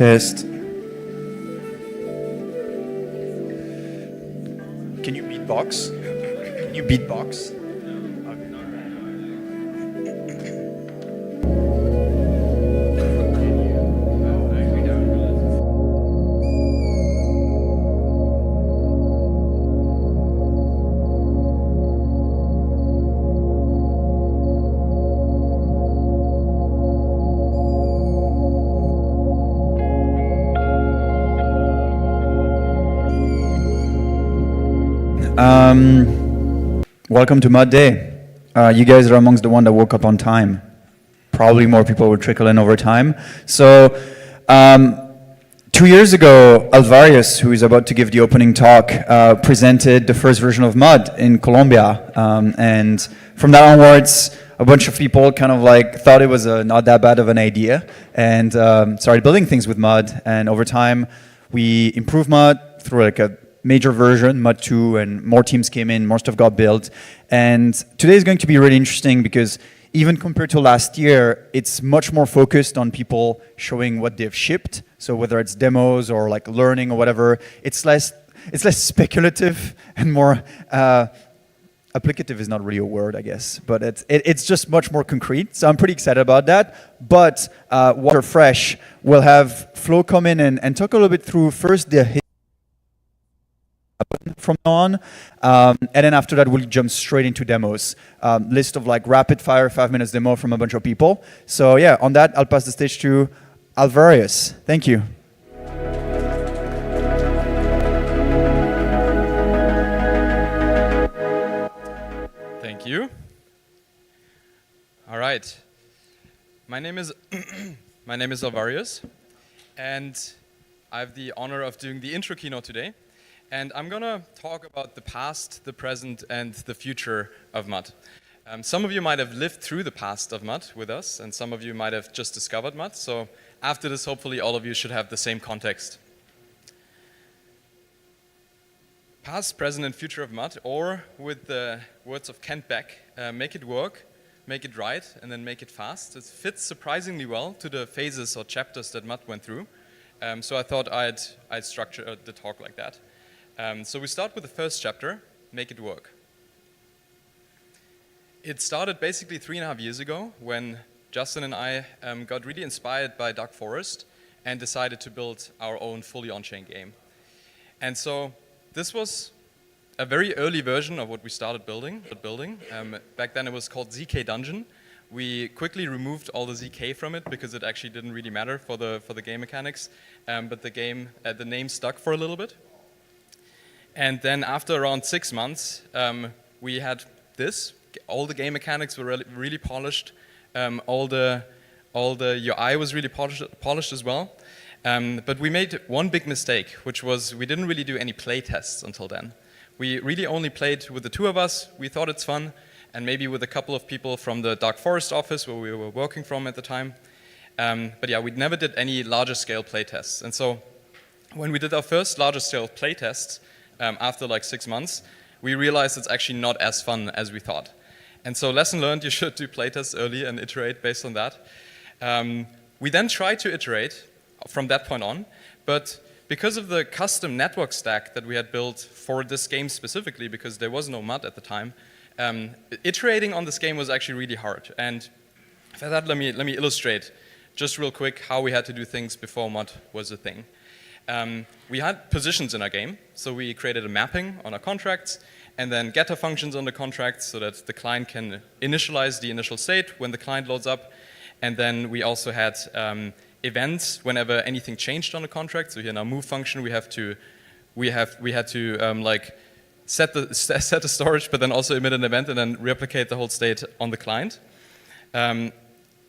Test. Can you beatbox? Can you beatbox? Welcome to Mud Day. You guys are amongst the one that woke up on time. Probably more people will trickle in over time. So 2 years ago, Alvarius, who is about to give the opening talk, presented the first version of Mud in Colombia. And from that onwards, a bunch of people kind of like thought it was not that bad of an idea and started building things with Mud. And over time, we improved Mud through like a major version, Mud 2, and more teams came in, more stuff got built. And today is going to be really interesting because even compared to last year, it's much more focused on people showing what they've shipped. So whether it's demos or like learning or whatever, it's less speculative and more applicative is not really a word, I guess, but it's just much more concrete. So I'm pretty excited about that. But Water Fresh will have Flo come in and talk a little bit through first the from now on, and then after that we'll jump straight into demos. List of like rapid fire 5 minutes demo from a bunch of people. So yeah, on that I'll pass the stage to Alvarius. Thank you. Thank you. All right. My name is Alvarius, and I have the honor of doing the intro keynote today. And I'm going to talk about the past, the present, and the future of Mud. Some of you might have lived through the past of Mud with us, and some of you might have just discovered Mud. So after this, hopefully all of you should have the same context. Past, present, and future of Mud, or with the words of Kent Beck, make it work, make it right, and then make it fast. It fits surprisingly well to the phases or chapters that Mud went through. So I thought I'd structure the talk like that. So we start with the first chapter, Make It Work. It started basically 3.5 years ago when Justin and I got really inspired by Dark Forest and decided to build our own fully on-chain game. And so this was a very early version of what we started building. Back then it was called ZK Dungeon. We quickly removed all the ZK from it because it actually didn't really matter for the game mechanics, but the name stuck for a little bit. And then after around 6 months, we had this. All the game mechanics were really polished. All the UI was really polished as well. But we made one big mistake, which was we didn't really do any play tests until then. We really only played with the two of us. We thought it's fun, and maybe with a couple of people from the Dark Forest office where we were working from at the time. But yeah, we never did any larger scale play tests. And so when we did our first larger scale play tests, after like 6 months, we realized it's actually not as fun as we thought. And so lesson learned, you should do playtests early and iterate based on that. We then tried to iterate from that point on, but because of the custom network stack that we had built for this game specifically, because there was no Mud at the time, iterating on this game was actually really hard. And for that, let me illustrate just real quick how we had to do things before Mud was a thing. We had positions in our game, so we created a mapping on our contracts, and then getter functions on the contracts so that the client can initialize the initial state when the client loads up. And then we also had events whenever anything changed on the contract. So here in our move function, we had to like set the storage, but then also emit an event and then replicate the whole state on the client.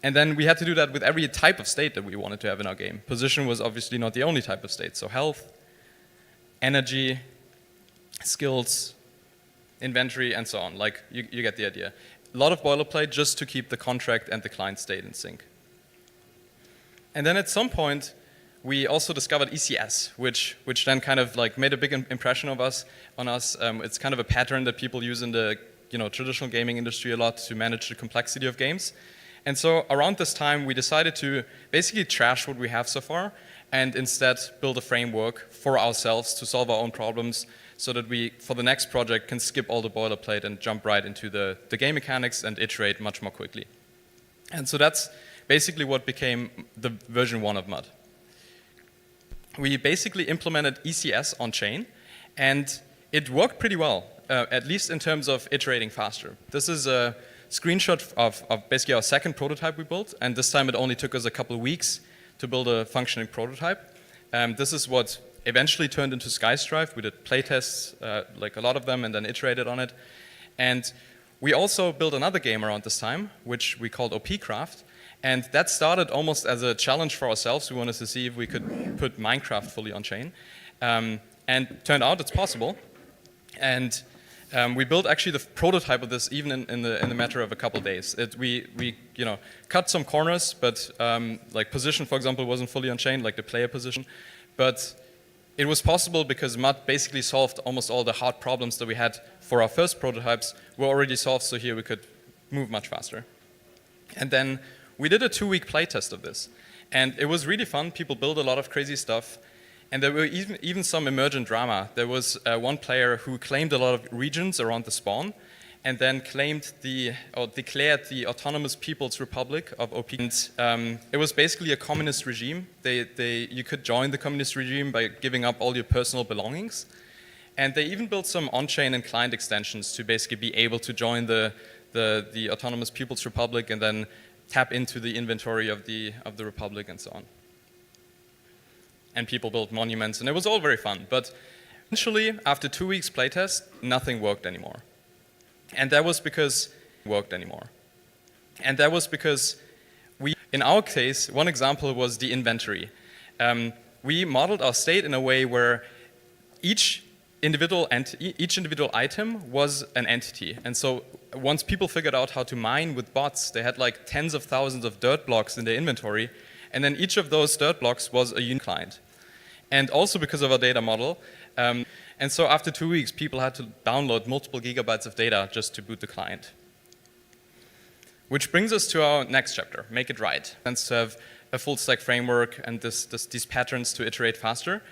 And then we had to do that with every type of state that we wanted to have in our game. Position was obviously not the only type of state. So health, energy, skills, inventory, and so on. Like, you get the idea. A lot of boilerplate just to keep the contract and the client state in sync. And then at some point, we also discovered ECS, which then kind of like made a big impression on us. It's kind of a pattern that people use in the traditional gaming industry a lot to manage the complexity of games. And so around this time, we decided to basically trash what we have so far and instead build a framework for ourselves to solve our own problems so that we, for the next project, can skip all the boilerplate and jump right into the game mechanics and iterate much more quickly. And so that's basically what became the version 1 of Mud. We basically implemented ECS on-chain, and it worked pretty well, at least in terms of iterating faster. This is a screenshot of basically our second prototype we built, and this time it only took us a couple of weeks to build a functioning prototype. This is what eventually turned into SkyStrive. We did playtests, like a lot of them, and then iterated on it. And we also built another game around this time, which we called OPCraft. And that started almost as a challenge for ourselves. We wanted to see if we could put Minecraft fully on chain. And turned out it's possible. And we built actually the prototype of this even in the matter of a couple of days. We cut some corners, but like position, for example, wasn't fully on chain, like the player position. But it was possible because Mud basically solved almost all the hard problems that we had for our first prototypes were already solved, so here we could move much faster. And then we did a 2-week playtest of this. And it was really fun. People built a lot of crazy stuff. And there were even some emergent drama. There was one player who claimed a lot of regions around the spawn, and then declared the Autonomous People's Republic of OP. And, it was basically a communist regime. You could join the communist regime by giving up all your personal belongings. And they even built some on-chain and client extensions to basically be able to join the Autonomous People's Republic and then tap into the inventory of the Republic and so on. And people built monuments, and it was all very fun. But eventually, after 2 weeks playtest, nothing worked anymore. And that was because in our case, one example was the inventory. We modeled our state in a way where each individual item was an entity. And so once people figured out how to mine with bots, they had like tens of thousands of dirt blocks in their inventory. And then each of those dirt blocks was a unique client. And also because of our data model, and so after 2 weeks, people had to download multiple gigabytes of data just to boot the client. Which brings us to our next chapter, make it right. And to have a full stack framework and these patterns to iterate faster.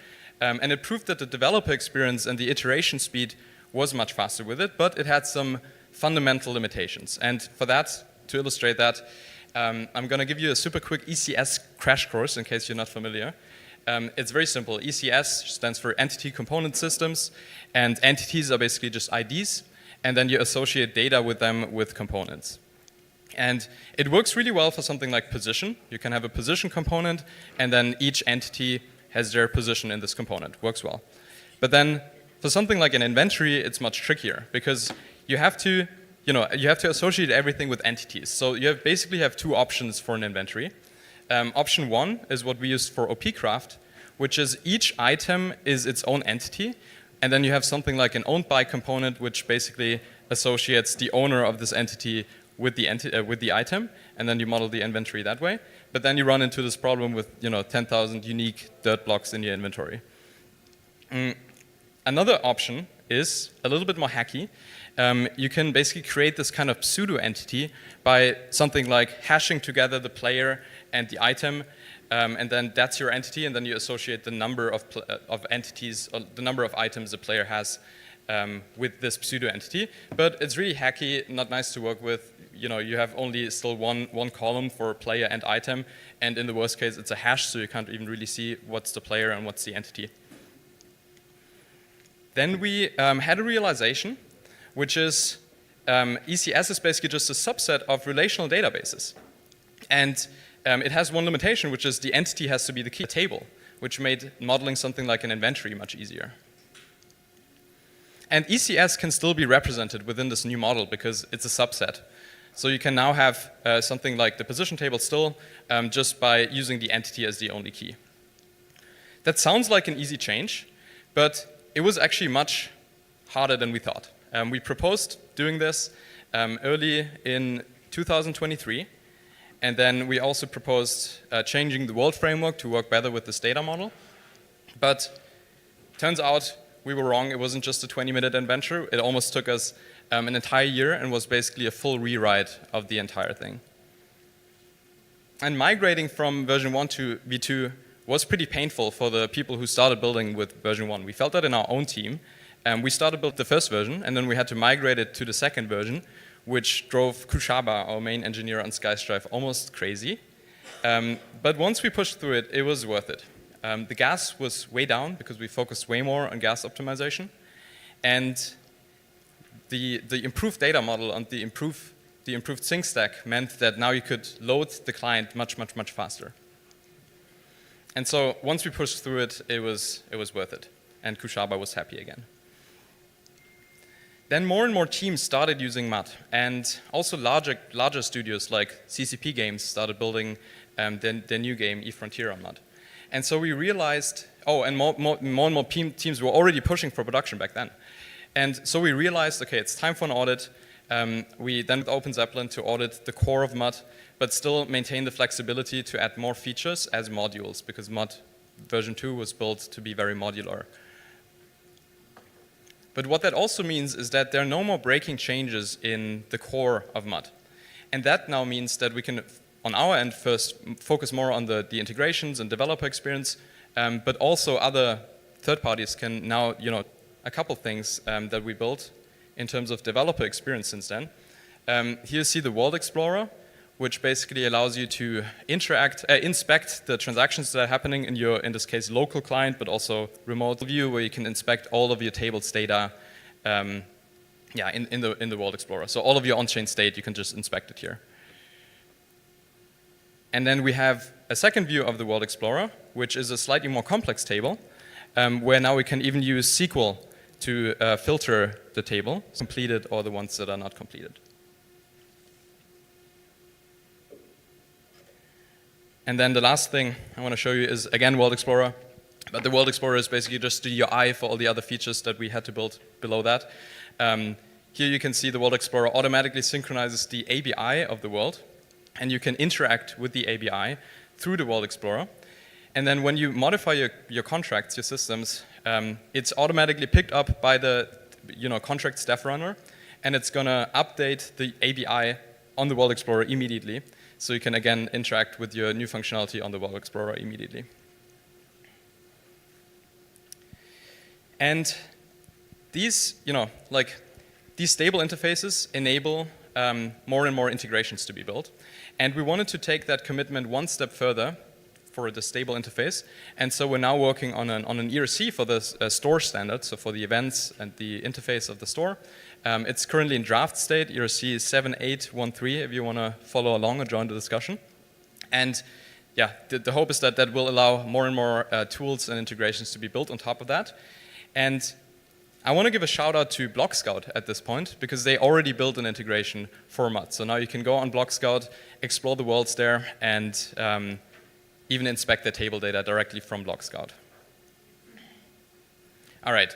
And it proved that the developer experience and the iteration speed was much faster with it, but it had some fundamental limitations. And for that, to illustrate that, I'm going to give you a super quick ECS crash course in case you're not familiar. It's very simple. ECS stands for Entity Component Systems, and entities are basically just IDs, and then you associate data with them with components. And it works really well for something like position. You can have a position component, and then each entity has their position in this component. Works well. But then for something like an inventory, it's much trickier because you have to associate everything with entities. So you basically have 2 options for an inventory. Option 1 is what we used for OPCraft, which is each item is its own entity, and then you have something like an owned by component, which basically associates the owner of this entity with the item, and then you model the inventory that way. But then you run into this problem with 10,000 unique dirt blocks in your inventory. Another option is a little bit more hacky. You can basically create this kind of pseudo entity by something like hashing together the player and the item, and then that's your entity, and then you associate the number of entities, or the number of items the player has with this pseudo entity. But it's really hacky, not nice to work with. You have only still one column for player and item, and in the worst case, it's a hash, so you can't even really see what's the player and what's the entity. Then we had a realization, which is ECS is basically just a subset of relational databases. And it has one limitation, which is the entity has to be the key table, which made modeling something like an inventory much easier. And ECS can still be represented within this new model because it's a subset. So you can now have something like the position table still just by using the entity as the only key. That sounds like an easy change, but it was actually much harder than we thought. We proposed doing this early in 2023, and then we also proposed changing the world framework to work better with this data model. But turns out we were wrong. It wasn't just a 20-minute adventure. It almost took us an entire year and was basically a full rewrite of the entire thing. And migrating from version 1 to V2 was pretty painful for the people who started building with version 1. We felt that in our own team. We started building the first version, and then we had to migrate it to the second version, which drove Kushaba, our main engineer on SkyStrive, almost crazy. But once we pushed through it, it was worth it. The gas was way down because we focused way more on gas optimization. And the improved data model and the improved sync stack meant that now you could load the client much, much, much faster. And so once we pushed through it, it was worth it. And Kushaba was happy again. Then more and more teams started using MUD, and also larger studios like CCP Games started building their new game, eFrontier, on MUD. And so we realized, and more teams were already pushing for production back then. And so we realized, okay, it's time for an audit. We then opened Zeppelin to audit the core of MUD, but still maintain the flexibility to add more features as modules, because MUD version 2 was built to be very modular. But what that also means is that there are no more breaking changes in the core of MUD. And that now means that we can, on our end, first focus more on the integrations and developer experience, but also other third parties can now, a couple things that we built in terms of developer experience since then. Here you see the World Explorer, which basically allows you to inspect the transactions that are happening in your, in this case, local client, but also remote view, where you can inspect all of your tables data in the World Explorer. So all of your on-chain state, you can just inspect it here. And then we have a second view of the World Explorer, which is a slightly more complex table, where now we can even use SQL to filter the table, completed or the ones that are not completed. And then the last thing I want to show you is, again, World Explorer. But the World Explorer is basically just the UI for all the other features that we had to build below that. Here you can see the World Explorer automatically synchronizes the ABI of the world, and you can interact with the ABI through the World Explorer. And then when you modify your contracts, your systems, it's automatically picked up by the contract staff runner, and it's going to update the ABI on the World Explorer immediately. So you can, again, interact with your new functionality on the World Explorer immediately. And these, these stable interfaces enable more and more integrations to be built. And we wanted to take that commitment one step further for the stable interface. And so we're now working on an ERC for the store standard, so for the events and the interface of the store. It's currently in draft state. ERC is 7813 if you want to follow along or join the discussion. And yeah, the hope is that that will allow more and more tools and integrations to be built on top of that. And I want to give a shout out to Block Scout at this point, because they already built an integration for MUD. So now you can go on Block Scout, explore the worlds there, and even inspect the table data directly from Block Scout. All right.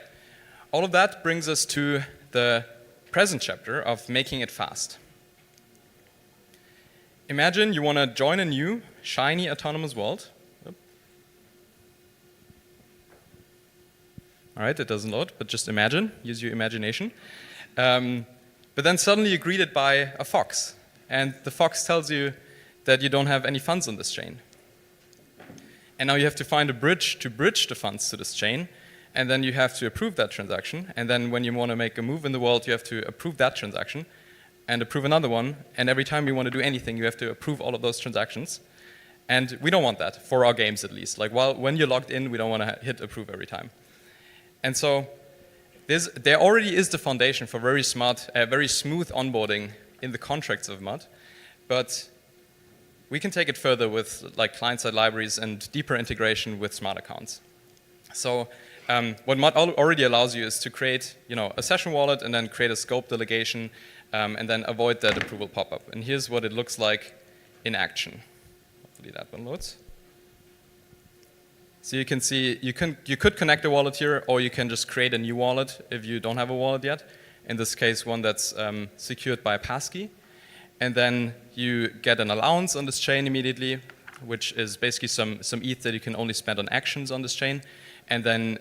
All of that brings us to the present chapter of making it fast. Imagine you want to join a new, shiny autonomous world. All right, it doesn't load, but just imagine, use your imagination. But then suddenly you're greeted by a fox, and the fox tells you that you don't have any funds on this chain. And now you have to find a bridge to bridge the funds to this chain, and then you have to approve that transaction. And then when you want to make a move in the world, you have to approve that transaction and approve another one. And every time you want to do anything, you have to approve all of those transactions. And we don't want that, for our games at least. Like, when you're logged in, we don't want to hit approve every time. And so there already is the foundation for very smart, very smooth onboarding in the contracts of MUD. But we can take it further with client-side libraries and deeper integration with smart accounts. So what MUD already allows you is to create a session wallet and then create a scope delegation and then avoid that approval pop-up. And here's what it looks like in action. Hopefully that one loads. So you can see you could connect a wallet here, or you can just create a new wallet if you don't have a wallet yet. In this case, one that's secured by a passkey. And then you get an allowance on this chain immediately, which is basically some ETH that you can only spend on actions on this chain. And then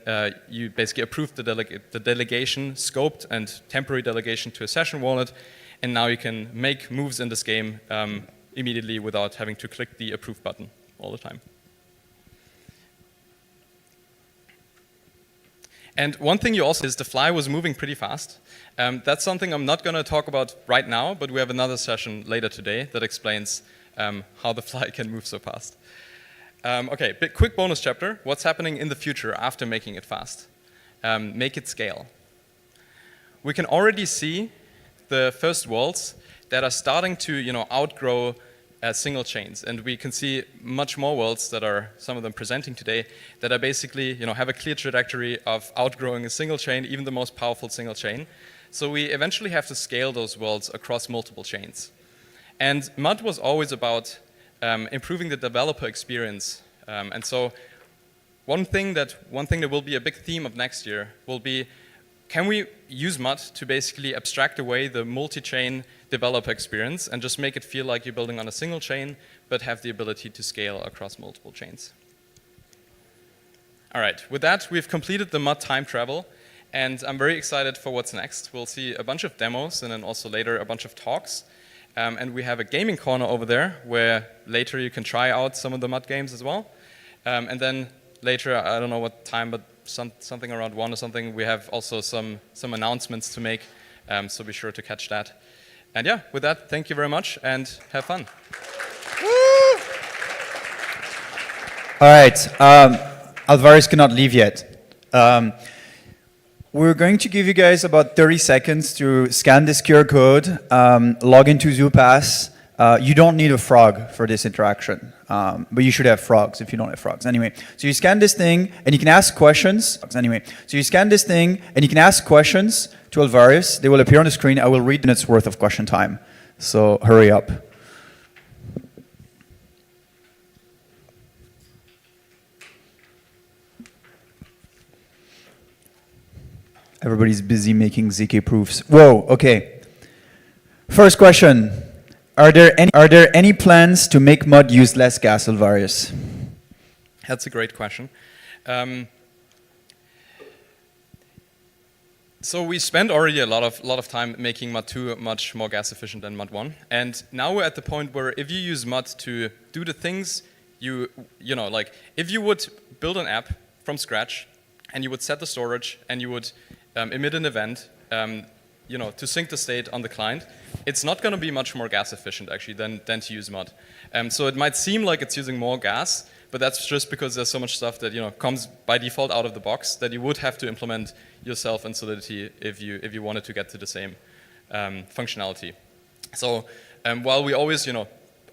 you basically approve the delegation, scoped and temporary delegation to a session wallet. And now you can make moves in this game immediately without having to click the approve button all the time. And one thing you also is the fly was moving pretty fast. That's something I'm not going to talk about right now, but we have another session later today that explains how the fly can move so fast. Okay, quick bonus chapter. What's happening in the future after making it fast? Make it scale. We can already see the first worlds that are starting to outgrow single chains, and we can see much more worlds that are, some of them presenting today, that are basically have a clear trajectory of outgrowing a single chain, even the most powerful single chain. So we eventually have to scale those worlds across multiple chains. And MUD was always about improving the developer experience. And so one thing that will be a big theme of next year will be, can we use MUD to basically abstract away the multi-chain developer experience and just make it feel like you're building on a single chain, but have the ability to scale across multiple chains? All right, with that, we've completed the MUD time travel, and I'm very excited for what's next. We'll see a bunch of demos, and then also later a bunch of talks. And we have a gaming corner over there, where later you can try out some of the MUD games as well. And then later, I don't know what time, but something around 1 or something, we have also some announcements to make, so be sure to catch that. And yeah, with that, thank you very much, and have fun. All right, Alvarez cannot leave yet. We're going to give you guys about 30 seconds to scan this QR code, log into ZooPass. You don't need a frog for this interaction, but you should have frogs if you don't have frogs. Anyway, so you scan this thing and you can ask questions. Anyway, so you scan this thing and you can ask questions to Alvarez. They will appear on the screen. I will read minutes worth of question time. So hurry up. Everybody's busy making ZK proofs. Whoa, okay. First question. Are there any plans to make MUD use less gas, Alvarez? That's a great question. So we spent already a lot of time making MUD 2 much more gas efficient than MUD 1, and now we're at the point where if you use MUD to do the things like if you would build an app from scratch and you would set the storage and you would emit an event, to sync the state on the client, it's not going to be much more gas efficient actually than to use MUD. So it might seem like it's using more gas, but that's just because there's so much stuff that comes by default out of the box that you would have to implement yourself in Solidity if you wanted to get to the same functionality. So while we always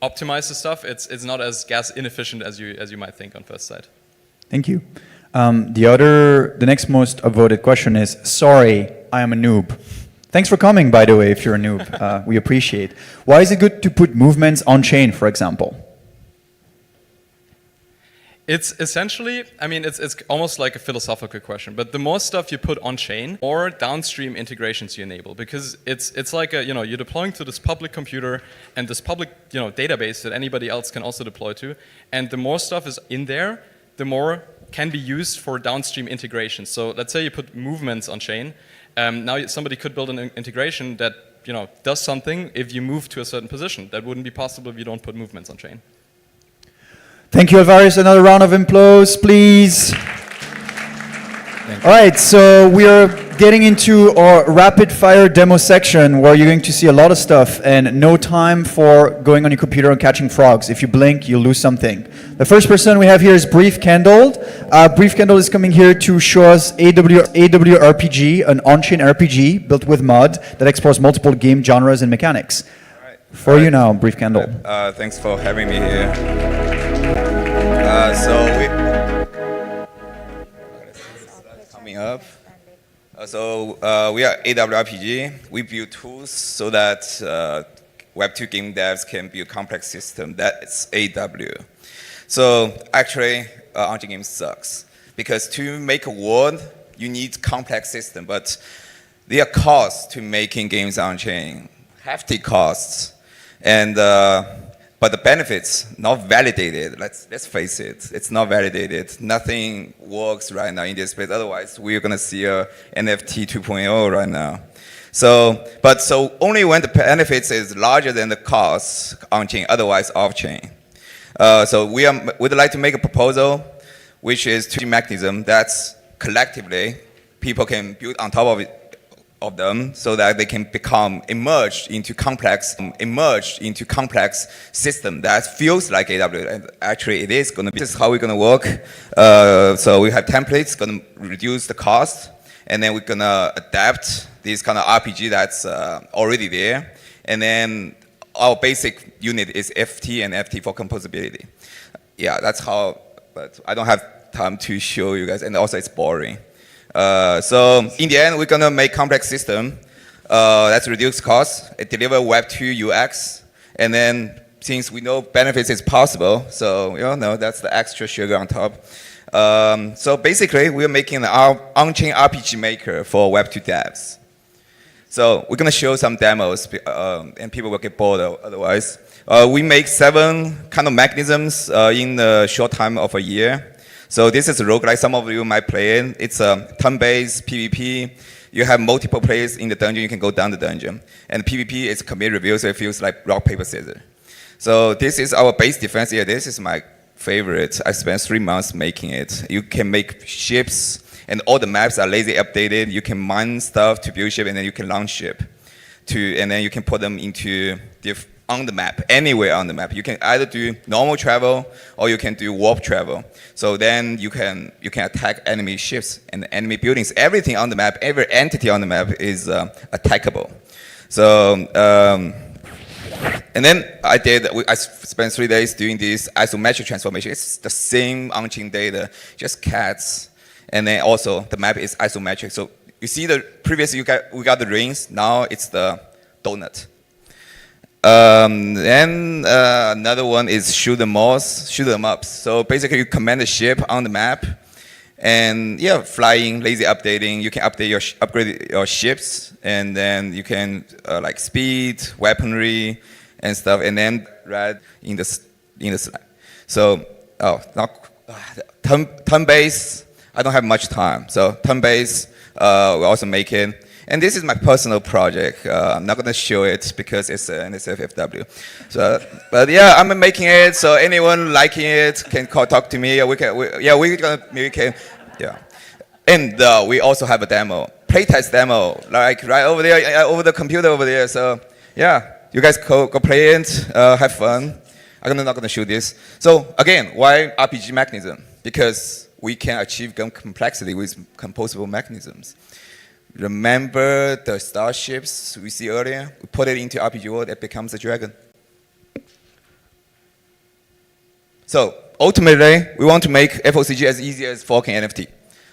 optimize the stuff, it's not as gas inefficient as you might think on first sight. Thank you. The next most upvoted question is, sorry, I am a noob. Thanks for coming, by the way, if you're a noob. We appreciate. Why is it good to put movements on chain, for example? It's essentially, it's almost like a philosophical question, but the more stuff you put on chain, more downstream integrations you enable, because it's like you're deploying to this public computer and this public database that anybody else can also deploy to, and the more stuff is in there, the more can be used for downstream integration. So let's say you put movements on chain. Now somebody could build an integration that does something if you move to a certain position. That wouldn't be possible if you don't put movements on chain. Thank you, Alvarez. Another round of applause, please. All right, so we are getting into our rapid fire demo section where you're going to see a lot of stuff and no time for going on your computer and catching frogs. If you blink, you'll lose something. The first person we have here is Brief Kendall. Brief Kendall is coming here to show us AWRPG, an on-chain RPG built with MUD that explores multiple game genres and mechanics. All right. For you now, Brief Kendall. Thanks for having me here. Coming up. We are AWRPG. We build tools so that Web2 game devs can build complex system. That's AW. So actually, on-chain game sucks because to make a world, you need complex system, but there are costs to making games on-chain, hefty costs, and but the benefits not validated. Let's face it, it's not validated. Nothing works right now in this space. Otherwise, we're gonna see a NFT 2.0 right now. So only when the benefits is larger than the costs on-chain, otherwise off-chain. So we'd like to make a proposal, which is two mechanism that's collectively people can build on top of them so that they can become emerged into complex system that feels like AWS. And actually, it is going to be. This is how we're going to work. So we have templates going to reduce the cost, and then we're going to adapt this kind of RPG that's already there, and then our basic unit is FT and FT for composability. Yeah, that's how. But I don't have time to show you guys, and also it's boring. So in the end, we're gonna make complex system that's reduce cost, it deliver Web 2 UX, and then since we know benefits is possible, so you know that's the extra sugar on top. So basically, we're making our on-chain RPG maker for Web 2 devs. So we're gonna show some demos, and people will get bored otherwise. We make 7 kind of mechanisms in the short time of a year. So this is a roguelike. Some of you might play it. It's a turn-based PvP. You have multiple players in the dungeon. You can go down the dungeon. And PvP is commit review, so it feels like rock, paper, scissors. So this is our base defense here. This is my favorite. I spent 3 months making it. You can make ships, and all the maps are lazy updated. You can mine stuff to build ship, and then you can launch ship. And then you can put them into on the map, anywhere on the map. You can either do normal travel or you can do warp travel. So then you can attack enemy ships and enemy buildings. Everything on the map, every entity on the map is attackable. So and then I spent 3 days doing this isometric transformation. It's the same on-chain data, just cats. And then also the map is isometric. So you see the previous we got the rings. Now it's the donut. And another one is shoot them ups. So basically, you command the ship on the map, and yeah, flying, lazy updating. You can upgrade your ships, and then you can like speed, weaponry, and stuff. And then red in the slide. So turn-based. I don't have much time. So turn-based, we also make it. And this is my personal project. I'm not gonna show it because it's an SFFW. So, but yeah, I'm making it. So anyone liking it can talk to me. And we also have a demo, playtest demo, like right over there, over the computer over there. So yeah, you guys go play it, have fun. I'm not gonna show this. So again, why RPG mechanism? Because we can achieve complexity with composable mechanisms. Remember the starships we see earlier? We put it into RPG world, it becomes a dragon. So ultimately, we want to make FOCG as easy as forking NFT.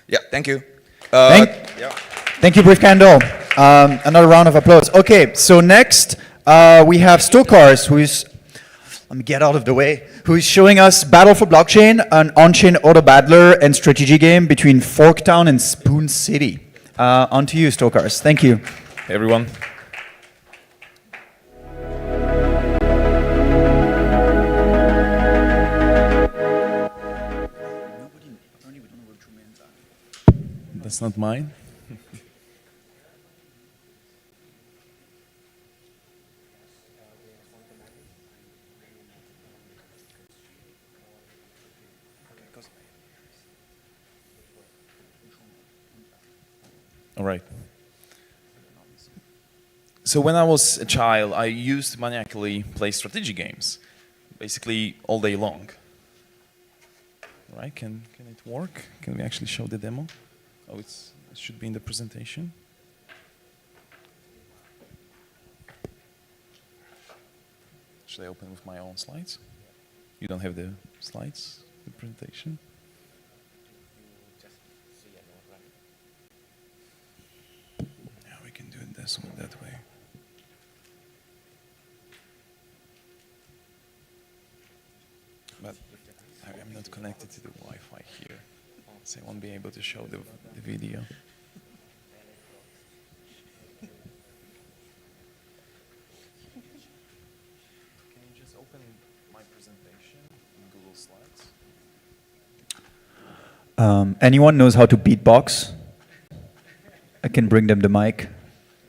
Yeah, thank you. Thank you, Brief Candle. Another round of applause. Okay, so next we have Stokars, who's, let me get out of the way, who's showing us Battle for Blockchain, an on-chain auto battler and strategy game between Forktown and Spoon City. On to you, Stokars. Thank you. Hey, everyone. That's not mine. All right. So when I was a child, I used to maniacally play strategy games, basically all day long. Right? Can it work? Can we actually show the demo? Oh, it should be in the presentation. Should I open with my own slides? You don't have the slides, the presentation? That way. But I'm not connected to the Wi-Fi here, so I won't be able to show the video. Can you just open my presentation in Google Slides? Anyone knows how to beatbox? I can bring them the mic.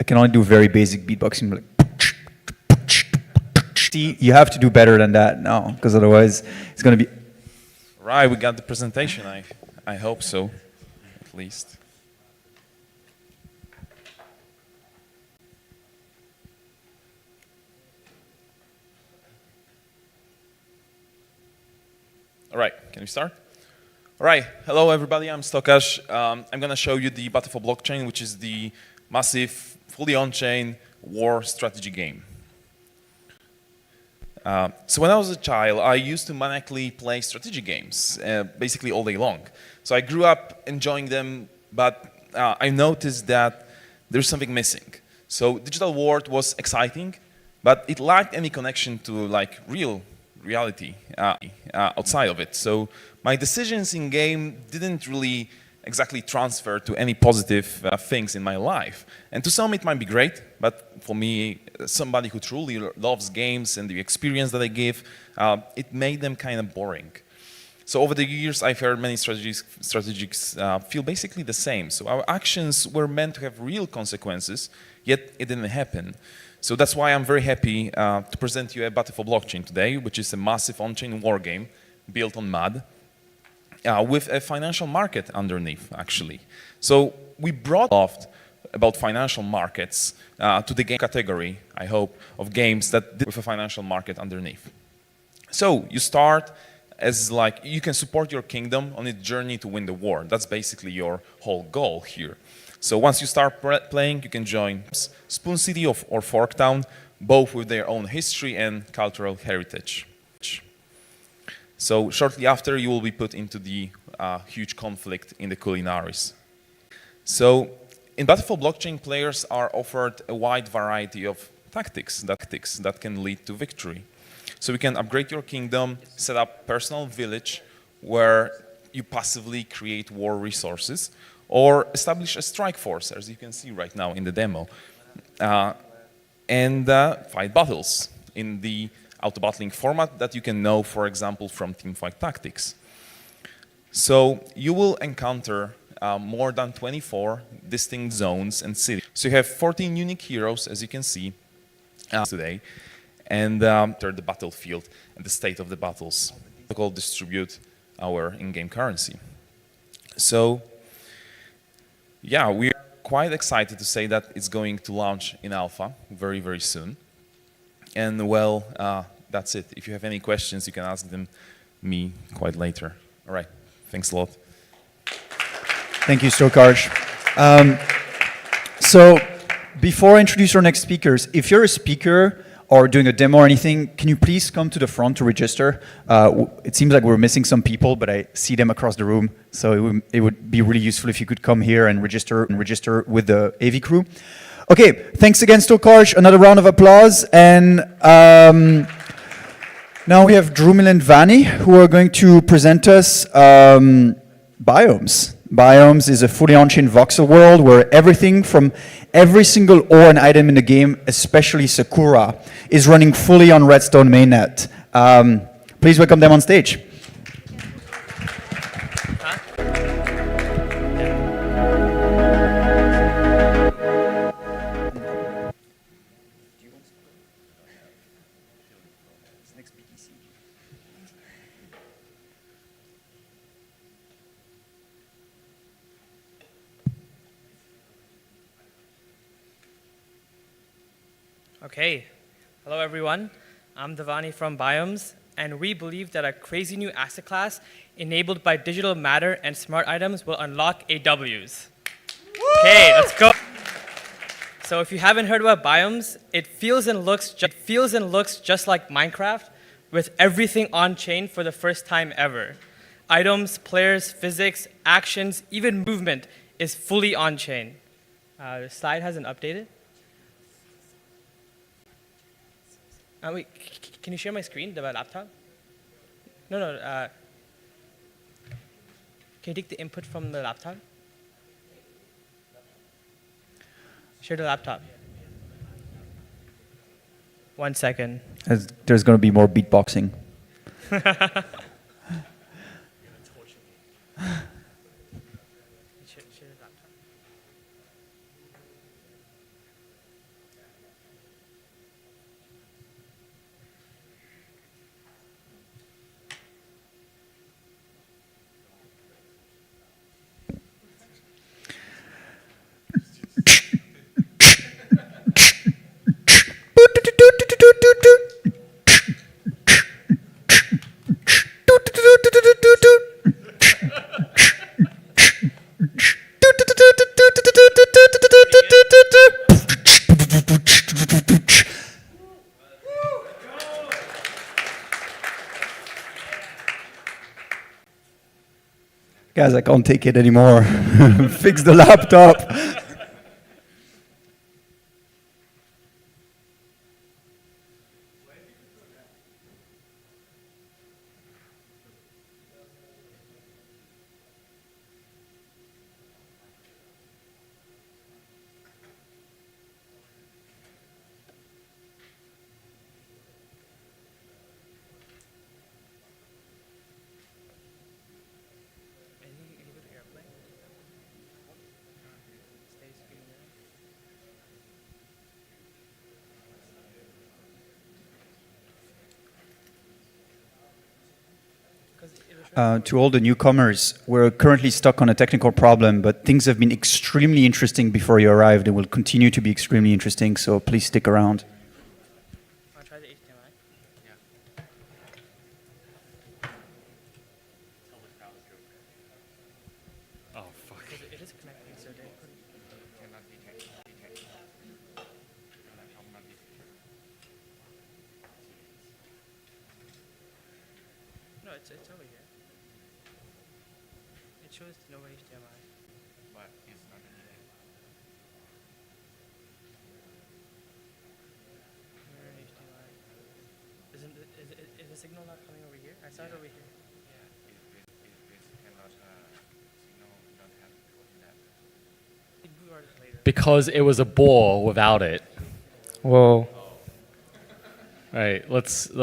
I can only do very basic beatboxing, like. See, you have to do better than that now, because otherwise it's going to be. Right, we got the presentation. I hope so, at least. All right, can we start? All right, hello everybody, I'm Stokash. I'm gonna show you the Battle for Blockchain, which is the massive, fully on-chain war strategy game. So when I was a child, I used to maniacally play strategy games, basically all day long. So I grew up enjoying them, but I noticed that there's something missing. So digital world was exciting, but it lacked any connection to like real reality outside of it. So my decisions in game didn't really exactly transfer to any positive things in my life. And to some it might be great, but for me, somebody who truly loves games and the experience that they give, it made them kind of boring. So over the years, I've heard many strategies feel basically the same. So our actions were meant to have real consequences, yet it didn't happen. So that's why I'm very happy to present you a Battle for Blockchain today, which is a massive on-chain war game built on MUD with a financial market underneath, actually. So we brought about financial markets to the game category, I hope, of games that with a financial market underneath. So you start as like, you can support your kingdom on its journey to win the war. That's basically your whole goal here. So once you start playing, you can join Spoon City or Forktown, both with their own history and cultural heritage. So shortly after, you will be put into the huge conflict in the Culinaris. So in Battle for Blockchain, players are offered a wide variety of tactics that can lead to victory. So you can upgrade your kingdom, set up personal village where you passively create war resources, or establish a strike force, as you can see right now in the demo, and fight battles in the auto-battling format that you can know, for example, from Teamfight Tactics. So you will encounter more than 24 distinct zones and cities. So you have 14 unique heroes, as you can see today, and enter the battlefield and the state of the battles. We'll distribute our in-game currency. So yeah, we're quite excited to say that it's going to launch in alpha very, very soon. And well, that's it. If you have any questions, you can ask them me quite later. All right, thanks a lot. Thank you, Stokash. So before I introduce our next speakers, if you're a speaker or doing a demo or anything, can you please come to the front to register? It seems like we're missing some people, but I see them across the room. So it would be really useful if you could come here and register with the AV crew. Okay, thanks again, Stokash. Another round of applause. And now we have Drumil and Vani, who are going to present us Biomes. Biomes is a fully on-chain voxel world where everything from every single ore and item in the game, especially Sakura, is running fully on Redstone mainnet. Please welcome them on stage. Okay, hello everyone. I'm Devani from Biomes, and we believe that a crazy new asset class enabled by digital matter and smart items will unlock AWs. Okay, let's go. So if you haven't heard about Biomes, it feels and looks just like Minecraft, with everything on-chain for the first time ever. Items, players, physics, actions, even movement is fully on-chain. The slide hasn't updated. Wait, can you share my screen, the laptop? No. Can you take the input from the laptop? Share the laptop. 1 second. There's going to be more beatboxing. Share the laptop. Guys, I can't take it anymore. Fix the laptop. To all the newcomers, we're currently stuck on a technical problem, but things have been extremely interesting before you arrived and will continue to be extremely interesting, so please stick around. I'll try the HDMI. Oh, fuck. It is connecting, so they couldn't. No, it's over here. It shows no HDMI. But it's not anything. Mirror HDMI. Is the signal not coming over here? I saw it over here. Yeah, it cannot, signal not have that. We are just later. Because it was a bowl without it. Whoa. Right. Let's see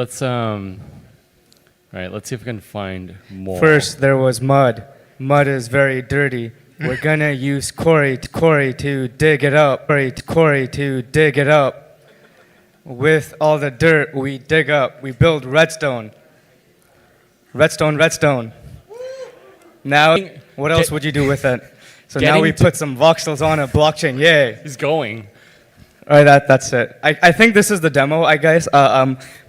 if we can find more. First, there was mud. Mud is very dirty. We're gonna use quarry to dig it up. Quarry to dig it up. With all the dirt we dig up, we build redstone. Redstone. Now, what else would you do with it? So now we put some voxels on a blockchain. Yay. He's going. All right, that's it. I think this is the demo, I guess.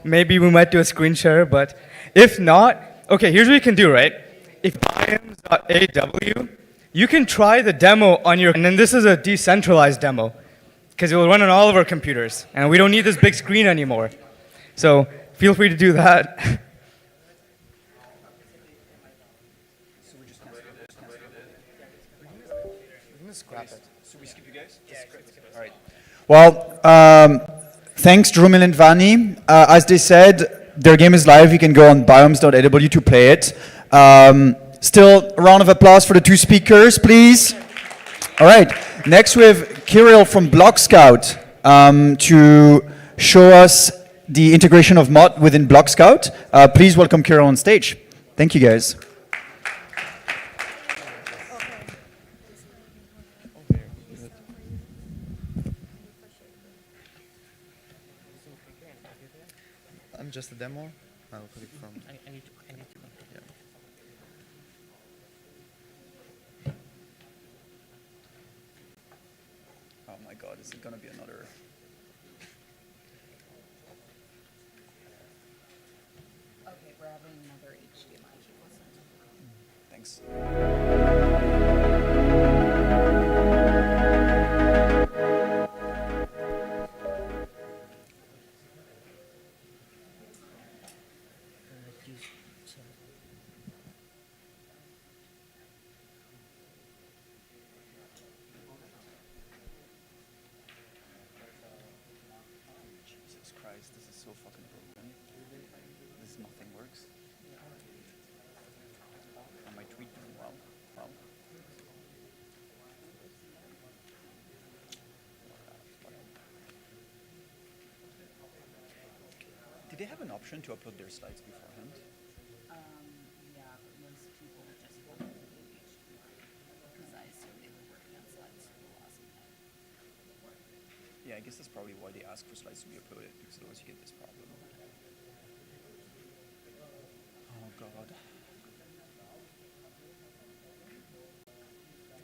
Maybe we might do a screen share, but if not, okay, here's what you can do, right? If biams.aw, you can try the demo on your, and then this is a decentralized demo, because it will run on all of our computers, and we don't need this big screen anymore. So feel free to do that. Well, thanks, Drumil and Vani. As they said, their game is live. You can go on biomes.aw to play it. Still, a round of applause for the two speakers, please. All right. Next, we have Kirill from Block Scout to show us the integration of mod within Block Scout. Please welcome Kirill on stage. Thank you, guys. I'm just a demo. I'll put it from. I need to. Yeah. Oh my God, is it gonna be another? Okay, we're having another HDMI cable sent. Thanks. Jesus Christ, this is so fucking broken. This nothing works. On my tweet, wow. Did they have an option to upload their slides beforehand? Yeah, but most people just want to do HDMI because I assume they were working on slides for the last night. Yeah, I guess that's probably why they ask for slides to be uploaded, because otherwise you get this problem. Oh God.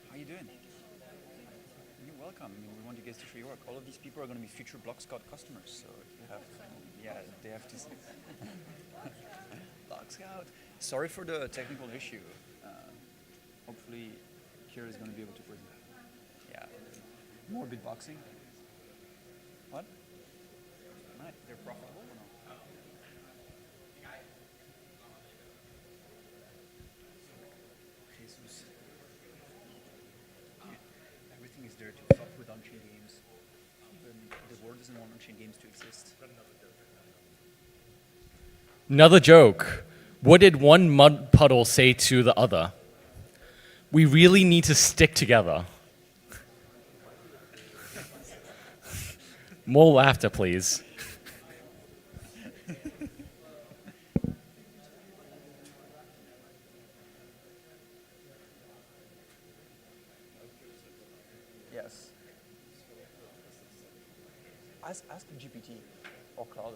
How you doing? You're welcome. I mean, we want you guys to show your work. All of these people are going to be future Block Scout customers, so you have, they have to. Block Scout. Sorry for the technical issue. Hopefully, Kira is going to be able to present. Yeah. More beatboxing. What? Right, they're profitable or no? Jesus. doesn't want on-chain games to exist. Another joke. What did one mud puddle say to the other? We really need to stick together. More laughter, please. Yes. Ask GPT or Cloud.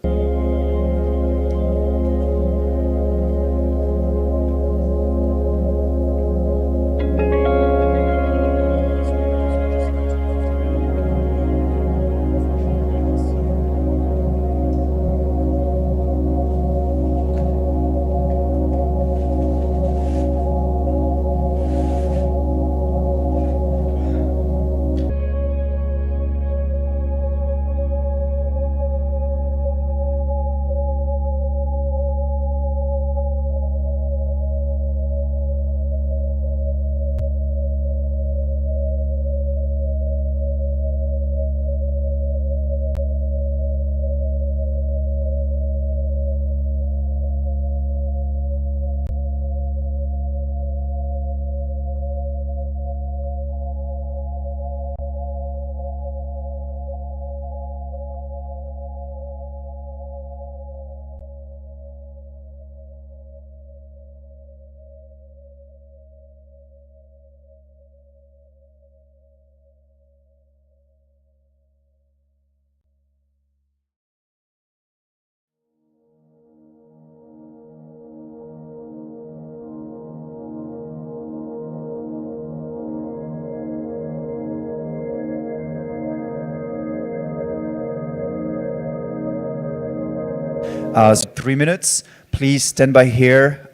So 3 minutes. Please stand by here.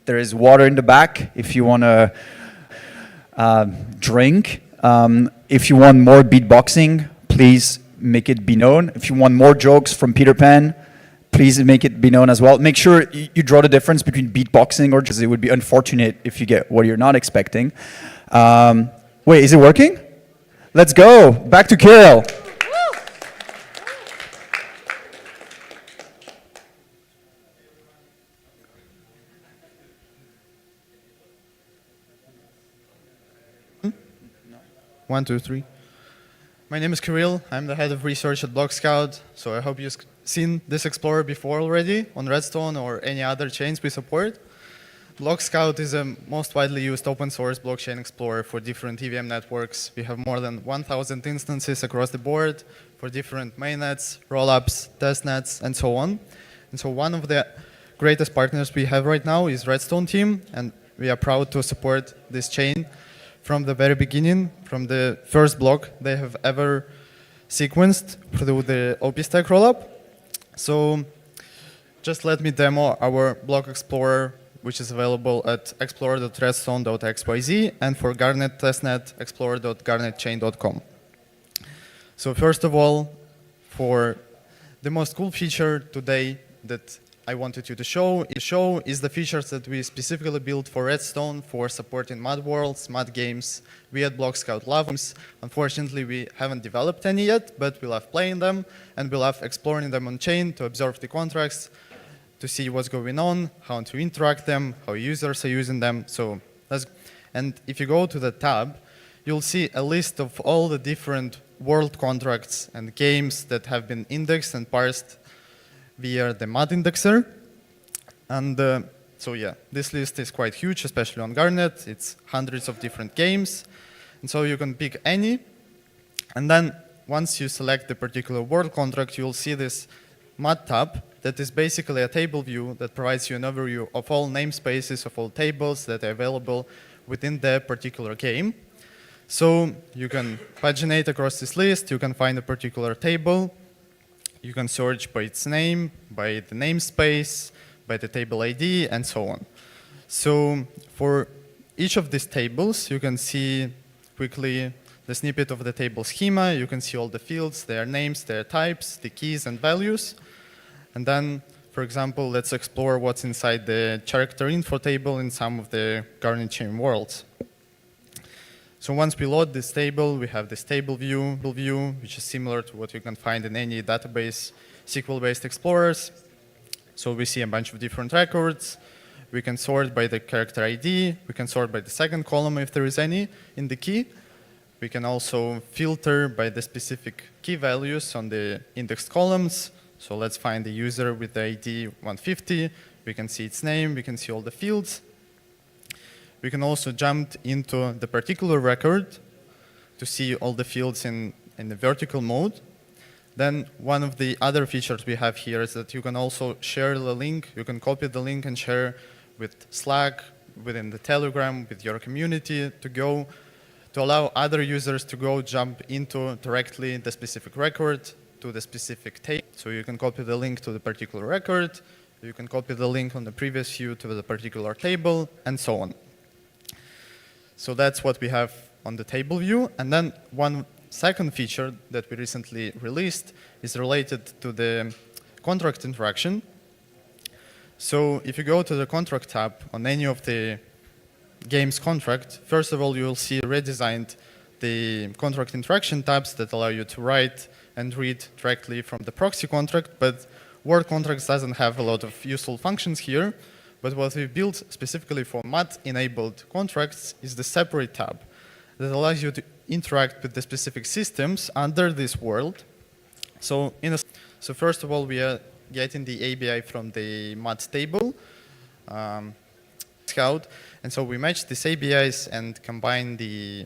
There is water in the back if you want to drink. If you want more beatboxing, please make it be known. If you want more jokes from Peter Pan, please make it be known as well. Make sure you draw the difference between beatboxing or just it would be unfortunate if you get what you're not expecting. Wait, is it working? Let's go. Back to Kirill. One, two, three. My name is Kirill. I'm the head of research at BlockScout. So I hope you've seen this Explorer before already on Redstone or any other chains we support. BlockScout is a most widely used open source blockchain explorer for different EVM networks. We have more than 1,000 instances across the board for different mainnets, rollups, testnets, and so on. And so one of the greatest partners we have right now is Redstone team, and we are proud to support this chain from the very beginning, from the first block they have ever sequenced through the OP-Stack rollup. So just let me demo our block explorer, which is available at explorer.redstone.xyz, and for Garnet testnet, explorer.garnetchain.com. So first of all, for the most cool feature today that I wanted you to show is the features that we specifically built for Redstone for supporting mud worlds, mud games. We at BlockScout love them. Unfortunately, we haven't developed any yet, but we love playing them, and we love exploring them on chain to observe the contracts, to see what's going on, how to interact them, how users are using them. And if you go to the tab, you'll see a list of all the different world contracts and games that have been indexed and parsed via the MUD indexer. And so yeah, this list is quite huge, especially on Garnet. It's hundreds of different games. And so you can pick any. And then once you select the particular world contract, you'll see this MUD tab that is basically a table view that provides you an overview of all namespaces, of all tables that are available within the particular game. So you can paginate across this list. You can find a particular table. You can search by its name, by the namespace, by the table ID, and so on. So for each of these tables, you can see quickly the snippet of the table schema. You can see all the fields, their names, their types, the keys and values. And then, for example, let's explore what's inside the character info table in some of the Garnet chain worlds. So once we load this table, we have this table view, which is similar to what you can find in any database SQL-based explorers. So we see a bunch of different records. We can sort by the character ID. We can sort by the second column if there is any in the key. We can also filter by the specific key values on the indexed columns. So let's find the user with the ID 150. We can see its name. We can see all the fields. We can also jump into the particular record to see all the fields in the vertical mode. Then one of the other features we have here is that you can also share the link. You can copy the link and share with Slack, within the Telegram, with your community to allow other users to go jump into directly the specific record to the specific table. So you can copy the link to the particular record. You can copy the link on the previous view to the particular table, and so on. So that's what we have on the table view. And then one second feature that we recently released is related to the contract interaction. So if you go to the contract tab on any of the game's contract, first of all, you will see redesigned the contract interaction tabs that allow you to write and read directly from the proxy contract. But Word Contracts doesn't have a lot of useful functions here. But what we built specifically for MAT-enabled contracts is the separate tab that allows you to interact with the specific systems under this world. So first of all, we are getting the ABI from the MAT table, Scout. And so we match these ABIs and combine the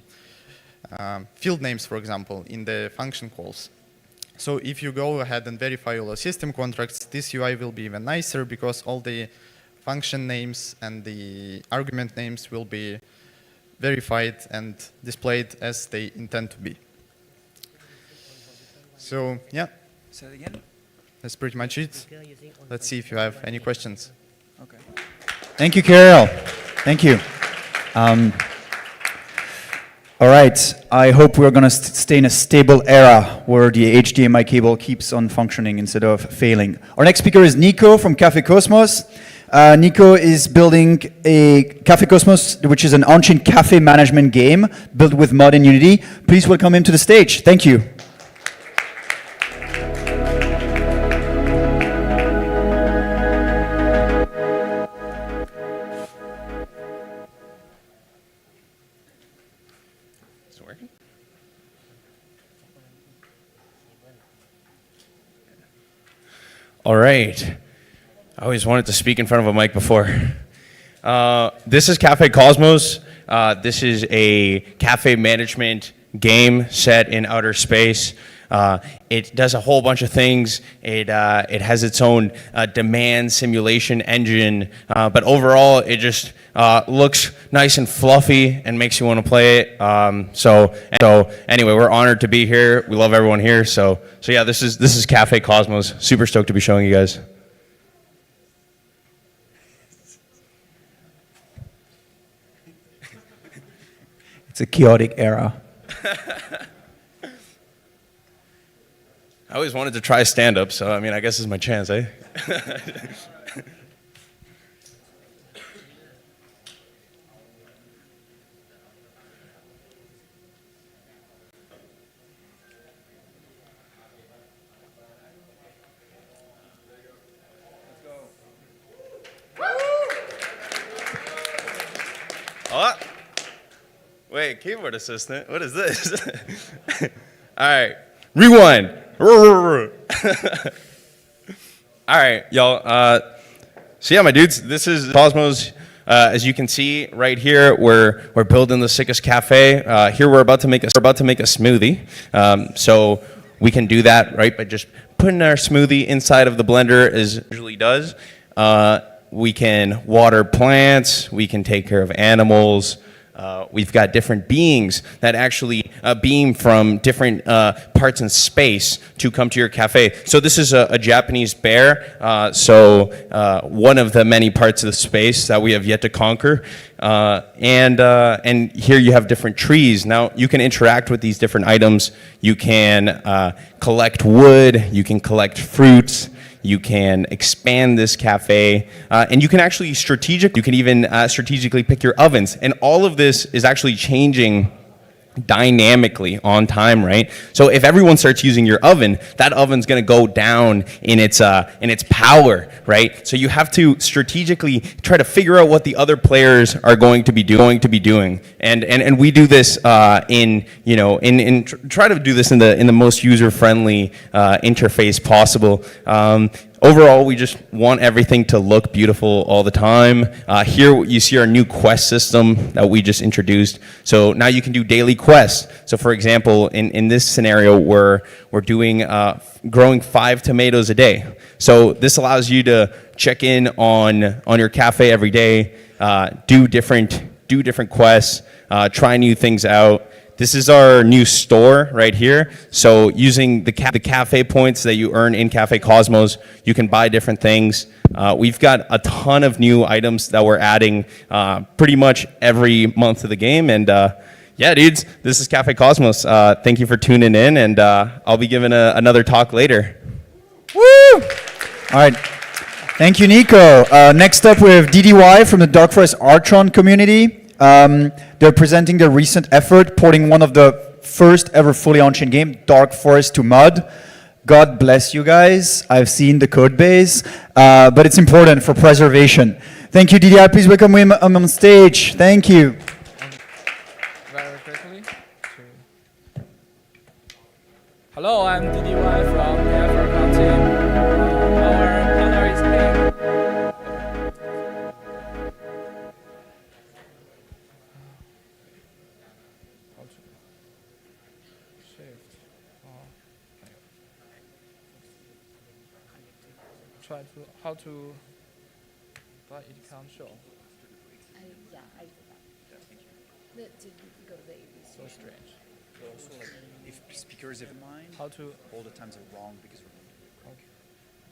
field names, for example, in the function calls. So if you go ahead and verify all the system contracts, this UI will be even nicer because all the function names and the argument names will be verified and displayed as they intend to be. So yeah, Say it again. that's pretty much it. Let's see if you have any questions. Okay. Thank you, Carol. Thank you. All right. I hope we're going to stay in a stable era where the HDMI cable keeps on functioning instead of failing. Our next speaker is Nico from Cafe Cosmos. Nico is building a Cafe Cosmos, which is an on-chain cafe management game built with Mod and Unity. Please welcome him to the stage. Thank you. Is it working? All right. I always wanted to speak in front of a mic before. This is Cafe Cosmos. This is a cafe management game set in outer space. It does a whole bunch of things. It has its own demand simulation engine, but overall it just looks nice and fluffy and makes you want to play it. So anyway, we're honored to be here. We love everyone here. So yeah, this is Cafe Cosmos. Super stoked to be showing you guys. It's a chaotic era. I always wanted to try stand-up, so I mean, I guess this is my chance, eh? Oh. Wait, keyboard assistant, what is this? All right, rewind. All right, y'all. So yeah, my dudes, this is Cosmos. As you can see right here, we're building the sickest cafe. Here we're about to make a smoothie. So we can do that right by just putting our smoothie inside of the blender, as it usually does. We can water plants. We can take care of animals. We've got different beings that actually beam from different parts in space to come to your cafe. So this is a Japanese bear, one of the many parts of the space that we have yet to conquer. And here you have different trees. Now you can interact with these different items. You can collect wood, you can collect fruits, you can expand this cafe, and you can actually you can even strategically pick your ovens. And all of this is actually changing dynamically on time, right? So if everyone starts using your oven, that oven's going to go down in its power, right? So you have to strategically try to figure out what the other players are going to be doing, and we do this try to do this in the most user friendly interface possible. Overall, we just want everything to look beautiful all the time. Here you see our new quest system that we just introduced. So now you can do daily quests. So for example, in this scenario, we're doing growing 5 tomatoes a day. So this allows you to check in on your cafe every day, do different quests, try new things out. This is our new store right here. So using the cafe points that you earn in Cafe Cosmos, you can buy different things. We've got a ton of new items that we're adding pretty much every month of the game. And yeah, dudes, this is Cafe Cosmos. Thank you for tuning in, and I'll be giving another talk later. Woo! All right. Thank you, Nico. Next up, we have DDY from the Dark Forest Artron community. They're presenting their recent effort porting one of the first ever fully on-chain game, Dark Forest, to MUD. God bless you guys. I've seen the code base, but it's important for preservation. Thank you, DDI. Please welcome him on stage. Thank you. Very quickly. Hello, I'm DDY from the Devcon team. Our partner is King. Try to how to, but it can't show. Yeah, I did that. To go to the ABC. So strange. Also, like, if speakers have mine, How to? all the times are wrong because we're Okay.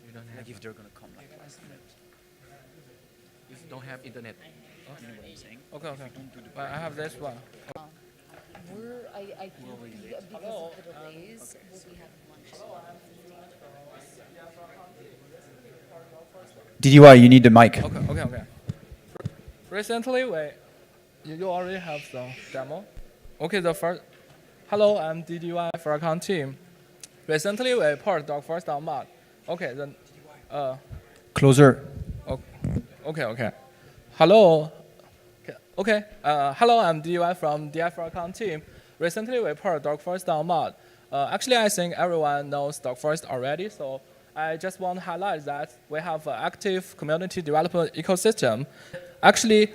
You don't have. like if they're gonna come like last minute. If you don't have internet. You know what I'm saying? Okay, okay. But I have this one. I think because of the delays, we'll be having lunch. DDY, you need the mic. Okay. Recently, you already have the demo. Okay, the first. Hello, I'm DDY for account team. Recently, we port Dark Forest on MUD. Okay, then. Closer. Okay. Hello. Okay. Hello, I'm DDY from DI for account team. Recently, we port Dark Forest on MUD. Actually, I think everyone knows Dark Forest already, so I just want to highlight that we have an active community development ecosystem. Actually,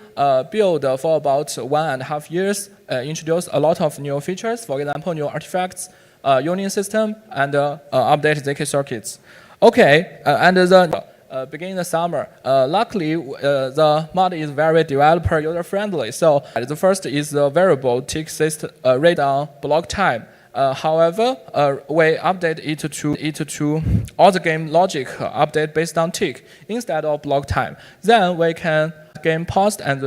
built for about 1.5 years, introduced a lot of new features, for example, new artifacts, union system, and updated ZK circuits. Okay, and the beginning the summer. Luckily, the MUD is very developer user-friendly. So the first is the variable tick system rate on block time. However, we update it to all the game logic update based on tick instead of block time. Then we can game pause and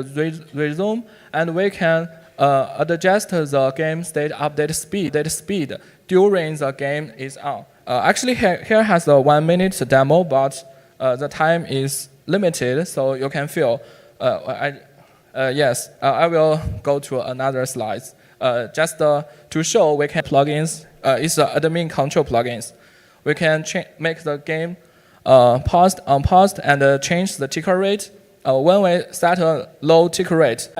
resume, and we can adjust the game state update speed during the game is on. Actually, here has a 1 minute demo, but the time is limited, so you can feel. Yes, I will go to another slide. Just to show, we can plugins. It's admin control plugins. We can make the game paused, unpaused, and change the ticker rate. When we set a low ticker rate,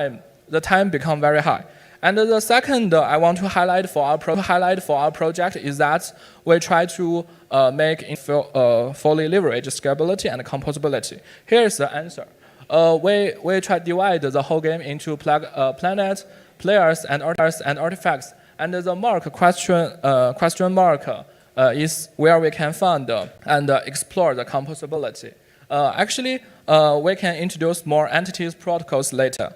the time become very high. And the second I want to highlight for our project is that we try to make fully leverage scalability and composability. Here's the answer. We try to divide the whole game into planet, players, and artifacts. And the mark question mark is where we can find and explore the composability. Actually, we can introduce more entities protocols later.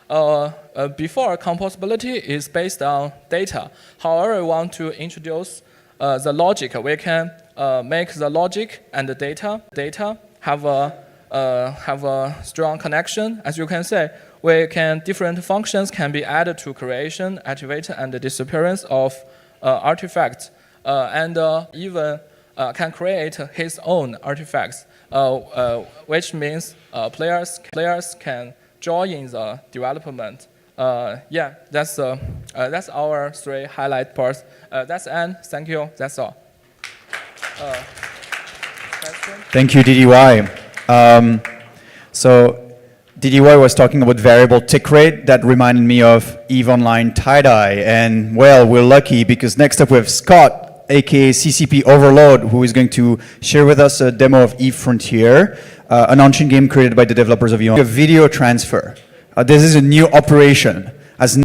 Before, composability is based on data. However, we want to introduce the logic. We can make the logic and the data have a strong connection. As you can say, different functions can be added to creation, activation, and the disappearance of artifacts, and even can create his own artifacts, which means players can join the development Yeah, that's our three highlight parts. That's Anne. Thank you. That's all. Question? Thank you, DDY. So DDY was talking about variable tick rate. That reminded me of EVE Online tie-dye. And well, we're lucky because next up we have Scott, aka CCP Overload, who is going to share with us a demo of EVE Frontier, an on-chain game created by the developers of EVE. A video transfer. This is a new operation. As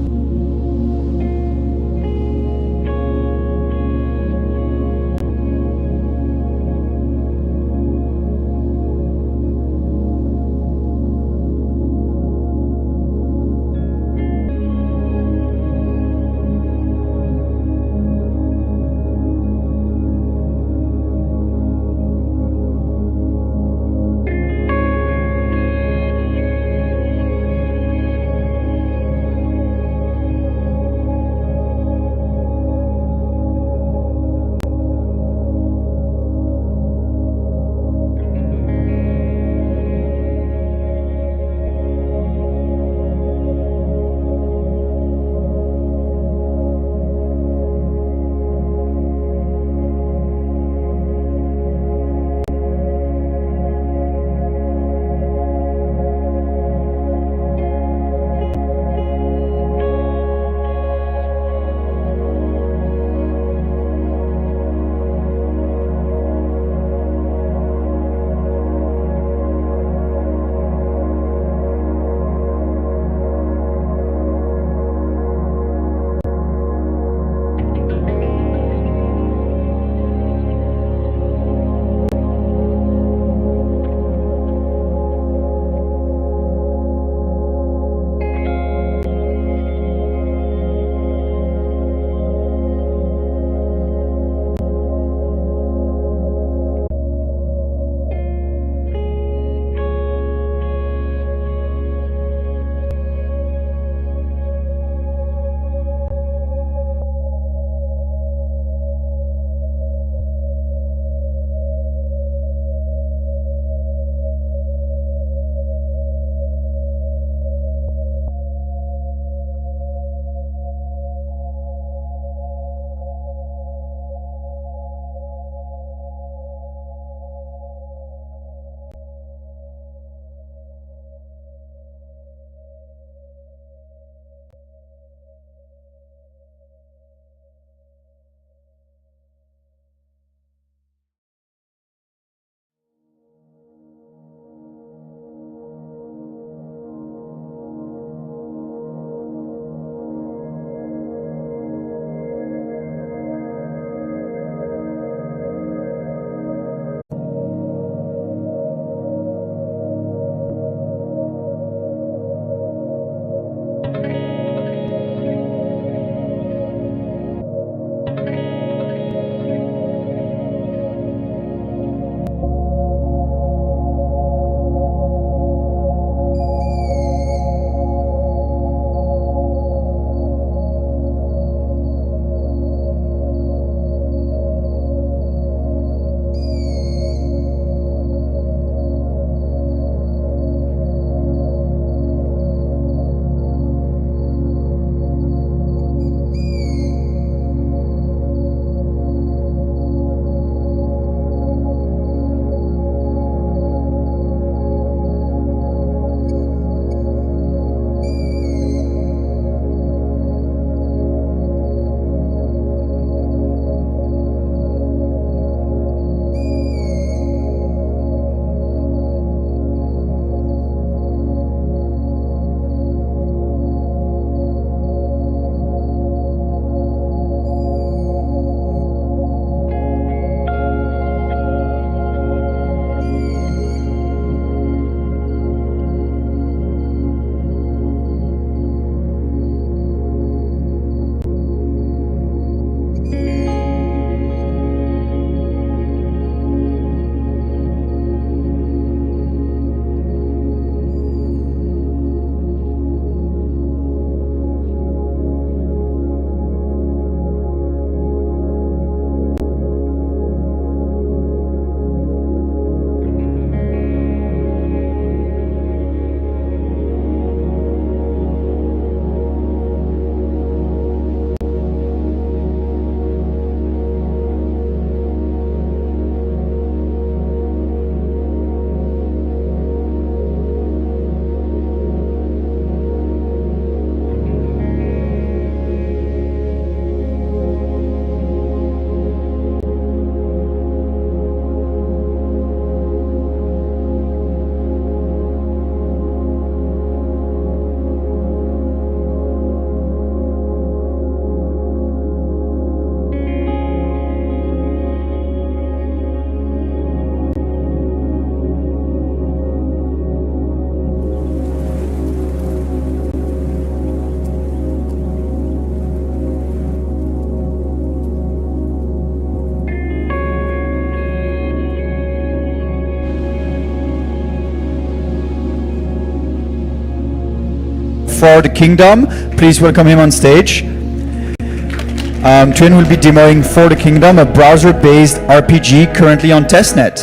For the Kingdom. Please welcome him on stage. Twin will be demoing For the Kingdom, a browser-based RPG currently on testnet.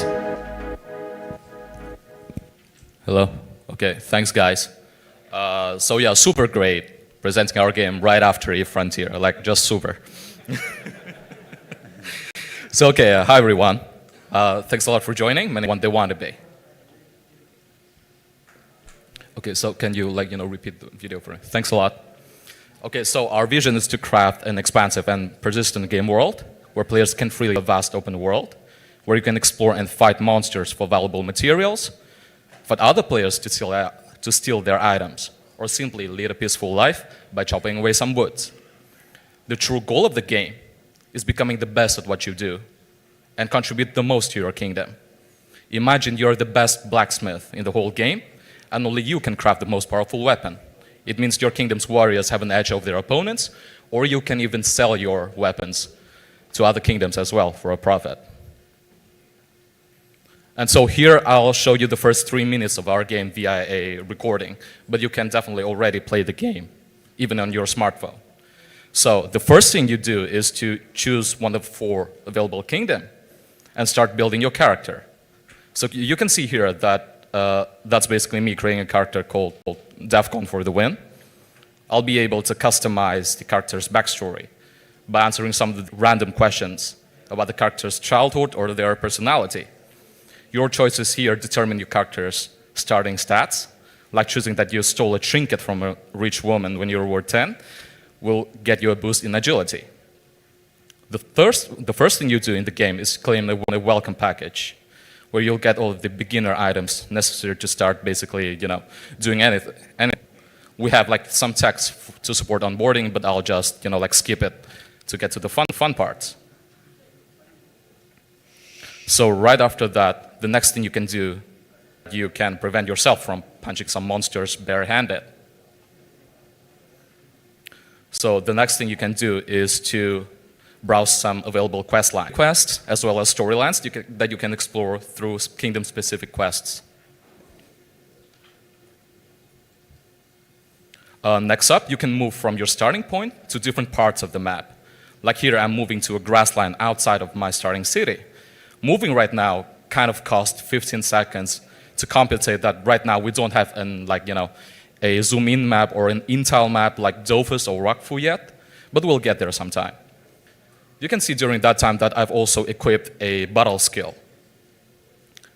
Hello. Okay, thanks guys. So yeah, super great presenting our game right after Eve Frontier, like just super. So okay, hi everyone. Thanks a lot for joining. Many want they want to be. Okay, so can you repeat the video for me? Thanks a lot. Okay, so our vision is to craft an expansive and persistent game world where players can freely a vast open world, where you can explore and fight monsters for valuable materials, fight other players to steal their items, or simply lead a peaceful life by chopping away some woods. The true goal of the game is becoming the best at what you do and contribute the most to your kingdom. Imagine you're the best blacksmith in the whole game, and only you can craft the most powerful weapon. It means your kingdom's warriors have an edge over their opponents, or you can even sell your weapons to other kingdoms as well for a profit. And so here I'll show you the first 3 minutes of our game via a recording, but you can definitely already play the game, even on your smartphone. So the first thing you do is to choose one of 4 available kingdoms and start building your character. So you can see here that that's basically me creating a character called Devcon for the win. I'll be able to customize the character's backstory by answering some of the random questions about the character's childhood or their personality. Your choices here determine your character's starting stats, like choosing that you stole a trinket from a rich woman when you were 10 will get you a boost in agility. The first thing you do in the game is claim a welcome package, where you'll get all of the beginner items necessary to start basically, doing anything. We have some text to support onboarding, but I'll just, skip it to get to the fun parts. So right after that, the next thing you can do, you can prevent yourself from punching some monsters barehanded. So the next thing you can do is to browse some available quests, as well as storylines that you can explore through kingdom-specific quests. Next up, you can move from your starting point to different parts of the map. Like here, I'm moving to a grassland outside of my starting city. Moving right now kind of costs 15 seconds to compensate that right now we don't have a zoom-in map or an in-tile map like Dofus or Rockfu yet, but we'll get there sometime. You can see during that time that I've also equipped a battle skill.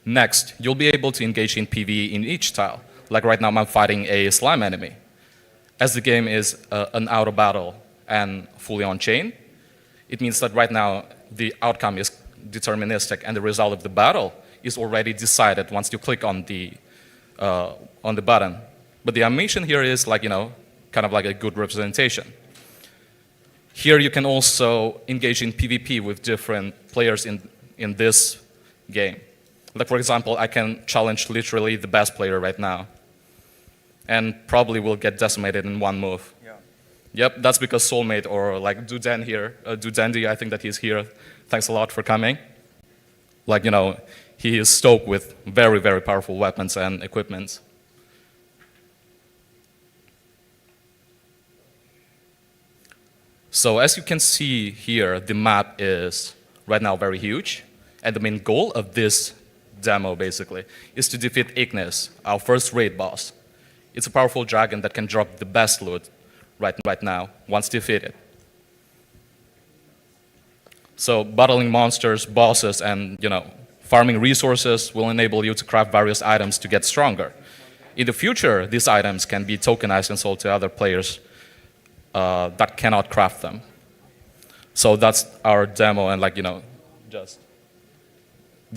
Next, you'll be able to engage in PvE in each tile. Like right now, I'm fighting a slime enemy. As the game is an auto battle and fully on-chain, it means that right now the outcome is deterministic and the result of the battle is already decided once you click on the button. But the animation here is kind of like a good representation. Here you can also engage in PvP with different players in this game. Like for example, I can challenge literally the best player right now. And probably will get decimated in one move. Yeah. Yep, that's because Soulmate or Duden here, Dudendi, I think that he's here. Thanks a lot for coming. He is stoked with very, very powerful weapons and equipment. So as you can see here, the map is right now very huge. And the main goal of this demo, basically, is to defeat Ignis, our first raid boss. It's a powerful dragon that can drop the best loot right now, once defeated. So battling monsters, bosses, and farming resources will enable you to craft various items to get stronger. In the future, these items can be tokenized and sold to other players that cannot craft them. So that's our demo, and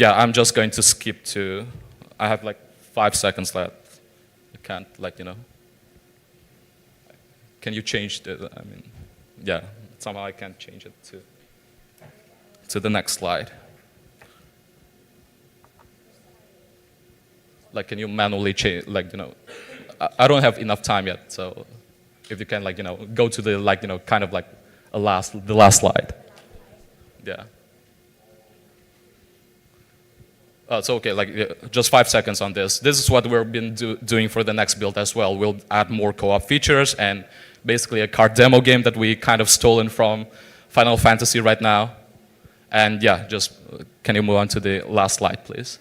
I'm just going to skip to, I have 5 seconds left. I can't can you change somehow I can't change it to the next slide. Can you manually change, I don't have enough time yet, so if you can go to the kind of the last slide. Yeah. So okay, like just 5 seconds on this. This is what we've been doing for the next build as well. We'll add more co-op features and basically a card demo game that we kind of stolen from Final Fantasy right now. And yeah, just can you move on to the last slide, please?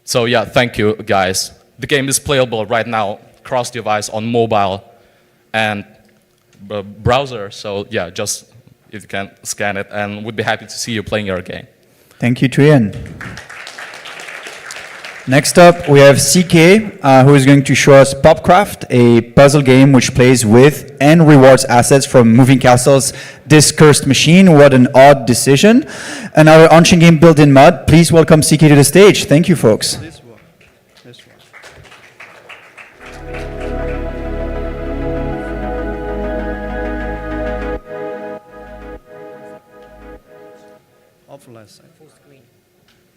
So yeah, thank you guys. The game is playable right now, cross-device on mobile and browser. So yeah, just if you can scan it, and we'd be happy to see you playing your game. Thank you, Trian. Next up, we have CK, who is going to show us Popcraft, a puzzle game which plays with and rewards assets from Moving Castle's This Cursed Machine. What an odd decision. Another on-chain game built in mud. Please welcome CK to the stage. Thank you, folks. This one. This one. Offline side. Full screen.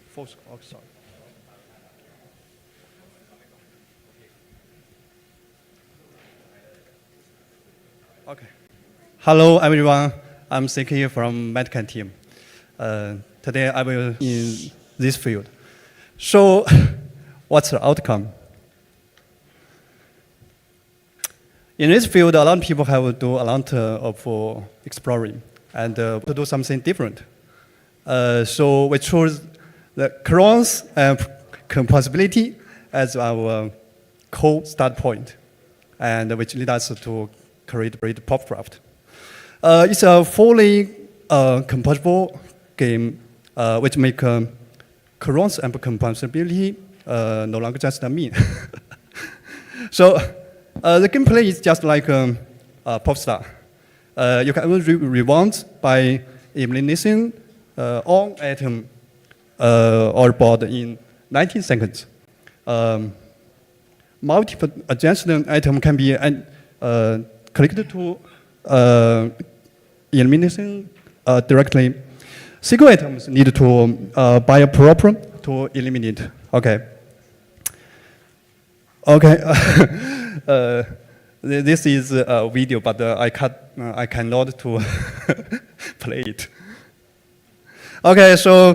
Full screen. Oh, sorry. Okay. Hello, everyone. I'm CK from Medcan team. Today I will in this field. So, what's the outcome? In this field, a lot of people have to do a lot of exploring and to do something different. So we chose the cross composability as our core start point, and which lead us to create Popcraft. It's a fully composable game which make cross and compatibility no longer just a mean. So the gameplay is just like Popstar. You can rewind by eliminating all item or board in 19 seconds. Multiple adjacent item can be clicked to elimination directly. Single items need to buy a proper to eliminate. Okay. Okay. This is a video, but I cannot to play it. Okay, so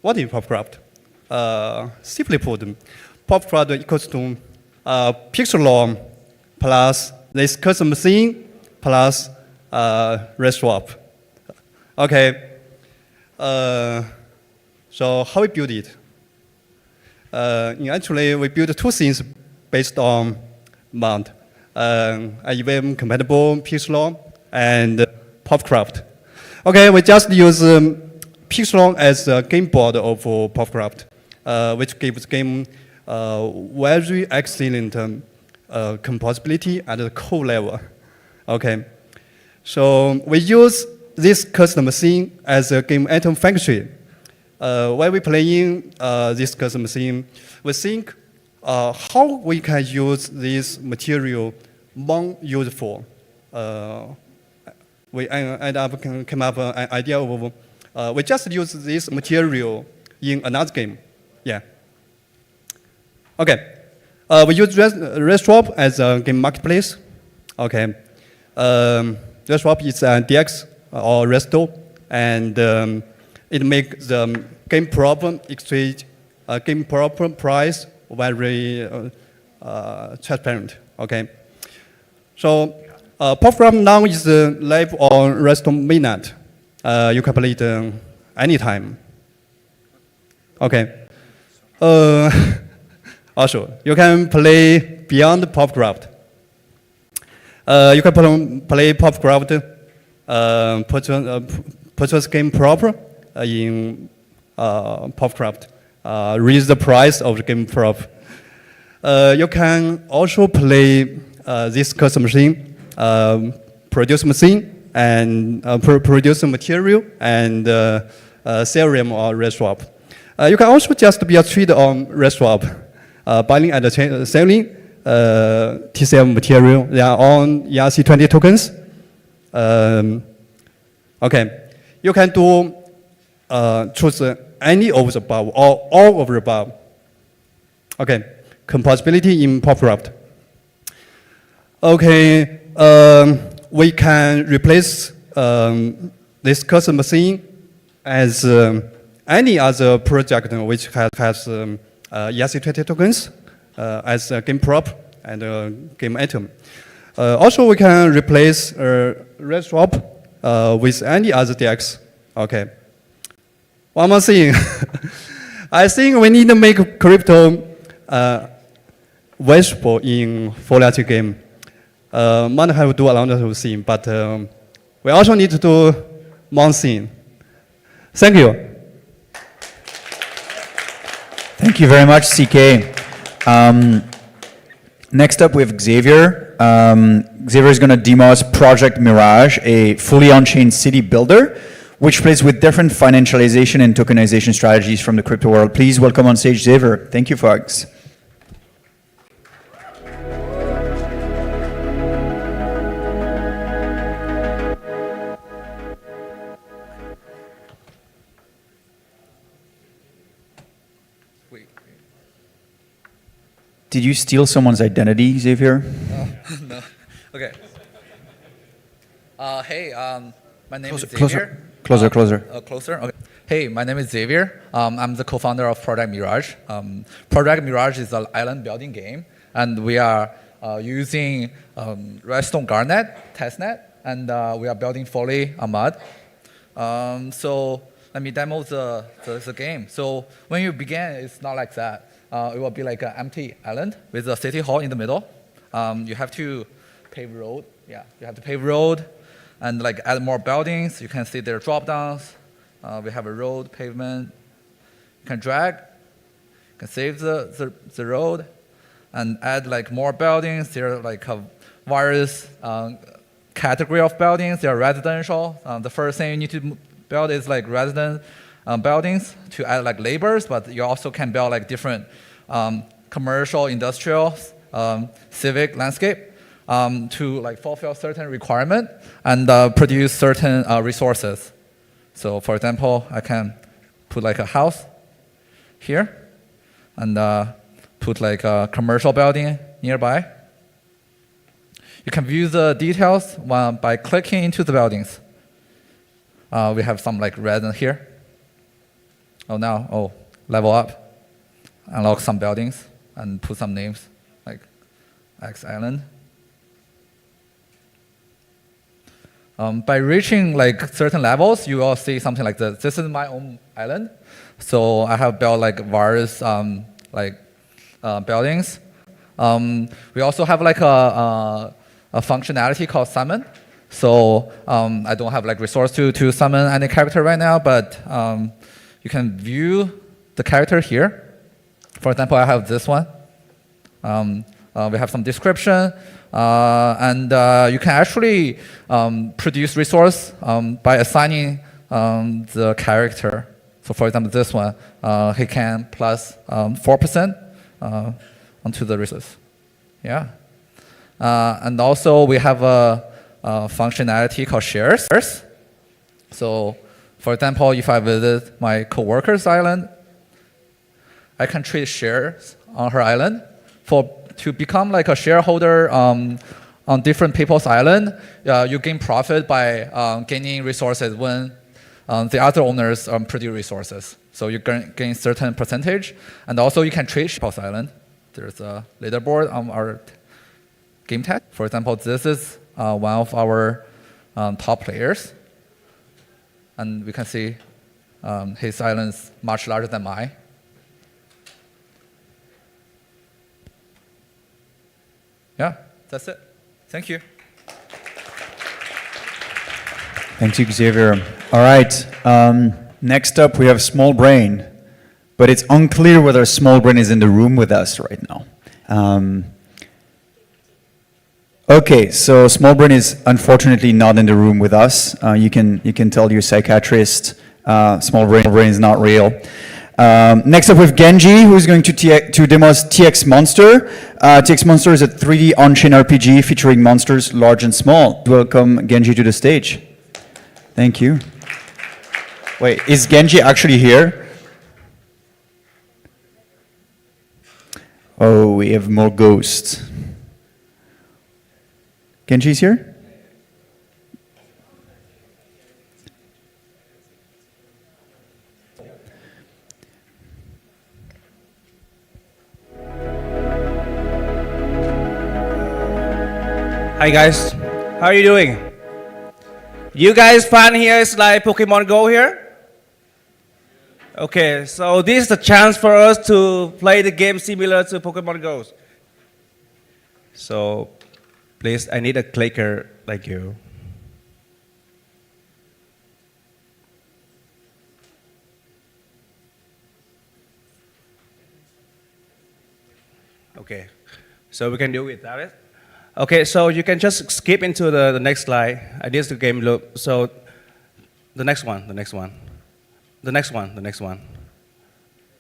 what is Popcraft? Simply put, Popcraft equals to pixel law plus this custom scene plus reswap. Okay. So how we build it? Actually, we built two things based on mount, IVM compatible pixel law and Popcraft. Okay, we just use Pixelon as a game board of Popcraft, which gives game very excellent composability at the core level. Okay, so we use this custom scene as a game item factory. While we playing this custom scene, we think how we can use this material more useful. We end up came up an idea of we just use this material in another game. Yeah. Okay. We use ResSwap as a game marketplace. Okay. ResSwap is a DX or Resto, and it makes the game problem exchange, game problem price very transparent. Okay. So Popcraft now is live on Resto mainnet. You can play it anytime. Okay. Also, you can play beyond Popcraft. You can play Popcraft, purchase game proper in Popcraft. Raise the price of the game prop. You can also play this custom machine, produce machine, and produce material, and Ethereum or ResSwap. You can also just be a trader on ResSwap, buying and selling TCM material. They are on ERC20 tokens. Okay, you can do choose any of the above or all of the above. Okay, composability in Popcraft. Okay, we can replace this custom machine as any other project which has ERC20 tokens as a game prop and a game item. Also, we can replace red swap with any other DX. Okay. One more thing. I think we need to make crypto visible in volatility game. Might have to do a lot of things, but we also need to do one thing. Thank you. Thank you very much, CK. Next up, we have Xavier. Xavier is going to demo us Project Mirage, a fully on-chain city builder, which plays with different financialization and tokenization strategies from the crypto world. Please welcome on stage Xavier. Thank you, folks. Did you steal someone's identity, Xavier? No. Okay. Hey, my name is Closer, Xavier. closer. Closer? Okay. Hey, my name is Xavier. I'm the co-founder of Project Mirage. Project Mirage is an island building game, and we are using Redstone Garnet testnet, and we are building fully on mud. So let me demo the game. So when you begin, it's not like that. It will be like an empty island with a city hall in the middle. You have to pave road. Yeah, you have to pave road and like add more buildings. You can see their drop downs. We have a road, pavement. You can drag. You can save the road and add like more buildings. There are like various category of buildings. They are residential. The first thing you need to build is like resident buildings to add like labors, but you also can build like different commercial, industrial, civic landscape to like fulfill certain requirement and produce certain resources. So for example, I can put like a house here and put like a commercial building nearby. You can view the details by clicking into the buildings. We have some like resin here. Level up, unlock some buildings, and put some names, like X Island. By reaching like certain levels, you will see something like this. This is my own island, so I have built like various buildings. We also have like a functionality called summon. So I don't have like resource to summon any character right now, but you can view the character here. For example, I have this one. We have some description, and you can actually produce resource by assigning the character. So for example, this one, he can plus 4% onto the resource. Yeah. And also we have a functionality called shares. So for example, if I visit my coworker's island, I can trade shares on her island to become like a shareholder on different people's island. You gain profit by gaining resources when the other owners produce resources. So you gain certain percentage, and also you can trade people's island. There's a leaderboard on our game tag. For example, this is one of our top players. And we can see his island is much larger than mine. Yeah, that's it. Thank you. Thank you, Xavier. All right. Next up, we have Small Brain, but it's unclear whether Small Brain is in the room with us right now. Okay, so Small Brain is unfortunately not in the room with us. You can tell your psychiatrist Small Brain is not real. Next up with Genji, who's going to demo us TX Monster. TX Monster is a 3D on-chain RPG featuring monsters large and small. Welcome Genji to the stage. Thank you. Wait, is Genji actually here? Oh, we have more ghosts. Genji's here? Hi guys, how are you doing? You guys find here is like Pokemon Go here? Okay, so this is the chance for us to play the game similar to Pokemon Go. So, please, I need a clicker like you. Okay, so we can do it without it. Okay, so you can just skip into the next slide. This is the game loop. So the next one.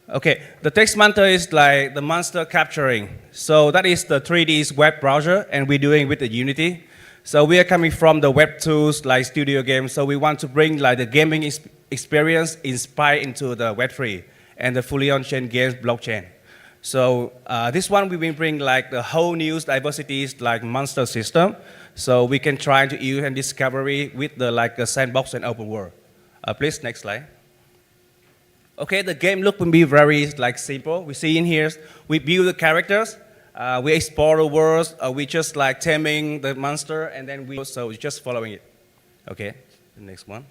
Okay, the text monster is like the monster capturing. So that is the 3D web browser, and we're doing with the Unity. So we are coming from the web tools like studio games. So we want to bring like the gaming experience inspired into the Web3 and the fully on-chain games blockchain. So this one we will bring like the whole new diversities like monster system. So we can try to use and discovery with the like a sandbox and open world. Please next slide. Okay, the game look will be very like simple. We see in here, we build the characters, we explore the world, we just like taming the monster, and then we're just following it. Okay, the next one.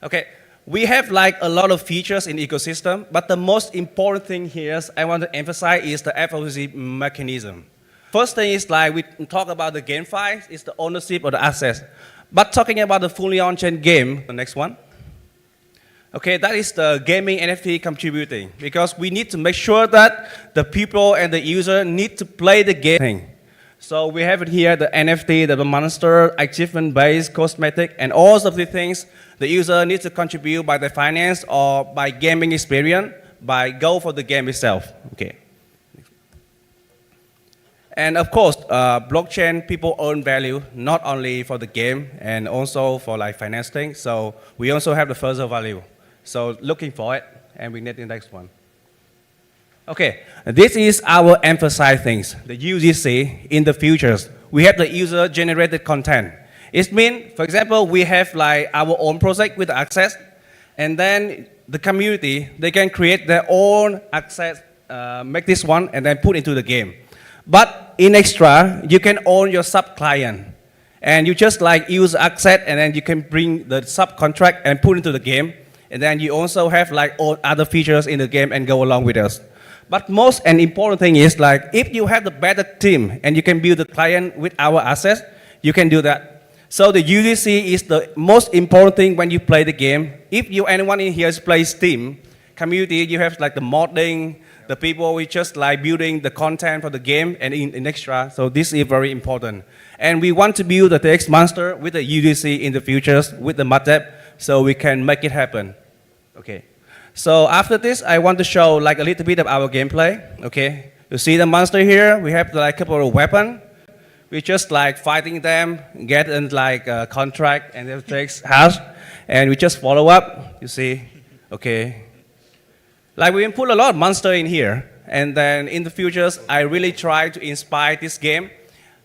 Okay. We have like a lot of features in the ecosystem, but the most important thing here I want to emphasize is the FOC mechanism. First thing is like we talk about the GameFi, it's the ownership of the assets. But talking about the fully on-chain game, the next one. Okay, that is the gaming NFT contributing, because we need to make sure that the people and the user need to play the game. So we have it here, the NFT, the monster, achievement-based, cosmetic, and all of the things the user needs to contribute by the finance or by gaming experience, by go for the game itself. Okay. And of course, blockchain, people earn value, not only for the game, and also for like financing. So we also have the further value. So looking for it, and we need the next one. Okay, this is our emphasize things, the UGC in the futures. We have the user-generated content. It means, for example, we have like our own project with access, and then the community, they can create their own access, make this one, and then put into the game. But in extra, you can own your sub-client, and you just like use access, and then you can bring the sub-contract and put into the game, and then you also have like all other features in the game and go along with us. But most and important thing is like if you have the better team and you can build the client with our assets, you can do that. So the UGC is the most important thing when you play the game. If you anyone in here plays Steam community, you have like the modding, the people we just like building the content for the game and in extra. So this is very important. And we want to build the text monster with the UGC in the futures with the MudDev so we can make it happen. Okay. So after this, I want to show like a little bit of our gameplay. Okay, you see the monster here. We have like a couple of weapons. We just like fighting them, get in like a contract, and it takes house, and we just follow up. You see, okay. Like we put a lot of monster in here, and then in the futures, I really try to inspire this game,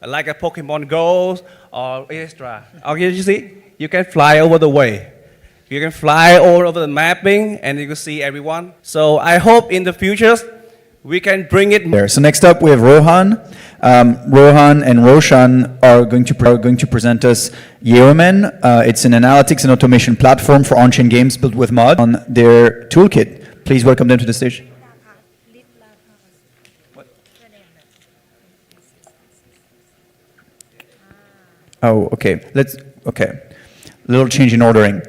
like a Pokemon Go or extra. Okay, you see, you can fly over the way. You can fly all over the mapping and you can see everyone. So I hope in the future we can bring it there. So next up we have Rohan. Rohan and Roshan are going to present us Yeoman. It's an analytics and automation platform for on-chain games built with mod on their toolkit. Please welcome them to the stage. Oh, okay. Okay. Little change in ordering.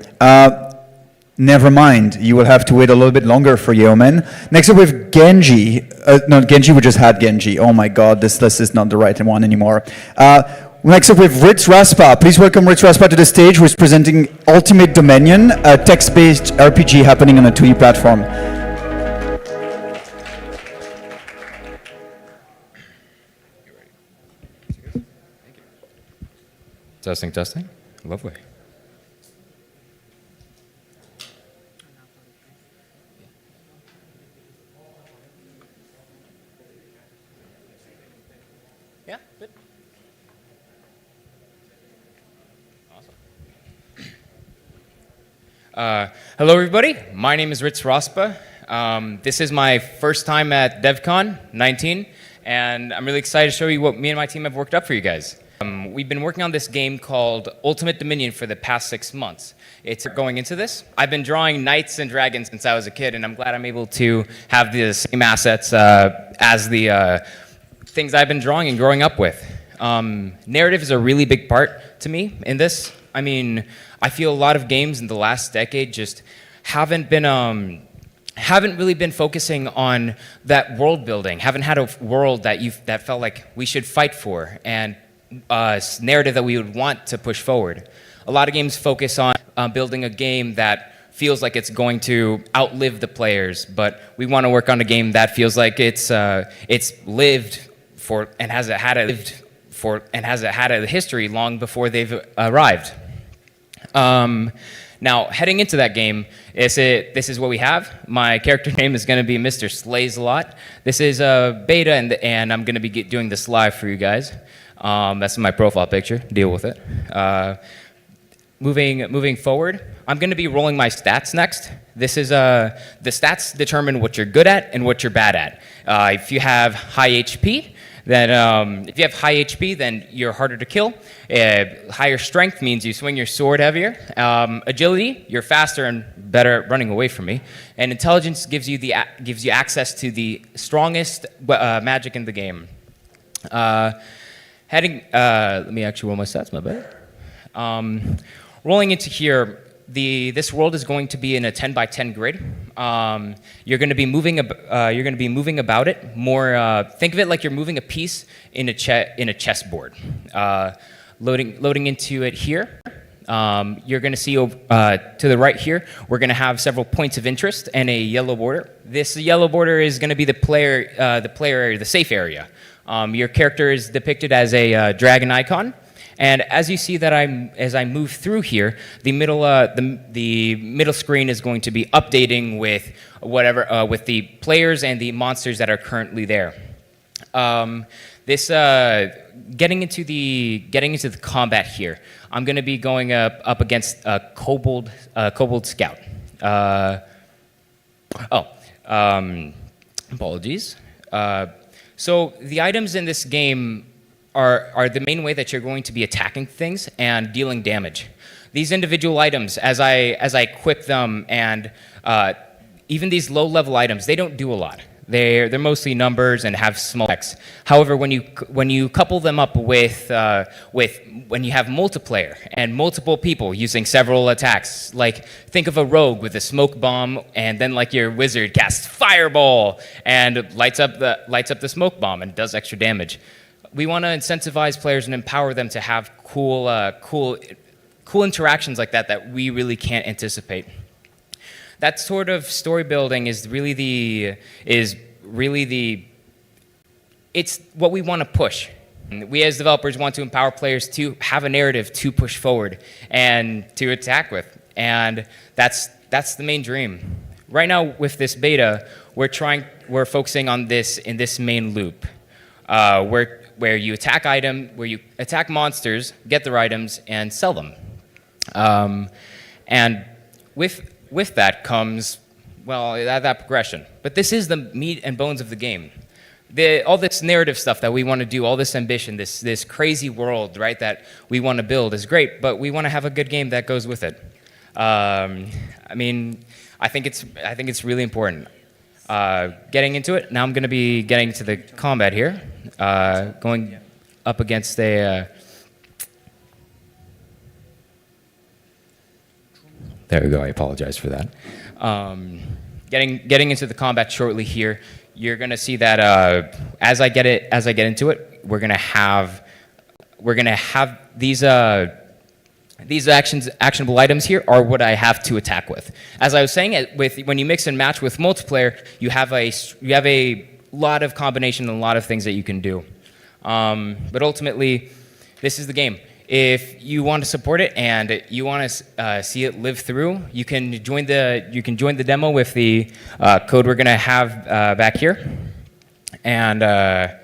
Never mind. You will have to wait a little bit longer for Yeoman. Next up we have Genji. No, Genji, we just had Genji. Oh my god, this list is not the right one anymore. Next up we have Ritz Raspa. Please welcome Ritz Raspa to the stage, who is presenting Ultimate Dominion, a text-based RPG happening on a 2D platform. Testing, testing. Lovely. Yeah, good. Hello, everybody. My name is Ritz Raspa. This is my first time at Devcon 19, and I'm really excited to show you what me and my team have worked up for you guys. We've been working on this game called Ultimate Dominion for the past 6 months. It's going into this. I've been drawing knights and dragons since I was a kid, and I'm glad I'm able to have the same assets as the things I've been drawing and growing up with. Narrative is a really big part to me in this. I mean, I feel a lot of games in the last decade just haven't really been focusing on that world building. Haven't had a world that felt like we should fight for, and narrative that we would want to push forward. A lot of games focus on building a game that feels like it's going to outlive the players, but we want to work on a game that feels like it's lived for and has had a history long before they've arrived. Now, heading into that game, this is what we have. My character name is going to be Mr. Slays a Lot. This is a beta, and I'm going to be doing this live for you guys. That's my profile picture. Deal with it. Moving forward, I'm going to be rolling my stats next. This is the stats determine what you're good at and what you're bad at. If you have high HP, then you're harder to kill. Higher strength means you swing your sword heavier. Agility, you're faster and better at running away from me. And intelligence gives you access to the strongest magic in the game. Let me actually roll my stats, my bad. Rolling into here, this world is going to be in a 10 by 10 grid. You're going to be moving about it more. Think of it like you're moving a piece in a chessboard. Loading into it here. You're going to see to the right here, we're going to have several points of interest and a yellow border. This yellow border is going to be the player area, the safe area. Your character is depicted as a dragon icon. And as you see that as I move through here, the middle screen is going to be updating with with the players and the monsters that are currently there. Getting into the combat here, I'm going to be going up against a kobold scout. Apologies. So the items in this game are the main way that you're going to be attacking things and dealing damage. These individual items, as I equip them, and even these low-level items, they don't do a lot. They're mostly numbers and have small effects. However, when you couple them up with when you have multiplayer and multiple people using several attacks, like think of a rogue with a smoke bomb, and then like your wizard casts fireball and lights up the smoke bomb and does extra damage. We want to incentivize players and empower them to have cool interactions like that we really can't anticipate. That sort of story building is really it's what we want to push. We as developers want to empower players to have a narrative to push forward and to attack with, and that's the main dream. Right now with this beta, we're focusing on this in this main loop, where you attack monsters, get their items, and sell them. And with that comes, well, that progression. But this is the meat and bones of the game. All this narrative stuff that we want to do, all this ambition, this crazy world, right, that we want to build is great, but we want to have a good game that goes with it. I think it's really important. Getting into it, now I'm going to be getting into the combat here. Going up against a... there we go, I apologize for that. Getting into the combat shortly here, you're going to see that as I get into it, we're going to have these actionable items here are what I have to attack with. As I was saying, when you mix and match with multiplayer, you have a lot of combination and a lot of things that you can do. But ultimately, this is the game. If you want to support it and you want to see it live through, you can join the demo with the code we're going to have back here. And I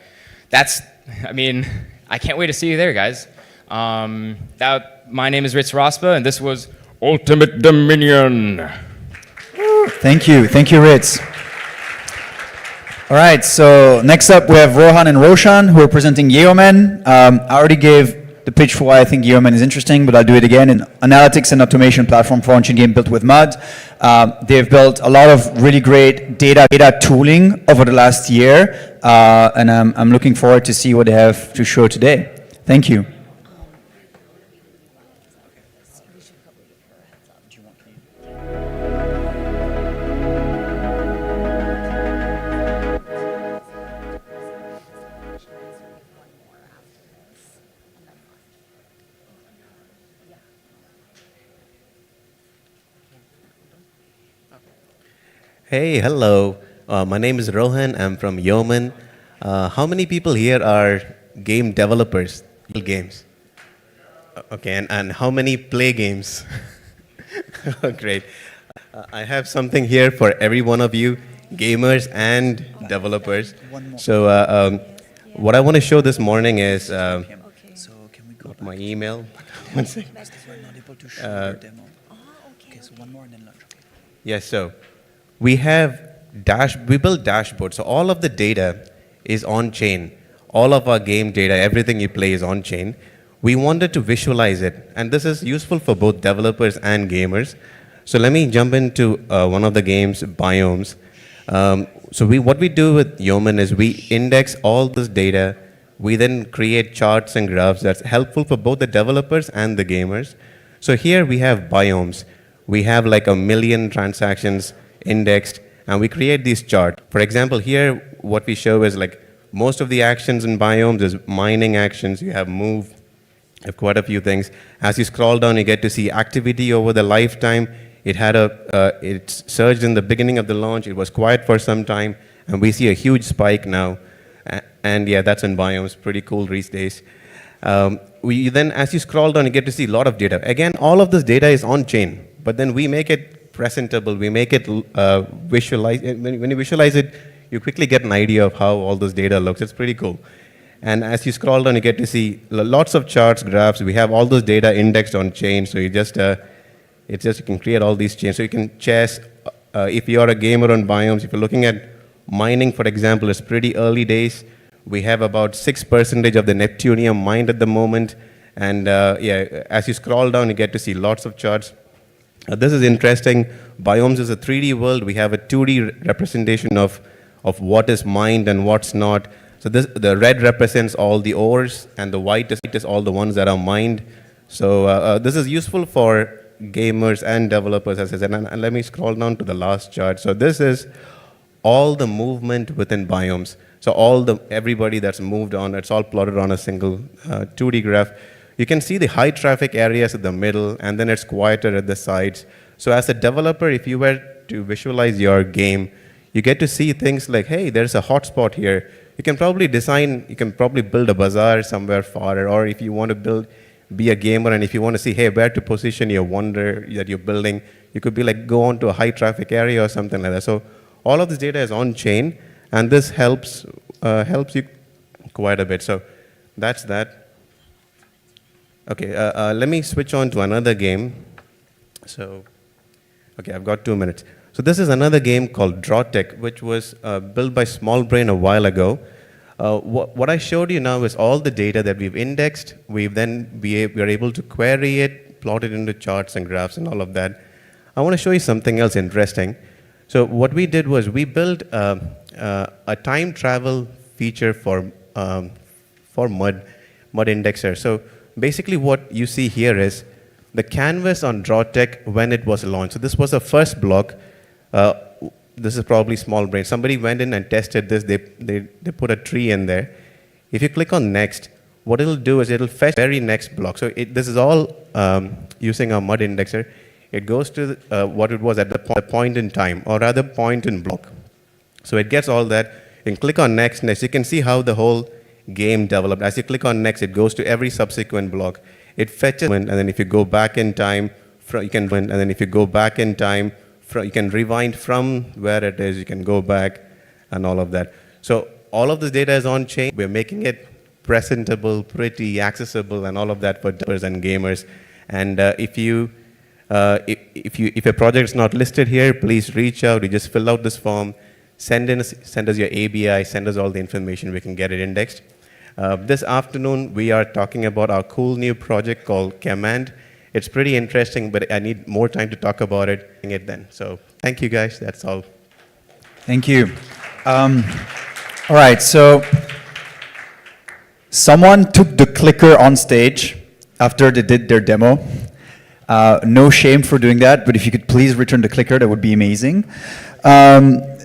can't wait to see you there, guys. My name is Ritz Rospa, and this was Ultimate Dominion. Thank you, Ritz. All right, so next up we have Rohan and Roshan, who are presenting Yeoman. I already gave the pitch for why I think Yeoman is interesting, but I'll do it again. An analytics and automation platform for on-chain game built with Mud. They've built a lot of really great data tooling over the last year, and I'm looking forward to see what they have to show today. Thank you. Hey, hello. My name is Rohan. I'm from Yeoman. How many people here are game developers, games? Okay, and how many play games? Great. I have something here for every one of you, gamers and developers. So what I want to show this morning is got my email. One second. Yes, so we built dashboards. So all of the data is on chain. All of our game data, everything you play is on chain. We wanted to visualize it, and this is useful for both developers and gamers. So let me jump into one of the games, Biomes. What we do with Yeoman is we index all this data. We then create charts and graphs that's helpful for both the developers and the gamers. So here we have Biomes. We have like 1 million transactions indexed, and we create these charts. For example, here what we show is like most of the actions in Biomes is mining actions. You have move, you have quite a few things. As you scroll down, you get to see activity over the lifetime. It surged in the beginning of the launch. It was quiet for some time, and we see a huge spike now. And yeah, that's in Biomes. Pretty cool these days. Then, as you scroll down, you get to see a lot of data. Again, all of this data is on chain, but then we make it presentable. We make it visualize. When you visualize it, you quickly get an idea of how all this data looks. It's pretty cool. And as you scroll down, you get to see lots of charts, graphs. We have all this data indexed on chain. So you can create all these chains. So you can chess. If you're a gamer on Biomes, if you're looking at mining, for example, it's pretty early days. We have about 6% of the Neptunium mined at the moment. And as you scroll down, you get to see lots of charts. This is interesting. Biomes is a 3D world. We have a 2D representation of what is mined and what's not. So the red represents all the ores, and the white is all the ones that are mined. So this is useful for gamers and developers, as I said. And let me scroll down to the last chart. So this is all the movement within Biomes. So everybody that's moved on, it's all plotted on a single 2D graph. You can see the high traffic areas at the middle, and then it's quieter at the sides. So as a developer, if you were to visualize your game, you get to see things like, hey, there's a hotspot here. You can probably build a bazaar somewhere far, or if you want to be a gamer, and if you want to see, hey, where to position your wonder that you're building, you could be like, go on to a high traffic area or something like that. So all of this data is on chain, and this helps you quite a bit. So that's that. Okay, let me switch on to another game. So, okay, I've got 2 minutes. So this is another game called DrawTech, which was built by Smallbrain a while ago. What I showed you now is all the data that we've indexed. We are able to query it, plot it into charts and graphs and all of that. I want to show you something else interesting. So what we did was we built a time travel feature for Mud Indexer. So basically what you see here is the canvas on DrawTech when it was launched. So this was the first block. This is probably Smallbrain. Somebody went in and tested this. They put a tree in there. If you click on next, what it'll do is it'll fetch the very next block. So this is all using our Mud Indexer. It goes to what it was at the point in time, or rather point in block. So it gets all that. You can click on next. You can see how the whole game developed. As you click on next, it goes to every subsequent block. It fetches, and then if you go back in time, you can rewind from where it is. You can go back, and all of that. So all of this data is on chain. We're making it presentable, pretty, accessible, and all of that for developers and gamers. And if your project is not listed here, please reach out. You just fill out this form, send us your ABI, send us all the information. We can get it indexed. This afternoon, we are talking about our cool new project called Command. It's pretty interesting, but I need more time to talk about it then. So thank you, guys. That's all. Thank you. All right, so someone took the clicker on stage after they did their demo. No shame for doing that, but if you could please return the clicker, that would be amazing.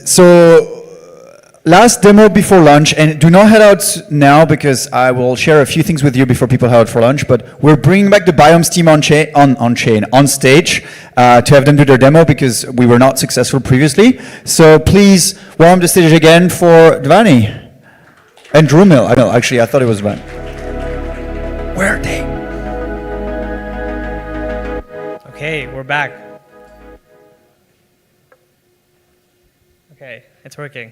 So last demo before lunch, and do not head out now because I will share a few things with you before people head out for lunch, but we're bringing back the Biomes team on stage to have them do their demo because we were not successful previously. So please warm the stage again for Devani and Drumil. Actually, I thought it was Van. Where are they? Okay, we're back. Okay, it's working.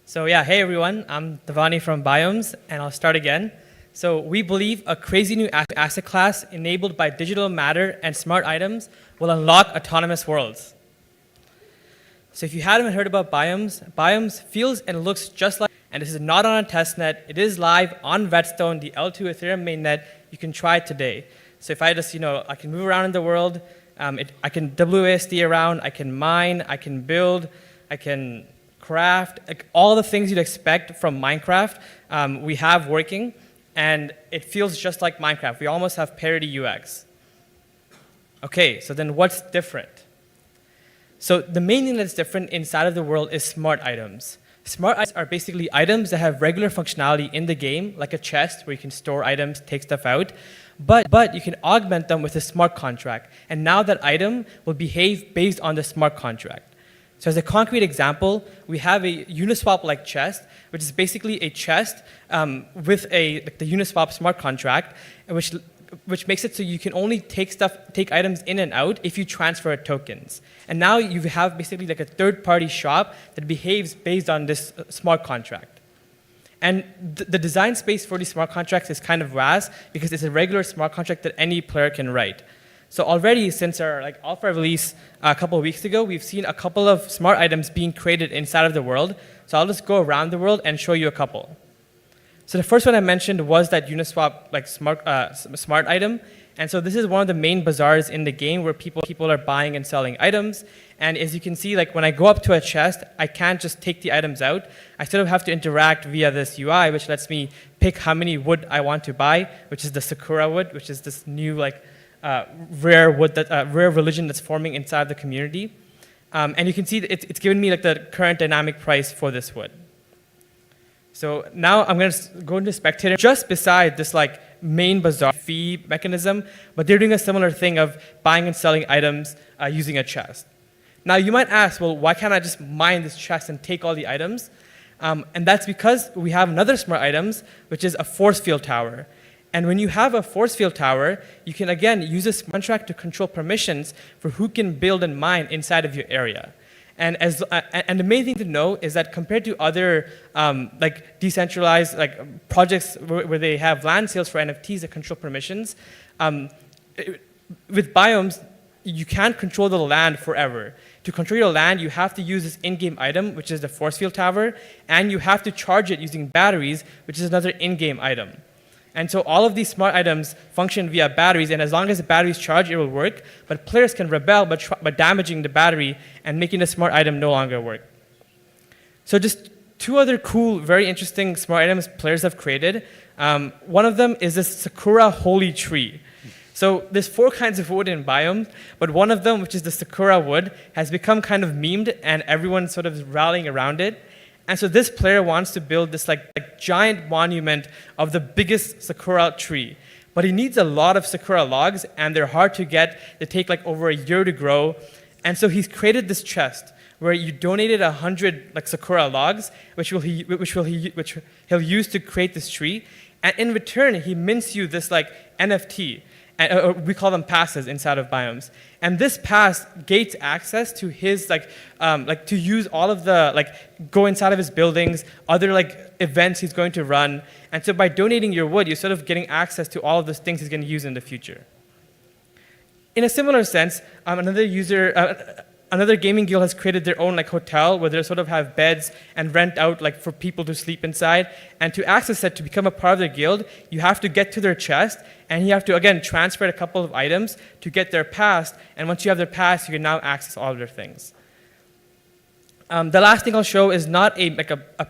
So yeah, hey everyone, I'm Devani from Biomes, and I'll start again. So we believe a crazy new asset class enabled by digital matter and smart items will unlock autonomous worlds. So if you haven't heard about Biomes, Biomes feels and looks just like, and this is not on a testnet, it is live on Redstone, the L2 Ethereum mainnet. You can try it today. So if I just, I can move around in the world, I can WASD around, I can mine, I can build, I can craft, like all the things you'd expect from Minecraft, we have working, and it feels just like Minecraft. We almost have parity UX. Okay, so then what's different? So the main thing that's different inside of the world is smart items. Smart items are basically items that have regular functionality in the game, like a chest where you can store items, take stuff out, but you can augment them with a smart contract, and now that item will behave based on the smart contract. So as a concrete example, we have a Uniswap-like chest, which is basically a chest with the Uniswap smart contract, which makes it so you can only take items in and out if you transfer tokens. And now you have basically like a third-party shop that behaves based on this smart contract. And the design space for these smart contracts is kind of RAS because it's a regular smart contract that any player can write. So already since our alpha release a couple of weeks ago, we've seen a couple of smart items being created inside of the world. So I'll just go around the world and show you a couple. So the first one I mentioned was that Uniswap smart item. And so this is one of the main bazaars in the game where people are buying and selling items. And as you can see, when I go up to a chest, I can't just take the items out. I sort of have to interact via this UI, which lets me pick how many wood I want to buy, which is the Sakura wood, which is this new rare wood, rare religion that's forming inside the community. And you can see that it's given me the current dynamic price for this wood. So now I'm going to go into Spectator just beside this main bazaar fee mechanism, but they're doing a similar thing of buying and selling items using a chest. Now you might ask, well, why can't I just mine this chest and take all the items? And that's because we have another smart items, which is a force field tower. And when you have a force field tower, you can again use this contract to control permissions for who can build and mine inside of your area. And the main thing to know is that compared to other decentralized projects where they have land sales for NFTs that control permissions, with Biomes, you can't control the land forever. To control your land, you have to use this in-game item, which is the force field tower, and you have to charge it using batteries, which is another in-game item. And so all of these smart items function via batteries, and as long as the batteries charge, it will work. But players can rebel by damaging the battery and making the smart item no longer work. So just two other cool, very interesting smart items players have created. One of them is this Sakura holy tree. So there's 4 kinds of wood in Biomes, but one of them, which is the Sakura wood, has become kind of memed, and everyone's sort of rallying around it. And so this player wants to build this giant monument of the biggest Sakura tree. But he needs a lot of Sakura logs, and they're hard to get. They take over a year to grow. And so he's created this chest where you donated 100 Sakura logs, which he'll use to create this tree. And in return, he mints you this NFT. And we call them passes inside of Biomes. And this pass gates access to his, to use all of the, go inside of his buildings, other, events he's going to run. And so by donating your wood, you're sort of getting access to all of those things he's going to use in the future. In a similar sense, another user, another gaming guild has created their own like hotel where they sort of have beds and rent out like for people to sleep inside. And to access it, to become a part of their guild, you have to get to their chest and you have to again transfer a couple of items to get their pass. And once you have their pass, you can now access all of their things. The last thing I'll show is not a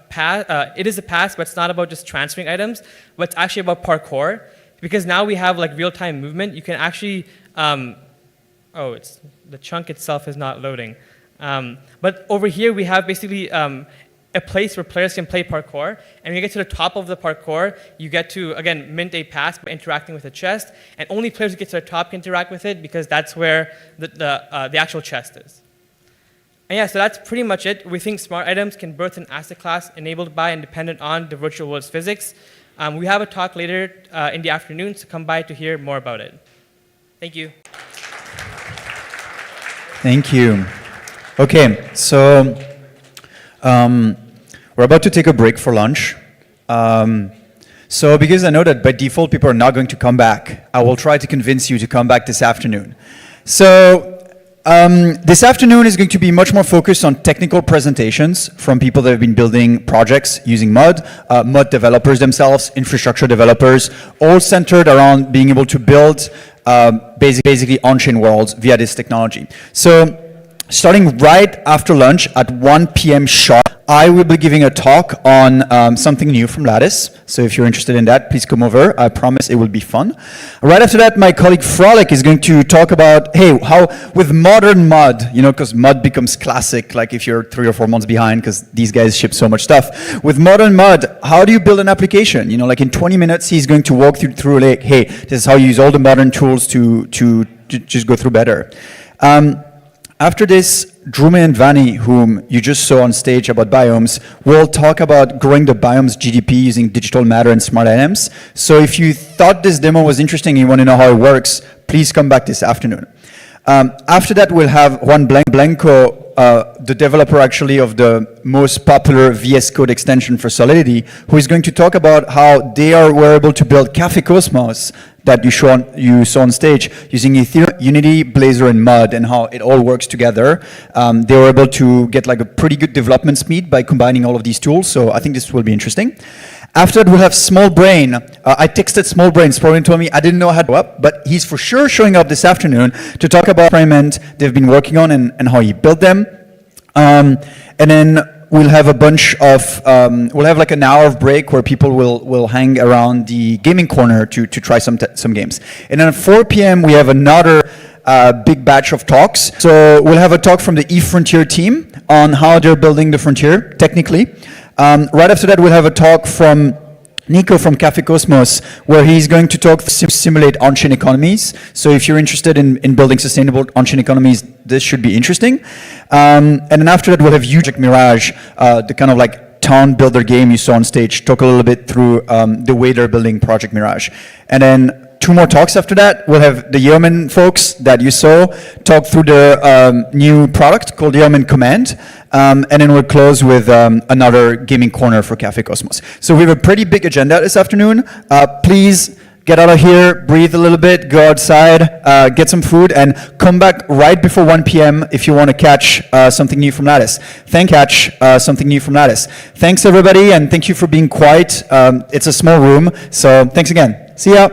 pass. It is a pass, but it's not about just transferring items, but it's actually about parkour. Because now we have like real-time movement, you can actually, the chunk itself is not loading. But over here we have basically a place where players can play parkour. And when you get to the top of the parkour, you get to, again, mint a pass by interacting with the chest. And only players who get to the top can interact with it because that's where the actual chest is. And yeah, so that's pretty much it. We think smart items can birth an asset class enabled by and dependent on the virtual world's physics. We have a talk later in the afternoon, so come by to hear more about it. Thank you. Thank you. Okay, so we're about to take a break for lunch. So because I know that by default people are not going to come back, I will try to convince you to come back this afternoon. So this afternoon is going to be much more focused on technical presentations from people that have been building projects using mud, mud developers themselves, infrastructure developers, all centered around being able to build basically on-chain worlds via this technology. So starting right after lunch at 1 p.m. sharp, I will be giving a talk on something new from Lattice. So if you're interested in that, please come over. I promise it will be fun. Right after that, my colleague Frolic is going to talk about, hey, how with modern mud, you know, because mud becomes classic, like if you're 3 or 4 months behind, because these guys ship so much stuff. With modern mud, how do you build an application? You know, like in 20 minutes, he's going to walk you through, like, hey, this is how you use all the modern tools to just go through better. After this, Drume and Vani, whom you just saw on stage about biomes, will talk about growing the biomes GDP using digital matter and smart items. So if you thought this demo was interesting and you want to know how it works, please come back this afternoon. After that, we'll have Juan Blanco, the developer actually of the most popular VS Code extension for Solidity, who is going to talk about how they were able to build Café Cosmos that you saw on stage using Ethereum, Unity, Blazor, and Mud, and how it all works together. They were able to get like a pretty good development speed by combining all of these tools, so I think this will be interesting. After that, we'll have Small Brain. I texted Small Brain. Small Brain told me I didn't know how to go up, but he's for sure showing up this afternoon to talk about experiment they've been working on and how he built them. And then we'll have a bunch of, we'll have like an hour of break where people will hang around the gaming corner to try some games. And then at 4 p.m. we have another big batch of talks. So we'll have a talk from the eFrontier team on how they're building the frontier technically. Right after that, we'll have a talk from Nico from Café Cosmos, where he's going to talk simulate on-chain economies. So if you're interested in building sustainable on-chain economies, this should be interesting. And then after that, we'll have Project Mirage, the kind of like town builder game you saw on stage, talk a little bit through the way they're building Project Mirage. And then 2 more talks after that. We'll have the Yeoman folks that you saw talk through the new product called Yeoman Command. And then we'll close with another gaming corner for Café Cosmos. So we have a pretty big agenda this afternoon. Please get out of here, breathe a little bit, go outside, get some food, and come back right before 1 p.m. if you want to catch something new from Lattice. Something new from Lattice. Thanks, everybody, and thank you for being quiet. It's a small room, so thanks again. See ya.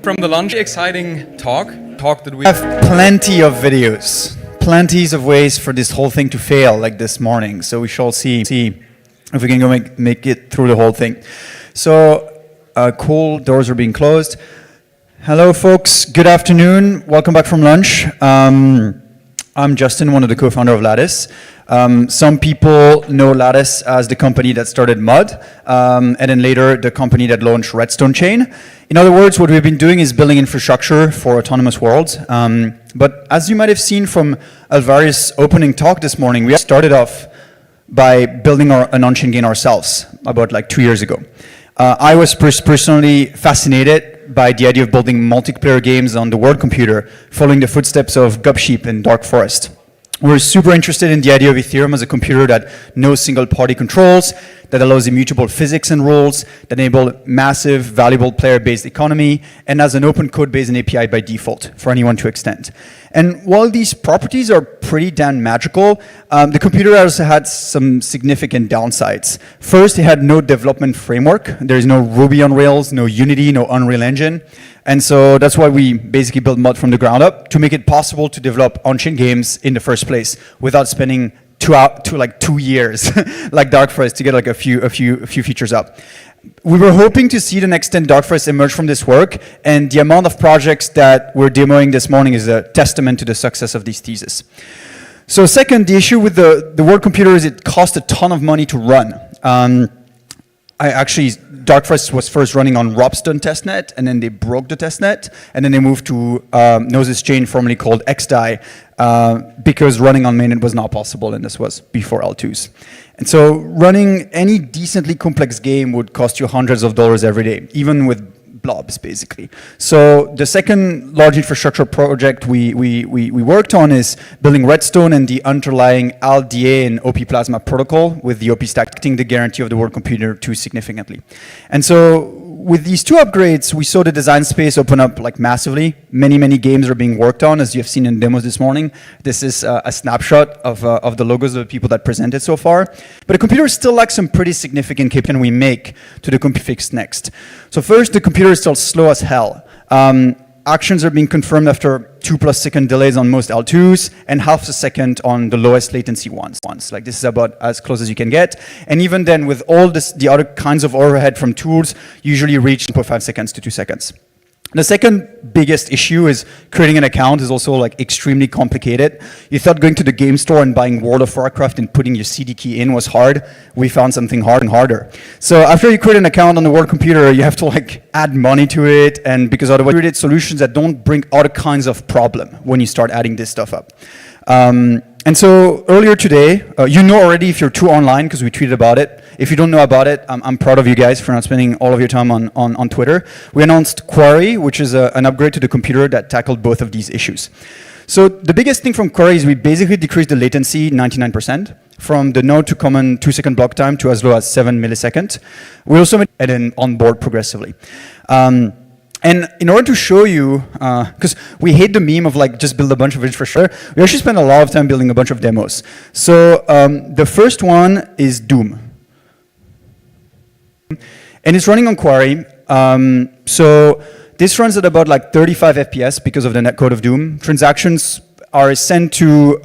From the launch, exciting talk that we have plenty of videos, plenties of ways for this whole thing to fail, like this morning. So we shall see if we can go make it through the whole thing. So cool, doors are being closed. Hello, folks. Good afternoon. Welcome back from lunch. I'm Justin, one of the co-founder of Lattice. Some people know Lattice as the company that started Mud, and then later the company that launched Redstone Chain. In other words, what we've been doing is building infrastructure for autonomous worlds. But as you might have seen from Alvaro's opening talk this morning, we started off by building an on-chain game ourselves about like 2 years ago. I was personally fascinated by the idea of building multiplayer games on the world computer, following the footsteps of Gupsheep and Dark Forest. We're super interested in the idea of Ethereum as a computer that knows single-party controls, that allows immutable physics and rules, that enable massive, valuable player-based economy, and has an open code-based and API by default for anyone to extend. And while these properties are pretty damn magical, the computer also had some significant downsides. First, it had no development framework. There's no Ruby on Rails, no Unity, no Unreal Engine. And so that's why we basically built Mud from the ground up to make it possible to develop on-chain games in the first place without spending 2 years like Dark Forest to get like a few features up. We were hoping to see the next 10 Dark Forest emerge from this work, and the amount of projects that we're demoing this morning is a testament to the success of these theses. So second, the issue with the world computer is it costs a ton of money to run. Dark Forest was first running on Ropsten testnet, and then they broke the testnet, and then they moved to Gnosis Chain, formerly called XDAI, because running on mainnet was not possible, and this was before L2s. And so running any decently complex game would cost you hundreds of dollars every day, even with blobs, basically. So the second large infrastructure project we worked on is building Redstone and the underlying ALDA and OP Plasma protocol with the OP stack, acting the guarantee of the world computer too significantly. And so with these two upgrades, we saw the design space open up like massively. Many games are being worked on, as you have seen in demos this morning. This is a snapshot of the logos of the people that presented so far. But the computer still lacks some pretty significant KPI we make to the computer fix next. So first, the computer is still slow as hell. Actions are being confirmed after 2+ second delays on most L2s and half a second on the lowest latency ones. Like this is about as close as you can get. And even then, with all the other kinds of overhead from tools, usually reach 1.5 seconds to 2 seconds. The second biggest issue is creating an account is also like extremely complicated. You thought going to the game store and buying World of Warcraft and putting your CD key in was hard. We found something hard and harder. So after you create an account on the world computer, you have to like add money to it, and because otherwise you create solutions that don't bring other kinds of problem when you start adding this stuff up. And so earlier today, you know already if you're too online because we tweeted about it. If you don't know about it, I'm proud of you guys for not spending all of your time on Twitter. We announced Quarry, which is an upgrade to the computer that tackled both of these issues. So the biggest thing from Quarry is we basically decreased the latency 99%, from the node to common 2-second block time to as low as 7 milliseconds. We also made it and onboard progressively. And in order to show you, because we hate the meme of like just build a bunch of infrastructure, we actually spent a lot of time building a bunch of demos. So the first one is Doom. And it's running on Quarry. So this runs at about like 35 FPS because of the netcode of Doom. Transactions are sent to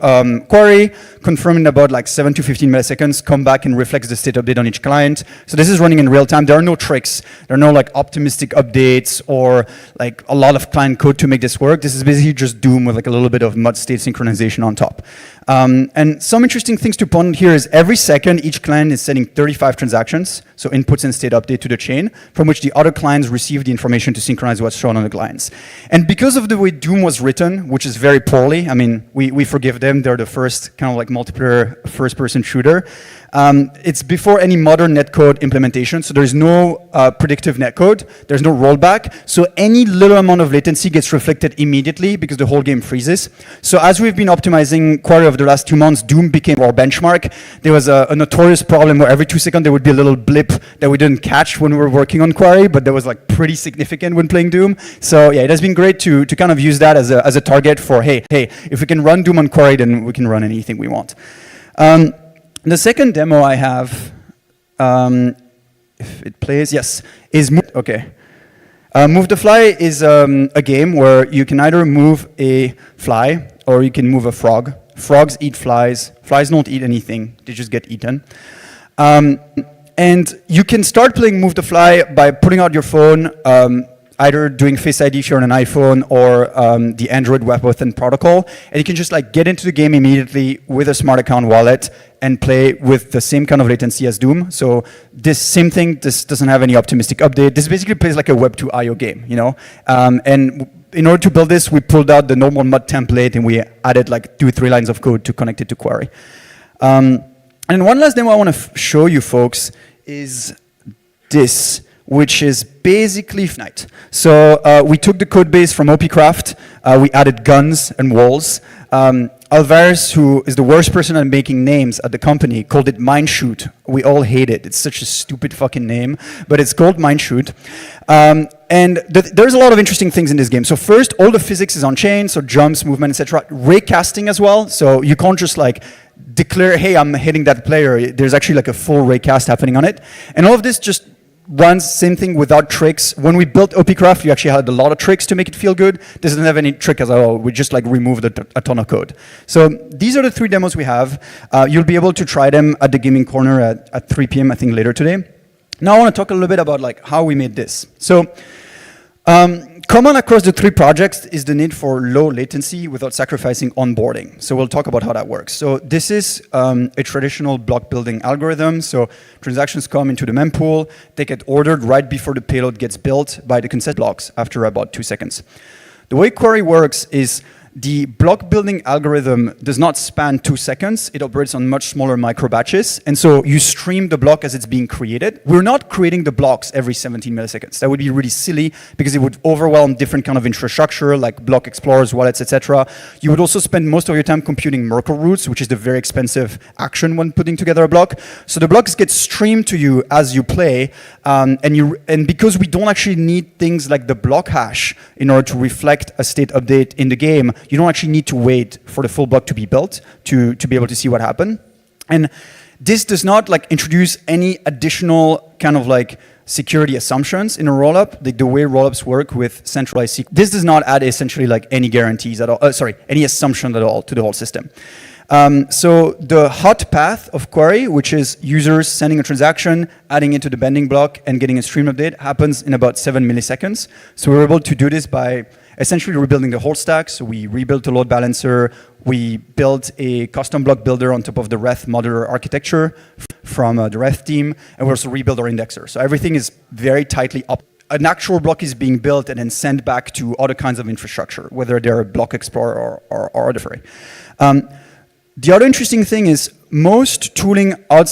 Quarry, confirm in about like 7 to 15 milliseconds, come back and reflects the state update on each client. So this is running in real time. There are no tricks. There are no like optimistic updates or like a lot of client code to make this work. This is basically just Doom with like a little bit of Mud state synchronization on top. And some interesting things to point here is every second, each client is sending 35 transactions, so inputs and state update to the chain, from which the other clients receive the information to synchronize what's shown on the clients. And because of the way Doom was written, which is very poorly, I mean, we forgive them. They're the first kind of like multiplayer first-person shooter. It's before any modern netcode implementation, so there's no predictive netcode, there's no rollback, so any little amount of latency gets reflected immediately because the whole game freezes. So as we've been optimizing Quarry over the last 2 months, Doom became our benchmark. There was a notorious problem where every 2 seconds there would be a little blip that we didn't catch when we were working on Quarry, but that was like pretty significant when playing Doom. So yeah, it has been great to kind of use that as a target for, hey, if we can run Doom on Quarry, then we can run anything we want. The second demo I have, if it plays, yes, is okay. Move the Fly is a game where you can either move a fly or you can move a frog. Frogs eat flies. Flies don't eat anything. They just get eaten. And you can start playing Move the Fly by putting out your phone, either doing Face ID if you're on an iPhone or the Android WebAuthn protocol, and you can just like get into the game immediately with a smart account wallet and play with the same kind of latency as Doom. So this same thing, this doesn't have any optimistic update. This basically plays like a Web2 IO game, you know? And in order to build this, we pulled out the normal mud template and we added like 2-3 lines of code to connect it to Query. And one last demo I want to show you folks is this, which is basically Fortnite. So we took the code base from OPCraft, we added guns and walls. Alvarez, who is the worst person at making names at the company, called it Mineshoot. We all hate it. It's such a stupid fucking name, but it's called Mineshoot. And there's a lot of interesting things in this game. So first, all the physics is on chain, so jumps, movement, etc. Raycasting as well, so you can't just like declare, hey, I'm hitting that player. There's actually like a full raycast happening on it. And all of this just runs same thing without tricks. When we built OPCraft, we actually had a lot of tricks to make it feel good. This doesn't have any trick at all. We just like removed a ton of code. So these are the 3 demos we have. You'll be able to try them at the Gaming Corner at 3 p.m. I think later today. Now I want to talk a little bit about like how we made this. So common across the 3 projects is the need for low latency without sacrificing onboarding. So we'll talk about how that works. So this is a traditional block building algorithm. So transactions come into the mempool, they get ordered right before the payload gets built by the consent blocks after about 2 seconds. The way Query works is the block building algorithm does not span 2 seconds. It operates on much smaller micro batches. And so you stream the block as it's being created. We're not creating the blocks every 17 milliseconds. That would be really silly because it would overwhelm different kind of infrastructure like block explorers, wallets, etc. You would also spend most of your time computing Merkle roots, which is the very expensive action when putting together a block. So the blocks get streamed to you as you play. And because we don't actually need things like the block hash in order to reflect a state update in the game, you don't actually need to wait for the full block to be built to be able to see what happened. And this does not like introduce any additional kind of like security assumptions in a rollup. The way rollups work with centralized SQL. This does not add essentially like any guarantees at all, any assumption at all to the whole system. So the hot path of Query, which is users sending a transaction, adding it to the bending block, and getting a stream update, happens in about 7 milliseconds. So we're able to do this by essentially rebuilding the whole stack. So we rebuilt the load balancer, we built a custom block builder on top of the Reth modular architecture from the Reth team, and we also rebuilt our indexer. So everything is very tightly up. An actual block is being built and then sent back to other kinds of infrastructure, whether they're a block explorer or other. The other interesting thing is most tooling out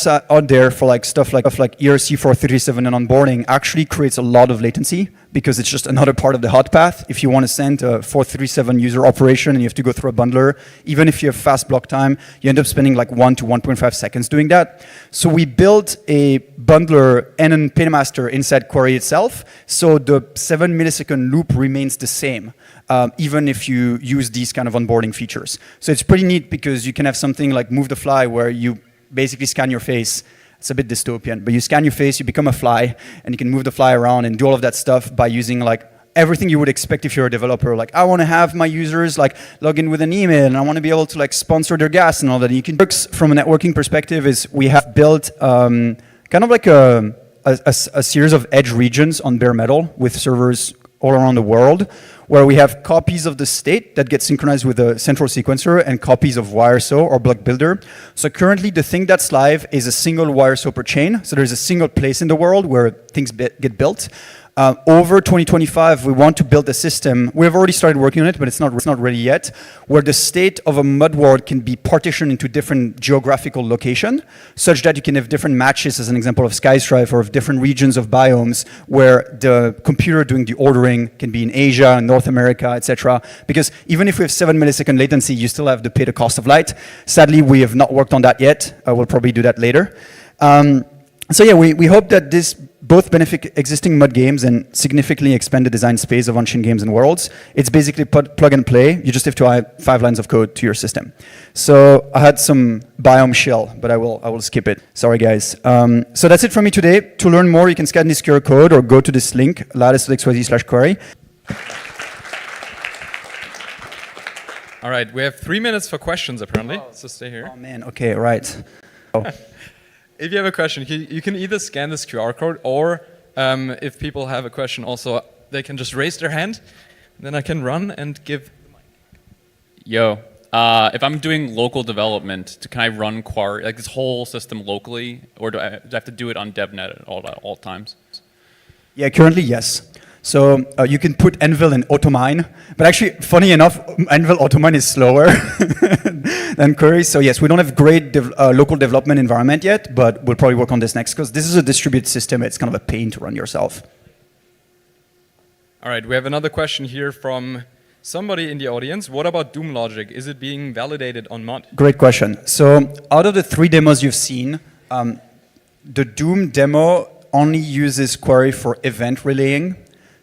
there for like stuff like ERC 437 and onboarding actually creates a lot of latency because it's just another part of the hot path. If you want to send a 437 user operation and you have to go through a bundler, even if you have fast block time, you end up spending like 1 to 1.5 seconds doing that. So we built a bundler and a paymaster inside Query itself, so the 7 millisecond loop remains the same. Even if you use these kind of onboarding features. So it's pretty neat because you can have something like Move the Fly where you basically scan your face. It's a bit dystopian, but you scan your face, you become a fly, and you can move the fly around and do all of that stuff by using like everything you would expect if you're a developer. Like, I want to have my users like log in with an email, and I want to be able to like sponsor their gas and all that. And you can works from a networking perspective is we have built kind of like a series of edge regions on bare metal with servers all around the world, where we have copies of the state that get synchronized with a central sequencer and copies of WireSo or block builder. So currently the thing that's live is a single WireSo per chain. So there's a single place in the world where things get built. Over 2025, we want to build a system. We've already started working on it, but it's not ready yet, where the state of a mud ward can be partitioned into different geographical location, such that you can have different matches, as an example of Skystrife, or of different regions of biomes, where the computer doing the ordering can be in Asia, North America, etc. Because even if we have 7 millisecond latency, you still have to pay the cost of light. Sadly, we have not worked on that yet. We'll probably do that later. So yeah, we hope that this both benefit existing mud games and significantly expand the design space of on-chain games and worlds. It's basically plug and play. You just have to add 5 lines of code to your system. So I had some biome shell, but I will skip it. Sorry, guys. So that's it from me today. To learn more, you can scan this QR code or go to this link, lattice.xyz/query. All right, we have 3 minutes for questions, apparently, so stay here. Oh, man, okay, right. Oh. If you have a question, you can either scan this QR code, or if people have a question also, they can just raise their hand, then I can run and give the mic. Yo, if I'm doing local development, can I run Quarry, like this whole system locally, or do I have to do it on DevNet at all times? Yeah, currently, yes. So you can put Anvil and Automine, but actually, funny enough, Anvil Automine is slower than Query. So yes, we don't have great local development environment yet, but we'll probably work on this next, because this is a distributed system. It's kind of a pain to run yourself. All right, we have another question here from somebody in the audience. What about Doom logic? Is it being validated on mod? Great question. So out of the 3 demos you've seen, the Doom demo only uses Query for event relaying.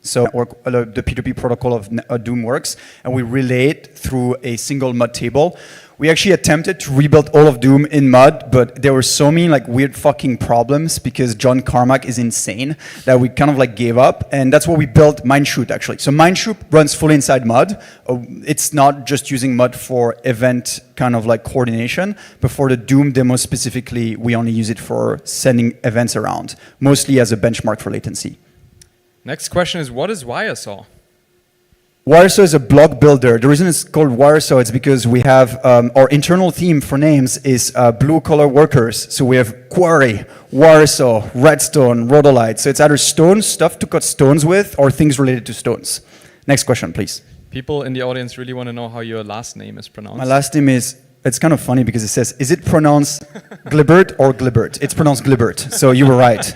So the P2P protocol of Doom works, and we relay it through a single mud table. We actually attempted to rebuild all of Doom in mud, but there were so many like weird fucking problems because John Carmack is insane that we kind of like gave up, and that's what we built Mineshoot actually. So Mineshoot runs fully inside mud. It's not just using mud for event kind of like coordination, but for the Doom demo specifically, we only use it for sending events around, mostly as a benchmark for latency. Next question is, what is Wiresaw? Wiresaw is a block builder. The reason it's called Wiresaw is because we have our internal theme for names is blue collar workers. So we have Quarry, Wiresaw, Redstone, Rhodolite. So it's either stones, stuff to cut stones with, or things related to stones. Next question, please. People in the audience really want to know how your last name is pronounced. My last name is, it's kind of funny because it says, is it pronounced Glibert or Glibert? It's pronounced Glibert, so you were right.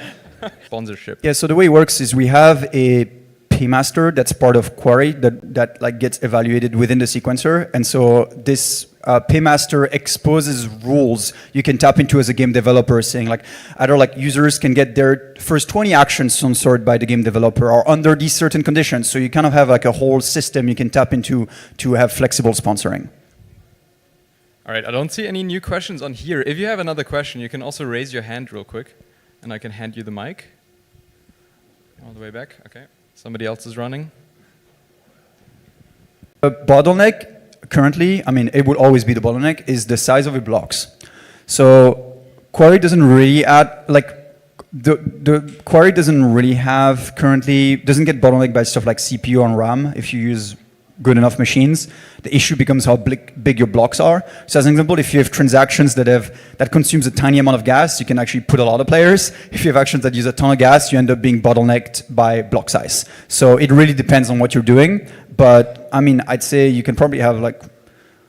Sponsorship. Yeah, so the way it works is we have a paymaster that's part of Quarry that like gets evaluated within the sequencer, and so this paymaster exposes rules you can tap into as a game developer, saying like either like users can get their first 20 actions censored by the game developer or under these certain conditions. So you kind of have like a whole system you can tap into to have flexible sponsoring. All right, I don't see any new questions on here. If you have another question, you can also raise your hand real quick, and I can hand you the mic. All the way back, okay. Somebody else is running. The bottleneck currently, I mean, it would always be the bottleneck, is the size of the blocks. So Quarry doesn't really add, like, the Quarry doesn't really have currently, doesn't get bottlenecked by stuff like CPU and RAM if you use good enough machines. The issue becomes how big your blocks are. So as an example, if you have transactions that consumes a tiny amount of gas, you can actually put a lot of players. If you have actions that use a ton of gas, you end up being bottlenecked by block size. So it really depends on what you're doing. But I mean, I'd say you can probably have like,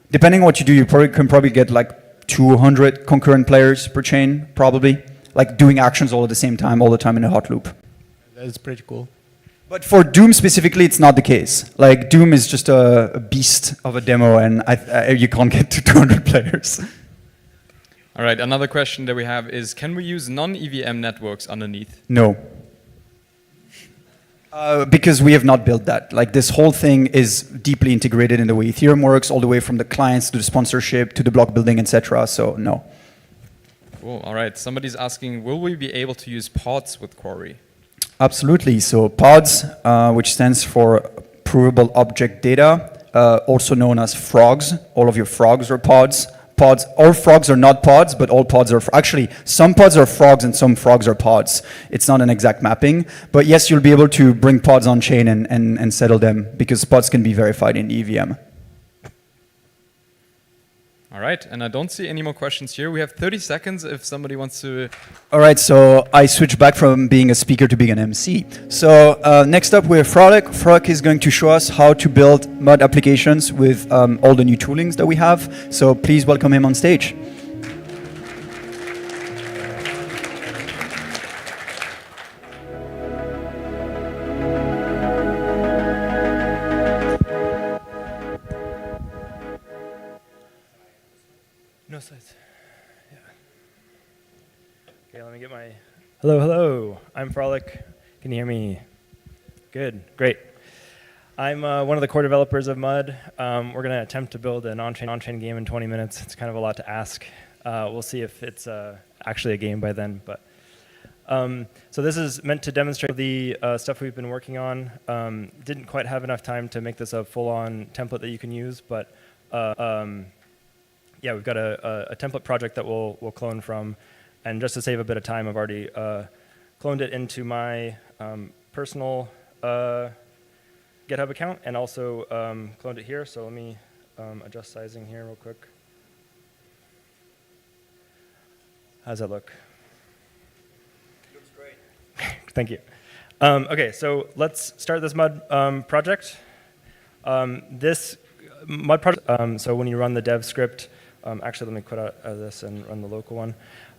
depending on what you do, you can probably get like 200 concurrent players per chain, probably. Like doing actions all at the same time, all the time in a hot loop. That's pretty cool. But for Doom specifically, it's not the case. Like Doom is just a beast of a demo, and you can't get to 200 players. All right, another question that we have is, can we use non-EVM networks underneath? No. Because we have not built that. Like this whole thing is deeply integrated in the way Ethereum works, all the way from the clients to the sponsorship to the block building, etc. So no. Cool. All right, somebody's asking, will we be able to use pods with Quarry? Absolutely. So pods, which stands for provable object data, also known as frogs. All of your frogs are pods. All frogs are not pods, but all pods are, actually, some pods are frogs and some frogs are pods. It's not an exact mapping, but yes, you'll be able to bring pods on chain and settle them, because pods can be verified in EVM. All right, and I don't see any more questions here. We have 30 seconds if somebody wants to... All right, so I switched back from being a speaker to being an MC. So next up we have Frolic. Frolic is going to show us how to build mud applications with all the new toolings that we have. So please welcome him on stage. No sides. Yeah. Okay, let me get my Hello, hello. I'm Frolic. Can you hear me? Good, great. I'm one of the core developers of Mud. We're going to attempt to build an on-chain game in 20 minutes. It's kind of a lot to ask. We'll see if it's actually a game by then. But so this is meant to demonstrate the stuff we've been working on. Didn't quite have enough time to make this a full-on template that you can use, but yeah, we've got a template project that we'll clone from. And just to save a bit of time, I've already cloned it into my personal GitHub account and also cloned it here. So let me adjust sizing here real quick. How's that look? Looks great. Thank you. OK, so let's start this Mud project. This Mud project, so when you run the dev script, actually, let me quit out of this and run the local one.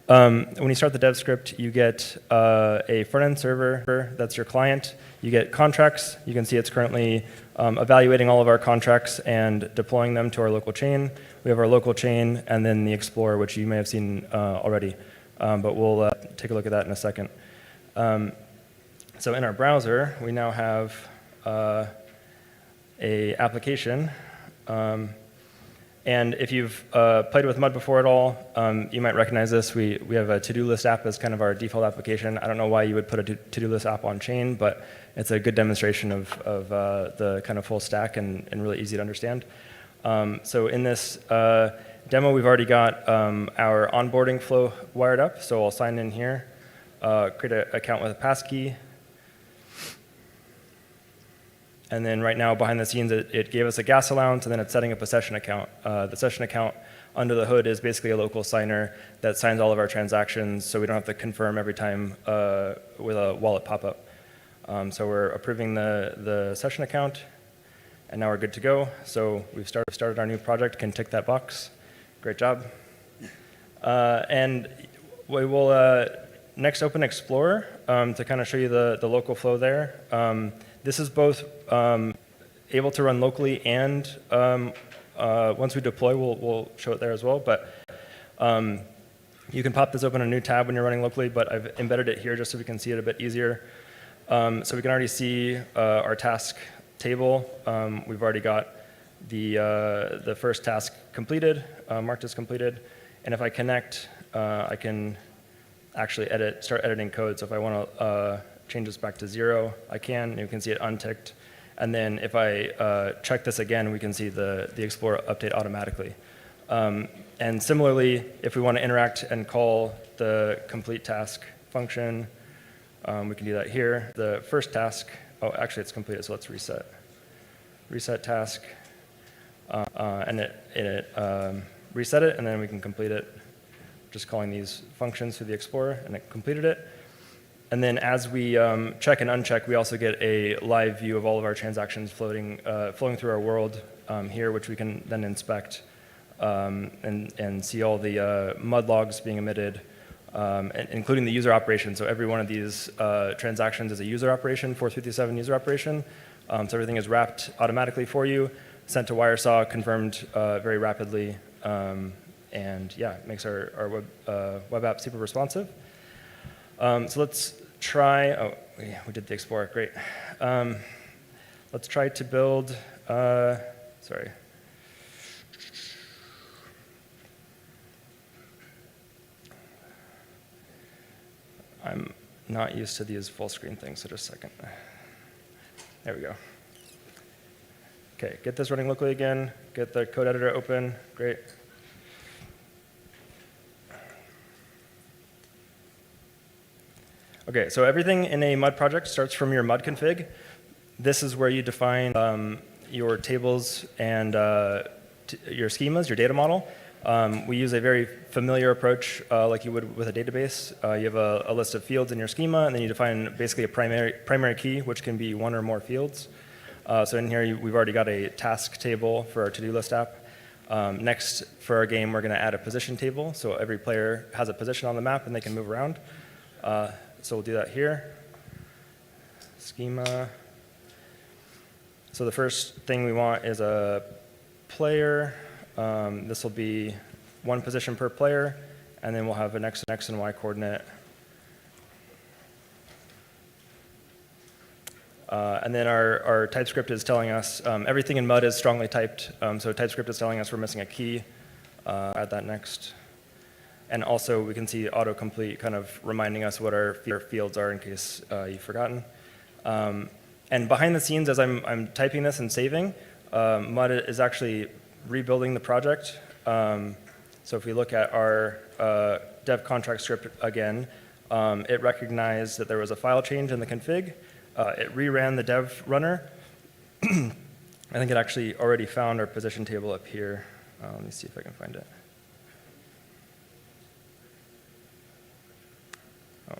When you start the dev script, you get a front-end server that's your client. You get contracts. You can see it's currently evaluating all of our contracts and deploying them to our local chain. We have our local chain and then the Explorer, which you may have seen already. But we'll take a look at that in a second. So in our browser, we now have a application. And if you've played with Mud before at all, you might recognize this. We have a to-do list app as kind of our default application. I don't know why you would put a to-do list app on chain, but it's a good demonstration of the kind of full stack and really easy to understand. So in this demo, we've already got our onboarding flow wired up. So I'll sign in here, create an account with a passkey. And then right now, behind the scenes, it gave us a gas allowance, and then it's setting up a session account. The session account under the hood is basically a local signer that signs all of our transactions, so we don't have to confirm every time with a wallet pop-up. So we're approving the session account, and now we're good to go. So we've started our new project, can tick that box. Great job. And we will next open Explorer to kind of show you the local flow there. This is both able to run locally and once we deploy, we'll show it there as well. But you can pop this open in a new tab when you're running locally, but I've embedded it here just so we can see it a bit easier. So we can already see our task table. We've already got the first task completed, marked as completed. And if I connect, I can actually start editing code. So if I want to change this back to 0, I can. You can see it unticked. And then if I check this again, we can see the Explorer update automatically. And similarly, if we want to interact and call the complete task function, we can do that here. The first task, oh, actually it's completed, so let's reset. Reset task, and it reset it, and then we can complete it. Just calling these functions through the Explorer, and it completed it. And then as we check and uncheck, we also get a live view of all of our transactions flowing through our world here, which we can then inspect and see all the mud logs being emitted, including the user operation. So every one of these transactions is a user operation, 4337 user operation. So everything is wrapped automatically for you, sent to Wiresaw, confirmed very rapidly, and yeah, it makes our web app super responsive. So let's try, oh, yeah, we did the Explorer, great. Let's try to build, sorry. I'm not used to these full screen things, so just a second. There we go. Okay, get this running locally again, get the code editor open, great. Okay, so everything in a Mud project starts from your Mud config. This is where you define your tables and your schemas, your data model. We use a very familiar approach like you would with a database. You have a list of fields in your schema, and then you define basically a primary key, which can be one or more fields. So in here, we've already got a task table for our to-do list app. Next, for our game, we're going to add a position table. So every player has a position on the map, and they can move around. So we'll do that here. Schema. So the first thing we want is a player. This will be one position per player, and then we'll have an X and Y coordinate. And then our TypeScript is telling us, everything in MUD is strongly typed, so TypeScript is telling us we're missing a key. Add that next. And also we can see autocomplete kind of reminding us what our fields are in case you've forgotten. And behind the scenes, as I'm typing this and saving, MUD is actually rebuilding the project. So if we look at our dev contract script again, it recognized that there was a file change in the config. It reran the dev runner. I think it actually already found our position table up here. Let me see if I can find it. Oh.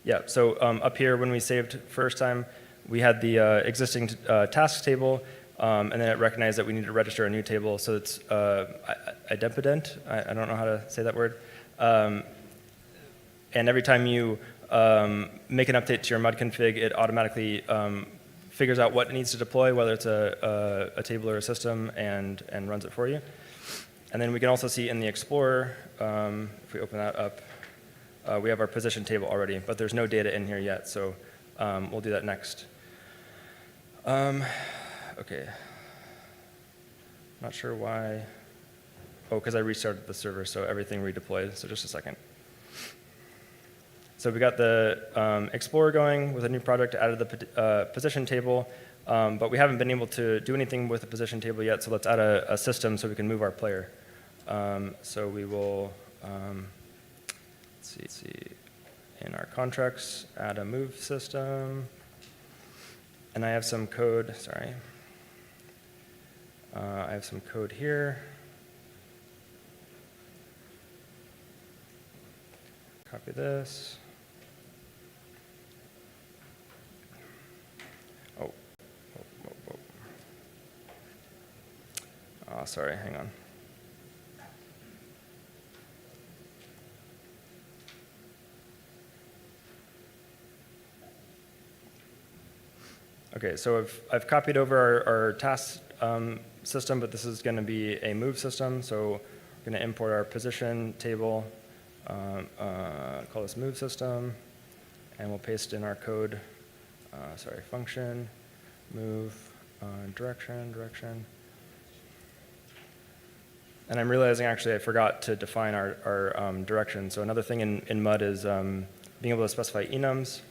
Yeah, so up here when we saved first time, we had the existing tasks table, and then it recognized that we need to register a new table. So it's idempotent. I don't know how to say that word. And every time you make an update to your MUD config, it automatically figures out what it needs to deploy, whether it's a table or a system, and runs it for you. And then we can also see in the Explorer, if we open that up, we have our position table already, but there's no data in here yet, so we'll do that next. Okay. Not sure why. Oh, because I restarted the server, so everything redeployed, so just a second. So we got the Explorer going with a new project, added the position table, but we haven't been able to do anything with the position table yet, so let's add a system so we can move our player. So we will, let's see, in our contracts, add a move system. And I have some code, sorry. I have some code here. Copy this. Oh, sorry, hang on. Okay, so I've copied over our task system, but this is going to be a move system. So we're going to import our position table, call this move system, and we'll paste in our code, function, move, direction. And I'm realizing actually I forgot to define our direction. So another thing in MUD is being able to specify enums.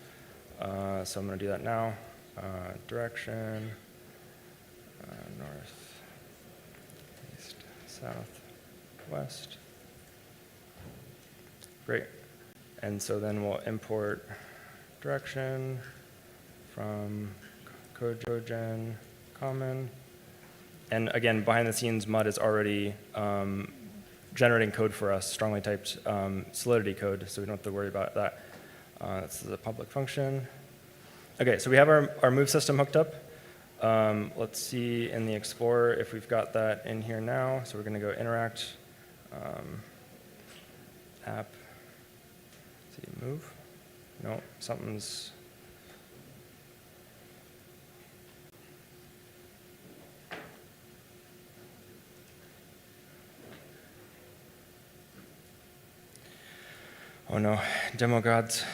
So I'm going to do that now. Direction, north, east, south, west. Great. And so then we'll import direction from CodeGen common. And again, behind the scenes, MUD is already generating code for us, strongly typed Solidity code, so we don't have to worry about that. This is a public function. Okay, so we have our move system hooked up. Let's see in the Explorer if we've got that in here now. So we're going to go interact, app, let's see, move. No, something's. Oh no, demo gods.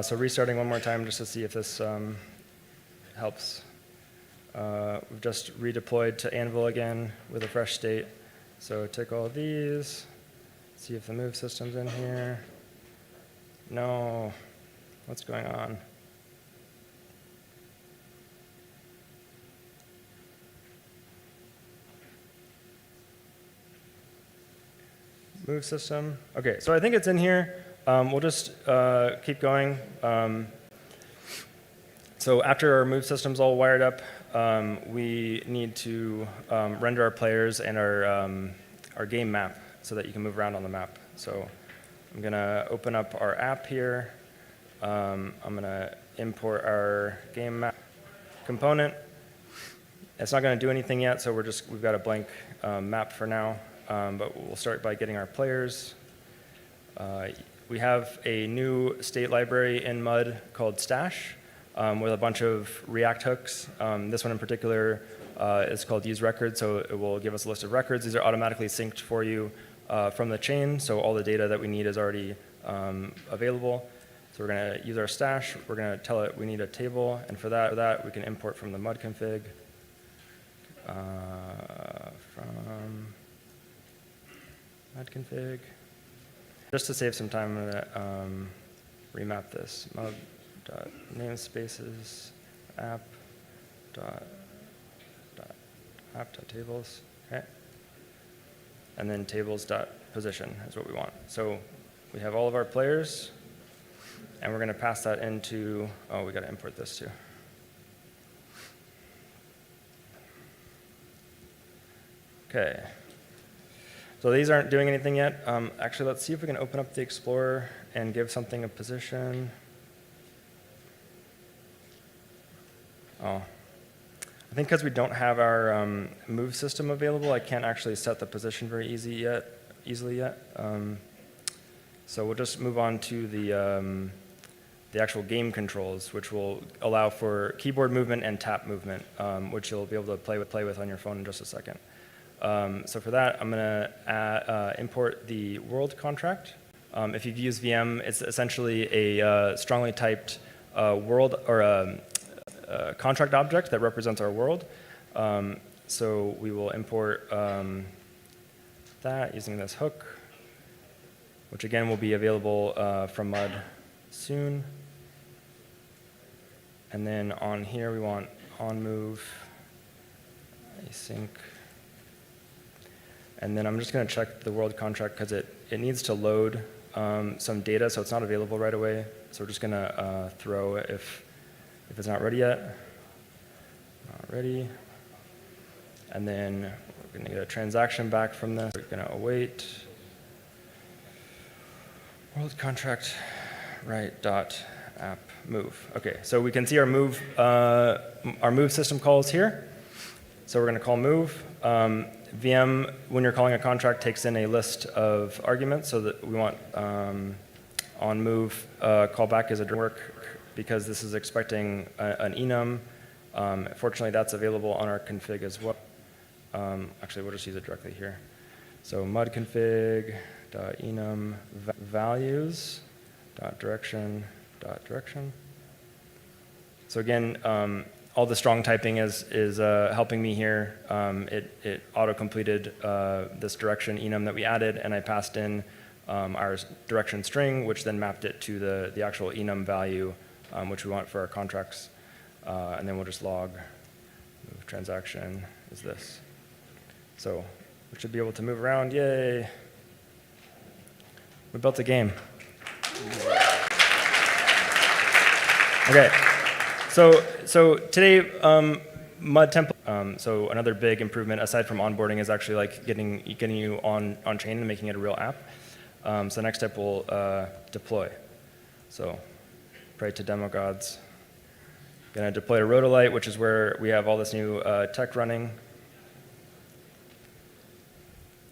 So restarting one more time just to see if this helps. We've just redeployed to Anvil again with a fresh state. So take all these, see if the move system's in here. No, what's going on? Move system. Okay, so I think it's in here. We'll just keep going. So after our move system's all wired up, we need to render our players and our game map so that you can move around on the map. So I'm going to open up our app here. I'm going to import our game map component. It's not going to do anything yet, so we've got a blank map for now. But we'll start by getting our players. We have a new state library in MUD called Stash with a bunch of React hooks. This one in particular is called use records, so it will give us a list of records. These are automatically synced for you from the chain, so all the data that we need is already available. So we're going to use our stash. We're going to tell it we need a table, and for that we can import from the mud config. From mud config. Just to save some time, I'm going to remap this. Mud.namespaces app.tables, okay? And then tables.position is what we want. So we have all of our players, and we're going to pass that into, oh, we got to import this too. Okay. So these aren't doing anything yet. Actually, let's see if we can open up the Explorer and give something a position. Oh. I think because we don't have our move system available, I can't actually set the position very easily yet. So we'll just move on to the actual game controls, which will allow for keyboard movement and tap movement, which you'll be able to play with on your phone in just a second. So for that, I'm going to import the world contract. If you've used VM, it's essentially a strongly typed world or a contract object that represents our world. So we will import that using this hook, which again will be available from mud soon. And then on here we want on move, async. And then I'm just going to check the world contract because it needs to load some data, so it's not available right away. So we're just going to throw it if it's not ready yet. Not ready. And then we're going to get a transaction back from this. We're going to await. World contract right dot app move. Okay, so we can see our move system calls here. So we're going to call move. VM, when you're calling a contract, takes in a list of arguments, so that we want on move callback is a work because this is expecting an enum. Fortunately, that's available on our config as well. Actually, we'll just use it directly here. So mud config enum values direction. So again, all the strong typing is helping me here. It auto-completed this direction enum that we added, and I passed in our direction string, which then mapped it to the actual enum value, which we want for our contracts. And then we'll just log move transaction is this. So we should be able to move around. Yay. We built a game. Okay. So today, mud template. So another big improvement aside from onboarding is actually like getting you on chain and making it a real app. So the next step will deploy. So pray to demo gods. Gonna deploy to Rhodolite, which is where we have all this new tech running.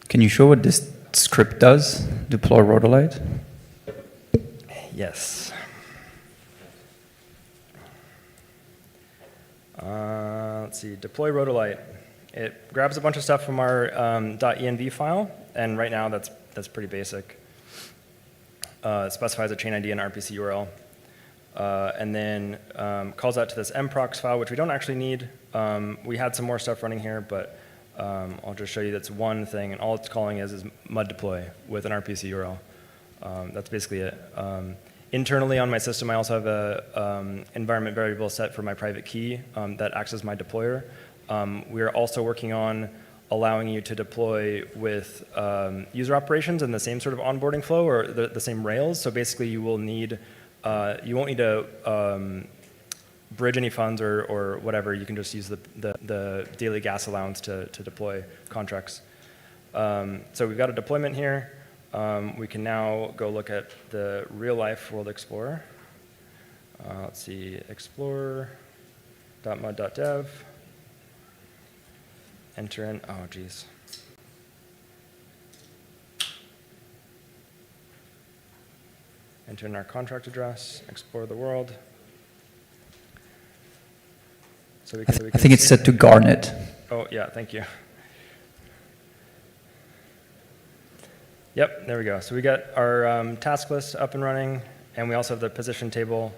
Can you show what this script does? Deploy Rhodolite? Yes. Let's see, deploy Rhodolite. It grabs a bunch of stuff from our .env file, and right now that's pretty basic. It specifies a chain ID and RPC URL, and then calls out to this mprox file, which we don't actually need. We had some more stuff running here, but I'll just show you that's one thing, and all it's calling is mud deploy with an RPC URL. That's basically it. Internally on my system, I also have a environment variable set for my private key that acts as my deployer. We are also working on allowing you to deploy with user operations in the same sort of onboarding flow or the same rails. So basically, you won't need to bridge any funds or whatever. You can just use the daily gas allowance to deploy contracts. So we've got a deployment here. We can now go look at the real-life World Explorer. Let's see, explorer.mud.dev. Enter in, oh geez. Enter in our contract address, explore the world. So we can I think it's set to Garnet. Oh yeah, thank you. Yep, there we go. So we got our task list up and running, and we also have the position table.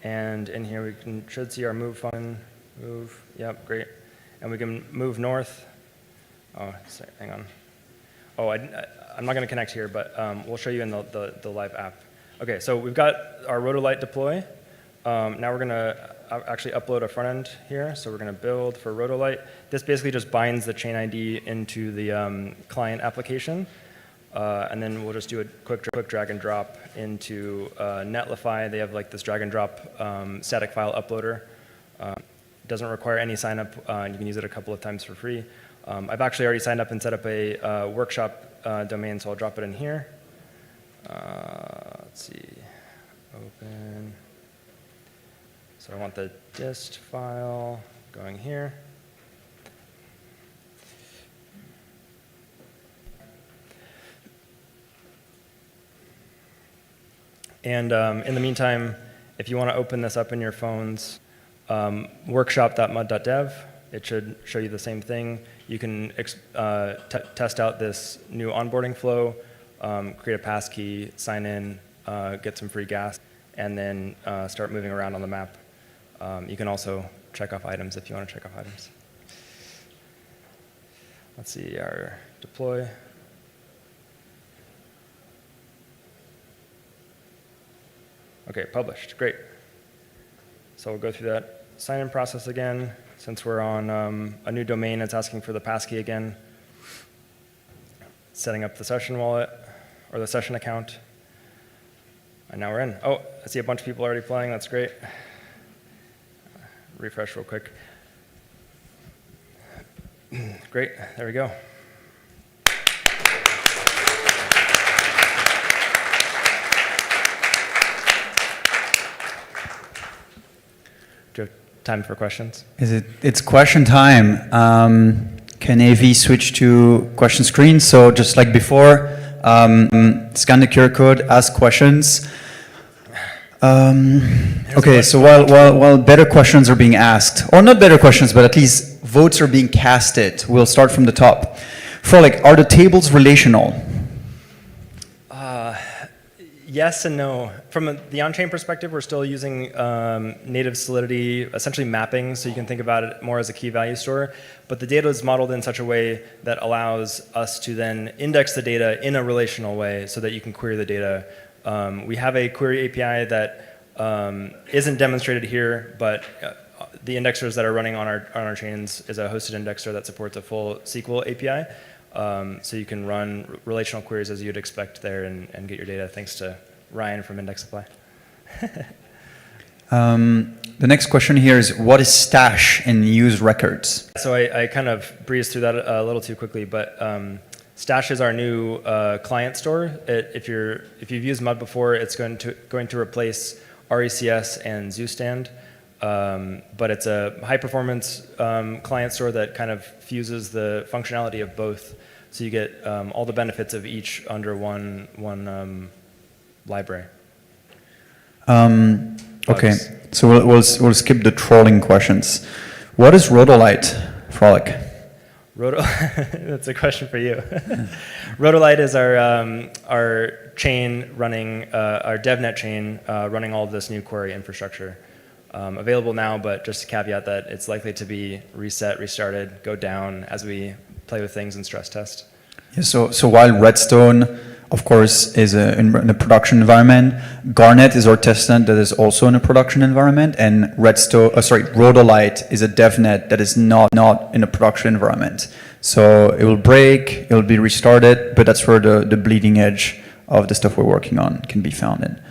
And in here we should see our move function. Move, yep, great. And we can move north. Oh, sorry, hang on. Oh, I'm not going to connect here, but we'll show you in the live app. Okay, so we've got our Rotolite deploy. Now we're going to actually upload a front end here. So we're going to build for Rotolite. This basically just binds the chain ID into the client application. And then we'll just do a quick drag and drop into Netlify. They have like this drag and drop static file uploader. Doesn't require any sign up. You can use it a couple of times for free. I've actually already signed up and set up a workshop domain, so I'll drop it in here. Let's see, open. So I want the dist file going here. And in the meantime, if you want to open this up in your phones, workshop.mud.dev, it should show you the same thing. You can test out this new onboarding flow, create a passkey, sign in, get some free gas, and then start moving around on the map. You can also check off items if you want to check off items. Let's see our deploy. Okay, published, great. So we'll go through that sign-in process again. Since we're on a new domain, it's asking for the passkey again. Setting up the session wallet, or the session account. And now we're in. Oh, I see a bunch of people already playing, that's great. Refresh real quick. Great, there we go. Do you have time for questions? It's question time. Can AV switch to question screen? So just like before, scan the QR code, ask questions. Okay, so while better questions are being asked, or not better questions, but at least votes are being casted, we'll start from the top. Frolic, are the tables relational? Yes and no. From the on-chain perspective, we're still using native Solidity, essentially mapping, so you can think about it more as a key value store. But the data is modeled in such a way that allows us to then index the data in a relational way so that you can query the data. We have a query API that isn't demonstrated here, but the indexers that are running on our chains is a hosted indexer that supports a full SQL API. So you can run relational queries as you'd expect there and get your data, thanks to Ryan from IndexSupply. The next question here is, what is stash in use records? So I kind of breezed through that a little too quickly, but stash is our new client store. If you've used Mud before, it's going to replace RECS and ZooStand. But it's a high-performance client store that kind of fuses the functionality of both, so you get all the benefits of each under one library. Okay, so we'll skip the trolling questions. What is Rotolite, Frolic? That's a question for you. Rotolite is our chain running, our DevNet chain running all of this new query infrastructure. Available now, but just to caveat that it's likely to be reset, restarted, go down as we play with things and stress test. Yeah, so while Redstone, of course, is in a production environment, Garnet is our testnet that is also in a production environment, and Rotolite is a DevNet that is not in a production environment. So it will break, it will be restarted, but that's where the bleeding edge of the stuff we're working on can be found in.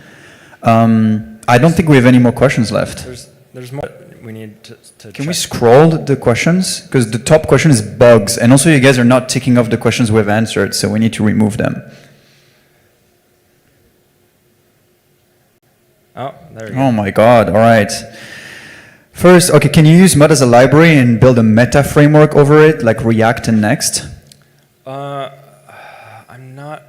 I don't think we have any more questions left. There's more we need to Can we scroll the questions? Because the top question is bugs, and also you guys are not ticking off the questions we've answered, so we need to remove them. Oh, there we go. Oh my God, all right. First, okay, can you use Mud as a library and build a meta framework over it, like React and Next? I'm not.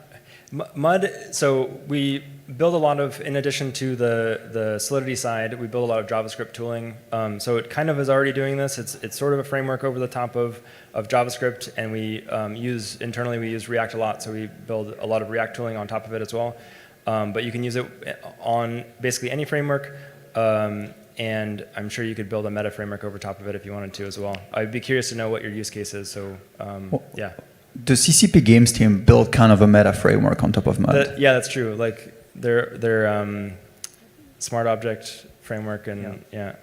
Mud, so we build a lot of, in addition to the Solidity side, we build a lot of JavaScript tooling. So it kind of is already doing this. It's sort of a framework over the top of JavaScript, and we internally we use React a lot, so we build a lot of React tooling on top of it as well. But you can use it on basically any framework, and I'm sure you could build a meta framework over top of it if you wanted to as well. I'd be curious to know what your use case is, so yeah. The CCP Games team built kind of a meta framework on top of Mud. Yeah, that's true. Like their smart object framework, and yeah.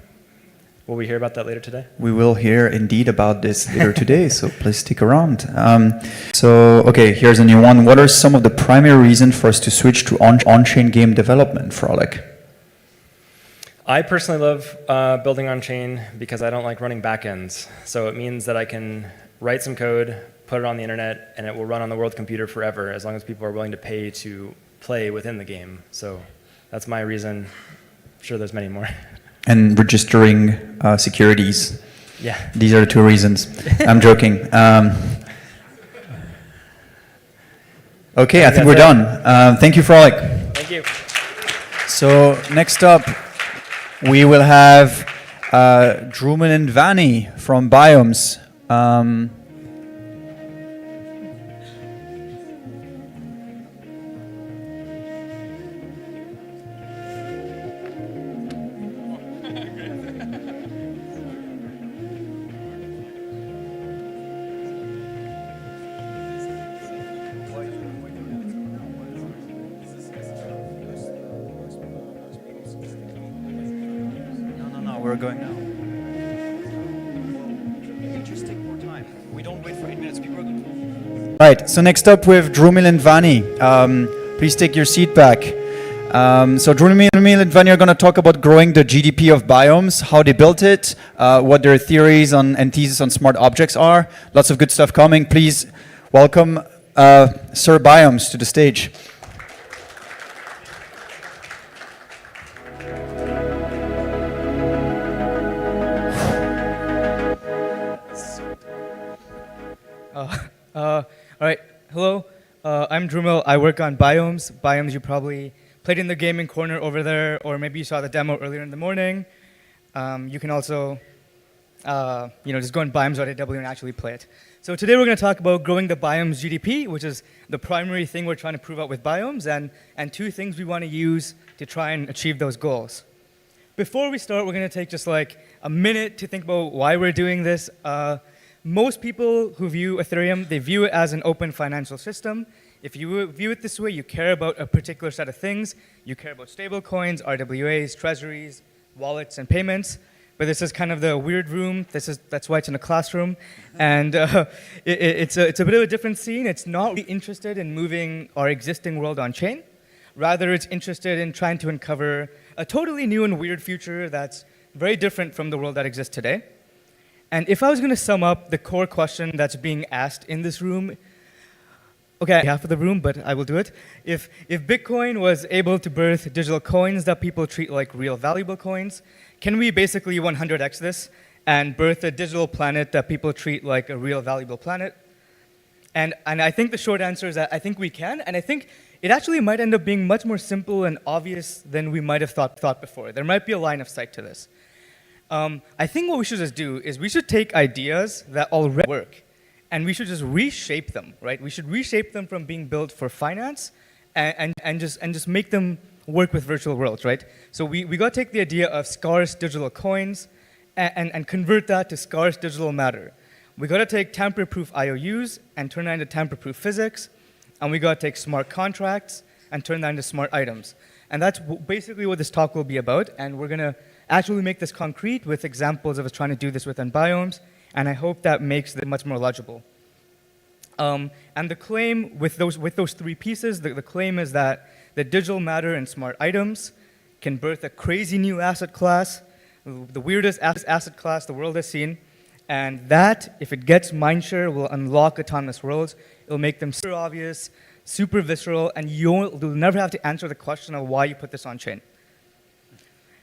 Will we hear about that later today? We will hear indeed about this later today, so please stick around. Okay, here's a new one. What are some of the primary reasons for us to switch to on-chain game development, Frolic? I personally love building on-chain because I don't like running backends. So it means that I can write some code, put it on the internet, and it will run on the world computer forever as long as people are willing to pay to play within the game. So that's my reason. I'm sure there's many more. And registering securities. Yeah. These are the two reasons. I'm joking. Okay, I think we're done. Thank you, Frolic. Thank you. So next up, we will have Druman and Vani from Biomes. We're going now. Just take more time. We don't wait for 8 minutes. People are going to... Right, so next up we have Drumil and Vani. Please take your seat back. So Drumil and Vani are going to talk about growing the GDP of Biomes, how they built it, what their theories and thesis on smart objects are. Lots of good stuff coming. Please welcome Sir Biomes to the stage. All right, hello. I'm Drumil. I work on Biomes. Biomes, you probably played in the gaming corner over there, or maybe you saw the demo earlier in the morning. You can also, just go on biomes.aw and actually play it. So today we're going to talk about growing the Biomes GDP, which is the primary thing we're trying to prove out with Biomes, and two things we want to use to try and achieve those goals. Before we start, we're going to take just like a minute to think about why we're doing this. Most people who view Ethereum, they view it as an open financial system. If you view it this way, you care about a particular set of things. You care about stablecoins, RWAs, treasuries, wallets, and payments. But this is kind of the weird room. That's why it's in a classroom. And it's a bit of a different scene. It's not really interested in moving our existing world on chain. Rather, it's interested in trying to uncover a totally new and weird future that's very different from the world that exists today. And if I was going to sum up the core question that's being asked in this room, okay, half of the room, but I will do it. If Bitcoin was able to birth digital coins that people treat like real valuable coins, can we basically 100x this and birth a digital planet that people treat like a real valuable planet? And I think the short answer is that I think we can, and I think it actually might end up being much more simple and obvious than we might have thought before. There might be a line of sight to this. I think what we should just do is we should take ideas that already work and we should just reshape them, right? We should reshape them from being built for finance and just make them work with virtual worlds, right? So we got to take the idea of scarce digital coins and convert that to scarce digital matter. We got to take tamper-proof IOUs and turn that into tamper-proof physics, and we got to take smart contracts and turn that into smart items. And that's basically what this talk will be about, and we're going to actually make this concrete with examples of us trying to do this within Biomes, and I hope that makes it much more legible. And the claim with those three pieces, the claim is that the digital matter and smart items can birth a crazy new asset class, the weirdest asset class the world has seen, and that, if it gets mindshare, will unlock autonomous worlds. It'll make them super obvious, super visceral, and you'll never have to answer the question of why you put this on chain.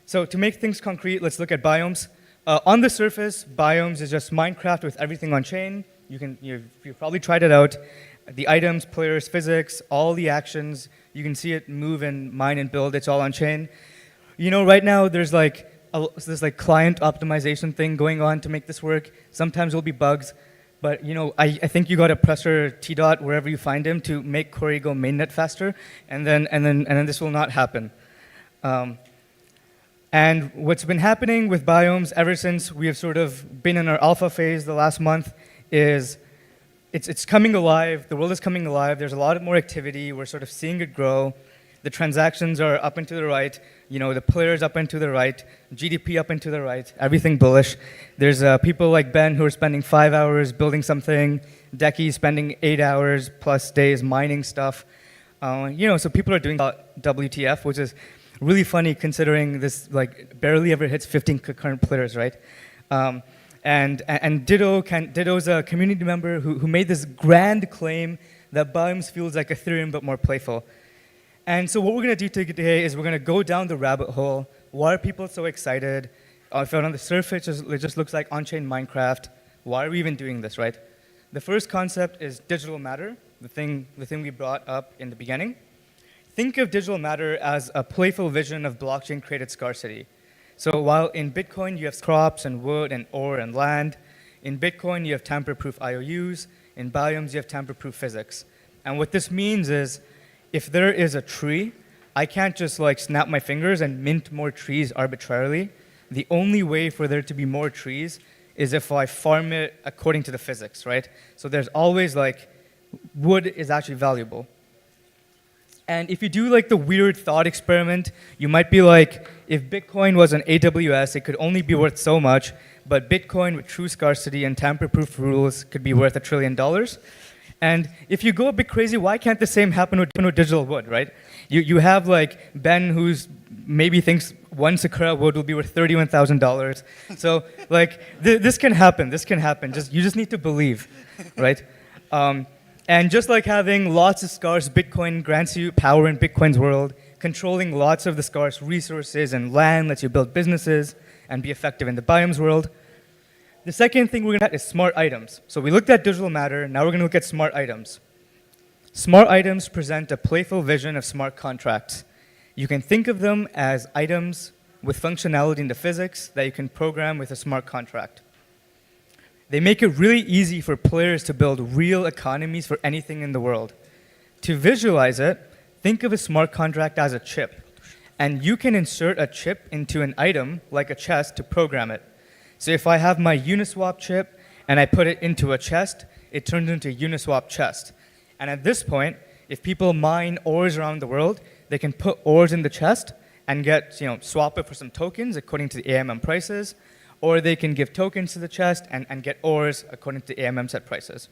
So to make things concrete, let's look at Biomes. On the surface, Biomes is just Minecraft with everything on chain. You've probably tried it out. The items, players, physics, all the actions, You can see it move and mine and build. It's all on chain. You know, right now there's like this like client optimization thing going on to make this work. Sometimes there'll be bugs, but you know, I think you got to pressure T-Dot wherever you find him to make query go mainnet faster, and then this will not happen. And what's been happening with Biomes ever since we have sort of been in our alpha phase the last month is it's coming alive. The world is coming alive. There's a lot more activity. We're sort of seeing it grow. The transactions are up and to the right. You know, the players up and to the right. GDP up and to the right. Everything bullish. There's people like Ben who are spending 5 hours building something. Decky spending 8 hours plus days mining stuff. You know, so people are doing WTF, which is really funny considering this like barely ever hits 15 concurrent players, right? And Ditto's a community member who made this grand claim that Biomes feels like Ethereum but more playful. And so what we're going to do today is we're going to go down the rabbit hole. Why are people so excited? If on the surface it just looks like on-chain Minecraft. Why are we even doing this, right? The first concept is digital matter, the thing we brought up in the beginning. Think of digital matter as a playful vision of blockchain-created scarcity. So while in Bitcoin you have crops and wood and ore and land, in Bitcoin you have tamper-proof IOUs, in Biomes you have tamper-proof physics. And what this means is, if there is a tree, I can't just like snap my fingers and mint more trees arbitrarily. The only way for there to be more trees is if I farm it according to the physics, right? So there's always like, wood is actually valuable. And if you do like the weird thought experiment, you might be like, if Bitcoin was an AWS, it could only be worth so much, but Bitcoin with true scarcity and tamper-proof rules could be worth $1 trillion. And if you go a bit crazy, why can't the same happen with digital wood, right? You have like Ben who's maybe thinks one Sakura wood will be worth $31,000. So like this can happen. This can happen. You just need to believe, right? And just like having lots of scarce Bitcoin grants you power in Bitcoin's world, controlling lots of the scarce resources and land lets you build businesses and be effective in the Biomes world. The second thing we're going to look at is smart items. So we looked at digital matter, now we're going to look at smart items. Smart items present a playful vision of smart contracts. You can think of them as items with functionality in the physics that you can program with a smart contract. They make it really easy for players to build real economies for anything in the world. To visualize it, think of a smart contract as a chip. And you can insert a chip into an item, like a chest, to program it. So if I have my Uniswap chip and I put it into a chest, it turns into a Uniswap chest. And at this point, if people mine ores around the world, they can put ores in the chest and get, swap it for some tokens according to the AMM prices, or they can give tokens to the chest and get ores according to the AMM set prices.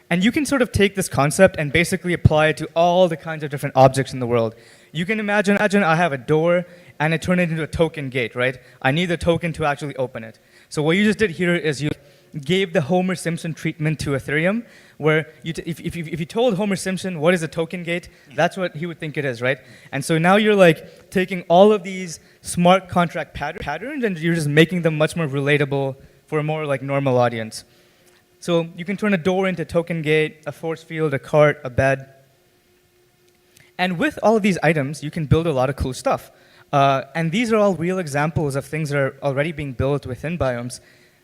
And you can sort of take this concept and basically apply it to all the kinds of different objects in the world. You can imagine I have a door and I turn it into a token gate, right? I need the token to actually open it. So what you just did here is you gave the Homer Simpson treatment to Ethereum, where if you told Homer Simpson what is a token gate, that's what he would think it is, right? And so now you're like taking all of these smart contract patterns and you're just making them much more relatable for a more like normal audience. So you can turn a door into a token gate, a force field, a cart, a bed. And with all of these items, you can build a lot of cool stuff. And these are all real examples of things that are already being built within Biomes.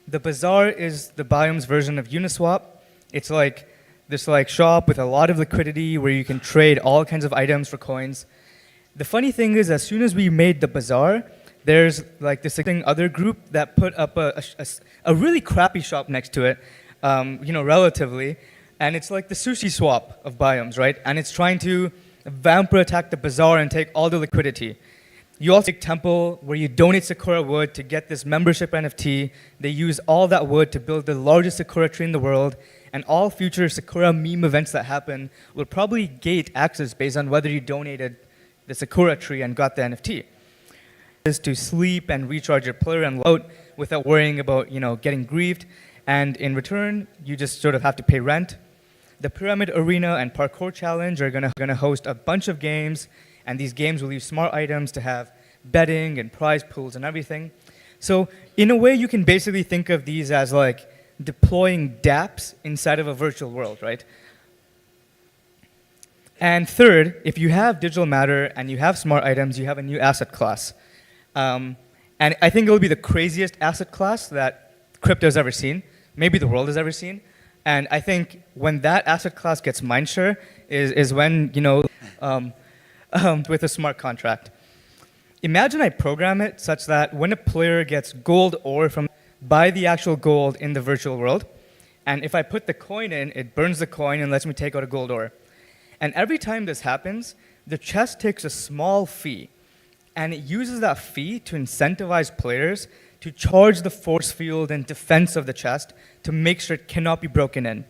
The Bazaar is the Biomes version of Uniswap. It's like this like shop with a lot of liquidity where you can trade all kinds of items for coins. The funny thing is, as soon as we made the Bazaar, there's like this other group that put up a really crappy shop next to it, relatively. And it's like the sushi swap of Biomes, right? And it's trying to vampire attack the Bazaar and take all the liquidity. You also take Temple, where you donate Sakura wood to get this membership NFT. They use all that wood to build the largest Sakura tree in the world, and all future Sakura meme events that happen will probably gate access based on whether you donated the Sakura tree and got the NFT. Is to sleep and recharge your player and load without worrying about getting grieved, and in return, you just sort of have to pay rent. The Pyramid Arena and Parkour Challenge are gonna host a bunch of games, and these games will use smart items to have betting and prize pools and everything. So in a way, you can basically think of these as like deploying dApps inside of a virtual world, right? And third, if you have digital matter and you have smart items, you have a new asset class. And I think it will be the craziest asset class that crypto's ever seen, maybe the world has ever seen. And I think when that asset class gets mindshare is when, with a smart contract. Imagine I program it such that when a player gets gold ore buy the actual gold in the virtual world, and if I put the coin in, it burns the coin and lets me take out a gold ore. And every time this happens, the chest takes a small fee, and it uses that fee to incentivize players to charge the force field and defense of the chest to make sure it cannot be broken in.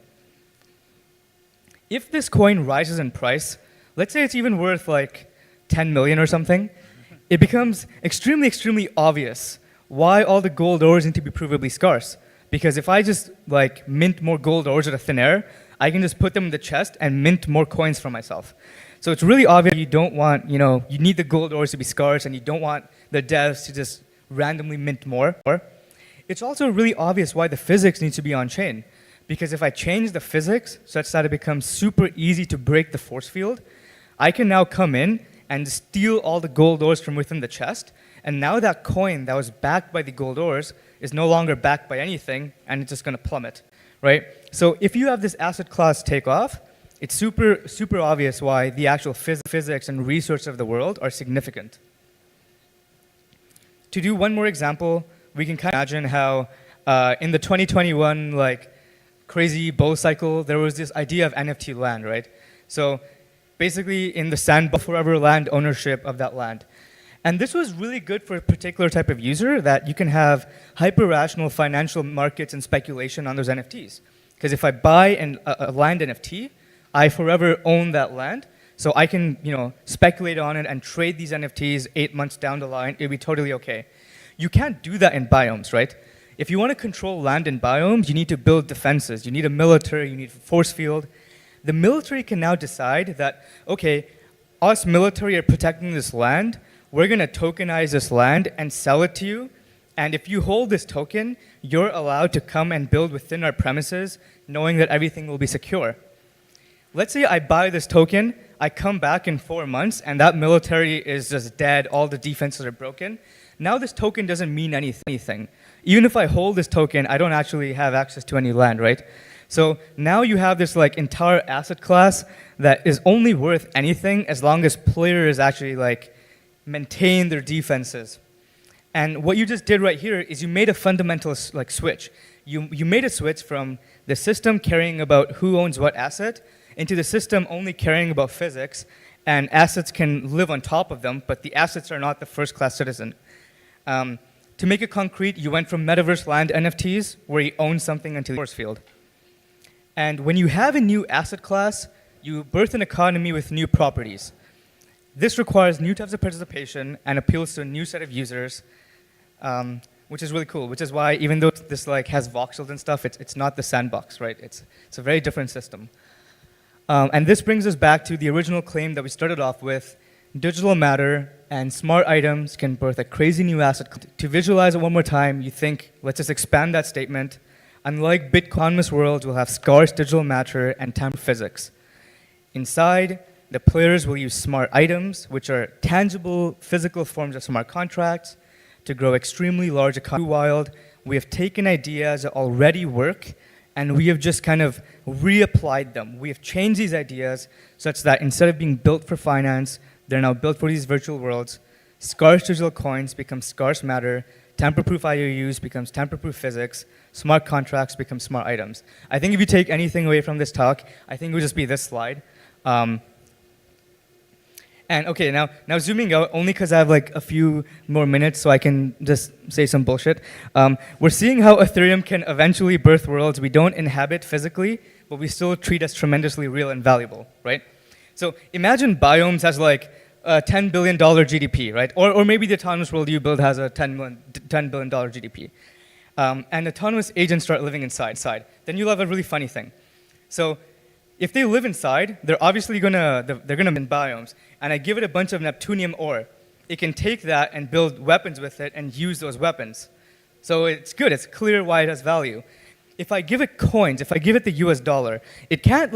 If this coin rises in price, let's say it's even worth like 10 million or something, it becomes extremely, extremely obvious why all the gold ores need to be provably scarce. Because if I just like mint more gold ores out of thin air, I can just put them in the chest and mint more coins for myself. So it's really obvious you don't want, you need the gold ores to be scarce and you don't want the devs to just randomly mint more. It's also really obvious why the physics needs to be on chain. Because if I change the physics such that it becomes super easy to break the force field, I can now come in and steal all the gold ores from within the chest. And now that coin that was backed by the gold ores is no longer backed by anything, and it's just going to plummet, right? So if you have this asset class take off, it's super, super obvious why the actual physics and research of the world are significant. To do one more example, we can kind of imagine how in the 2021 crazy bull cycle, there was this idea of NFT land, right? So basically in the sandbox, forever land ownership of that land. And this was really good for a particular type of user that you can have hyper-rational financial markets and speculation on those NFTs. Because if I buy a land NFT, I forever own that land. So I can speculate on it and trade these NFTs 8 months down the line. It'll be totally okay. You can't do that in biomes, right? If you want to control land in biomes, you need to build defenses. You need a military, you need a force field. The military can now decide that, okay, us military are protecting this land. We're going to tokenize this land and sell it to you. And if you hold this token, you're allowed to come and build within our premises, knowing that everything will be secure. Let's say I buy this token, I come back in 4 months, and that military is just dead, all the defenses are broken. Now this token doesn't mean anything. Even if I hold this token, I don't actually have access to any land, right? So now you have this entire asset class that is only worth anything as long as players actually maintain their defenses. And what you just did right here is you made a fundamental switch. You made a switch from the system caring about who owns what asset into the system only caring about physics, and assets can live on top of them, but the assets are not the first-class citizen. To make it concrete, you went from metaverse land NFTs, where you own something until the force field. And when you have a new asset class, you birth an economy with new properties. This requires new types of participation and appeals to a new set of users, which is really cool, which is why even though this has voxels and stuff, it's not the sandbox, right? It's a very different system. And this brings us back to the original claim that we started off with. Digital matter and smart items can birth a crazy new asset. To visualize it one more time, you think, let's just expand that statement. Unlike Bitcoinless worlds, we'll have scarce digital matter and time physics. Inside, the players will use smart items, which are tangible physical forms of smart contracts, to grow extremely large economies. Wild, we have taken ideas that already work, and we have just kind of reapplied them. We have changed these ideas such that instead of being built for finance, they're now built for these virtual worlds. Scarce digital coins become scarce matter. Tamper-proof IOUs becomes tamper-proof physics. Smart contracts become smart items. I think if you take anything away from this talk, I think it would just be this slide. And okay, now zooming out, only because I have a few more minutes so I can just say some bullshit. We're seeing how Ethereum can eventually birth worlds we don't inhabit physically, but we still treat as tremendously real and valuable, right? So imagine biomes has a $10 billion GDP, right? Or maybe the autonomous world you build has a $10 billion GDP. And autonomous agents start living inside. Then you'll have a really funny thing. So if they live inside, they're obviously gonna in biomes. And I give it a bunch of Neptunium ore. It can take that and build weapons with it and use those weapons. So it's good, it's clear why it has value. If I give it coins, if I give it the US dollar, it can't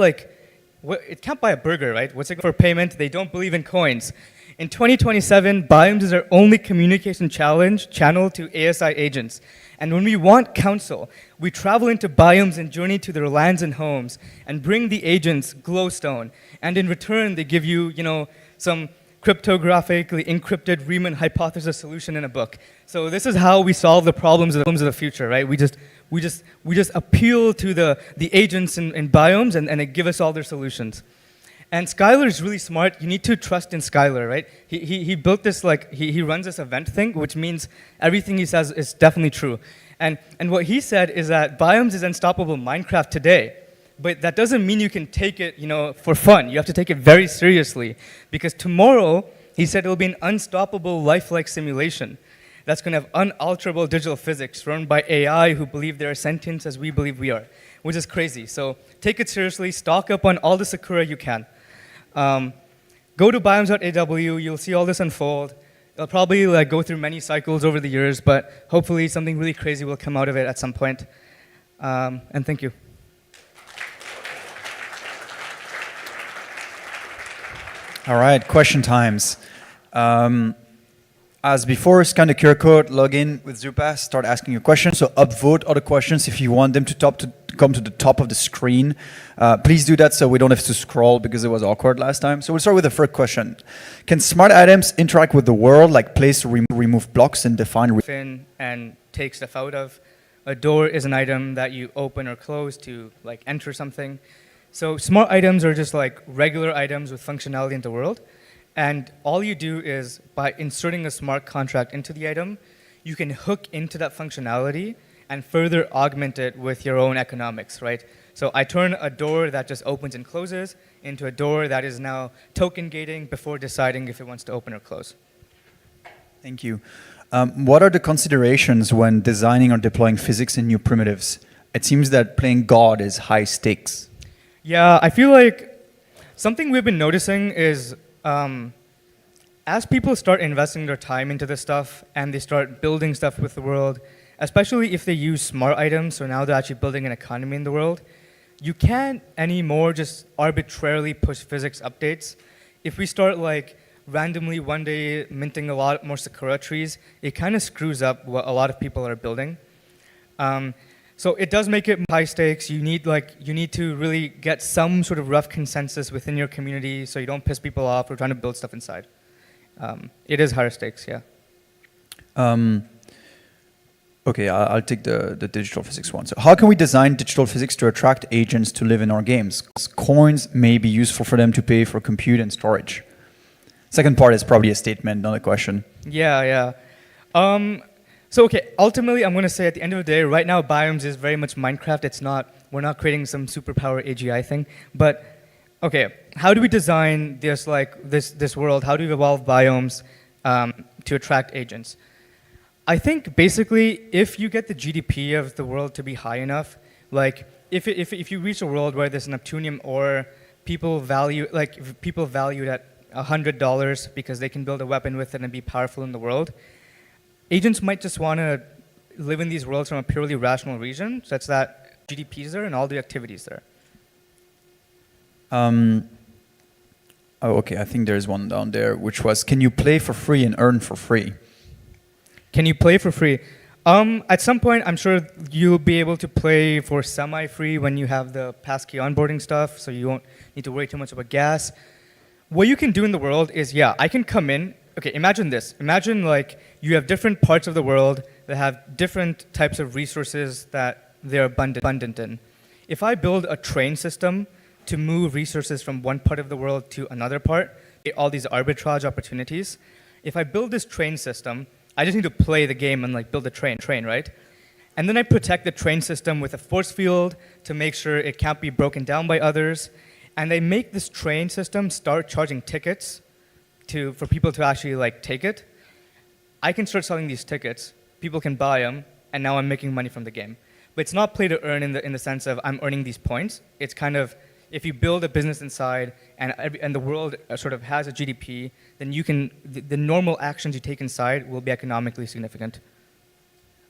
it can't buy a burger, right? What's it for payment? They don't believe in coins. In 2027, Biomes is our only communication channel to ASI agents. And when we want counsel, we travel into biomes and journey to their lands and homes and bring the agents glowstone. And in return, they give you, some cryptographically encrypted Riemann hypothesis solution in a book. So this is how we solve the problems of the future, right? We just appeal to the agents in biomes and they give us all their solutions. And Skylar is really smart. You need to trust in Skylar, right? He built this, he runs this event thing, which means everything he says is definitely true. And what he said is that Biomes is unstoppable Minecraft today, but that doesn't mean you can take it, for fun. You have to take it very seriously, because tomorrow, he said it'll be an unstoppable lifelike simulation that's going to have unalterable digital physics run by AI who believe they're as sentient as we believe we are, which is crazy. So take it seriously, stock up on all the Sakura you can. Go to biomes.aw, you'll see all this unfold. It'll probably go through many cycles over the years, but hopefully something really crazy will come out of it at some point. And thank you. All right, question times. As before, scan the QR code, log in with Zupass, start asking your questions. So upvote all the questions if you want them to come to the top of the screen. Please do that so we don't have to scroll because it was awkward last time. So we'll start with the first question. Can smart items interact with the world, like place, remove blocks, and define... And take stuff out of. A door is an item that you open or close to enter something. So smart items are just regular items with functionality in the world. And all you do is, by inserting a smart contract into the item, you can hook into that functionality and further augment it with your own economics, right? So I turn a door that just opens and closes into a door that is now token gating before deciding if it wants to open or close. Thank you. What are the considerations when designing or deploying physics in new primitives? It seems that playing God is high stakes. Yeah, I feel like something we've been noticing is as people start investing their time into this stuff and they start building stuff with the world, especially if they use smart items, so now they're actually building an economy in the world, you can't anymore just arbitrarily push physics updates. If we start randomly one day minting a lot more Sakura trees, it kind of screws up what a lot of people are building. So it does make it high stakes. You need to really get some sort of rough consensus within your community so you don't piss people off or trying to build stuff inside. It is higher stakes, yeah. Okay, I'll take the digital physics one. So how can we design digital physics to attract agents to live in our games? Coins may be useful for them to pay for compute and storage. Second part is probably a statement, not a question. Yeah. So okay, ultimately I'm going to say at the end of the day, right now Biomes is very much Minecraft. We're not creating some superpower AGI thing. But okay, how do we design this this world? How do we evolve Biomes to attract agents? I think basically if you get the GDP of the world to be high enough, if you reach a world where there's Neptunium ore, people value it at $100 because they can build a weapon with it and be powerful in the world. Agents might just want to live in these worlds from a purely rational region, such that GDP is there and all the activities there. Okay, I think there's one down there, which was, can you play for free and earn for free? Can you play for free? At some point, I'm sure you'll be able to play for semi-free when you have the passkey onboarding stuff, so you won't need to worry too much about gas. What you can do in the world is, I can come in. Okay, imagine this. Imagine you have different parts of the world that have different types of resources that they're abundant in. If I build a train system to move resources from one part of the world to another part, all these arbitrage opportunities, if I build this train system, I just need to play the game and build a train, right? And then I protect the train system with a force field to make sure it can't be broken down by others. And they make this train system start charging tickets for people to actually take it. I can start selling these tickets, people can buy them, and now I'm making money from the game. But it's not play to earn in the sense of I'm earning these points. It's kind of, if you build a business inside and the world sort of has a GDP, then the normal actions you take inside will be economically significant.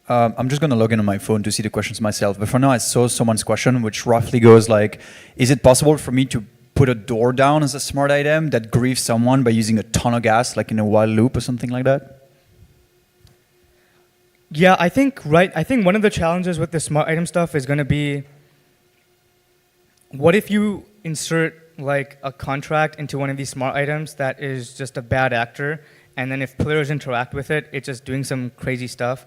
I'm just going to log in on my phone to see the questions myself. But for now, I saw someone's question, which roughly goes is it possible for me to put a door down as a smart item that grieves someone by using a ton of gas, like in a while loop or something like that? Yeah, I think one of the challenges with the smart item stuff is going to be, what if you insert like a contract into one of these smart items that is just a bad actor, and then if players interact with it, it's just doing some crazy stuff.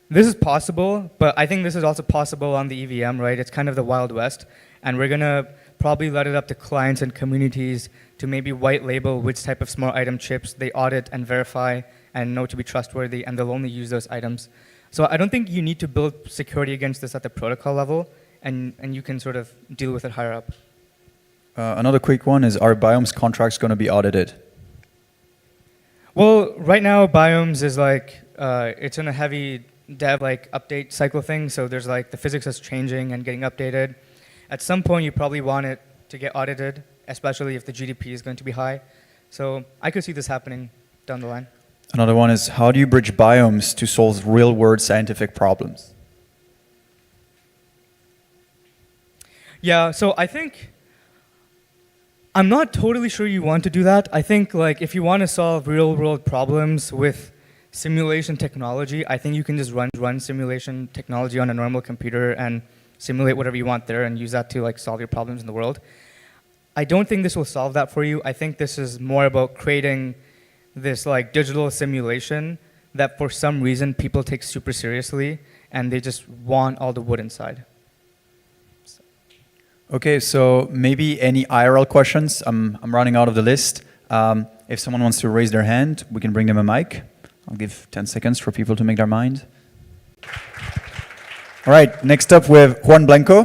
This is possible, but I think this is also possible on the EVM, right? It's kind of the Wild West, and we're gonna probably let it up to clients and communities to maybe white label which type of smart item chips they audit and verify and know to be trustworthy, and they'll only use those items. So I don't think you need to build security against this at the protocol level, and you can sort of deal with it higher up. Another quick one is, are Biomes contracts going to be audited? Well, right now Biomes is like, it's in a heavy dev like update cycle thing, so there's like the physics is changing and getting updated. At some point you probably want it to get audited, especially if the GDP is going to be high. So I could see this happening down the line. Another one is, how do you bridge Biomes to solve real-world scientific problems? Yeah, so I think, I'm not totally sure you want to do that. I think like if you want to solve real-world problems with simulation technology, I think you can just run simulation technology on a normal computer and simulate whatever you want there and use that to like solve your problems in the world. I don't think this will solve that for you. I think this is more about creating this like digital simulation that for some reason people take super seriously and they just want all the wood inside. Okay, so maybe any IRL questions? I'm running out of the list. If someone wants to raise their hand, we can bring them a mic. I'll give 10 seconds for people to make their mind. All right, next up we have Juan Blanco.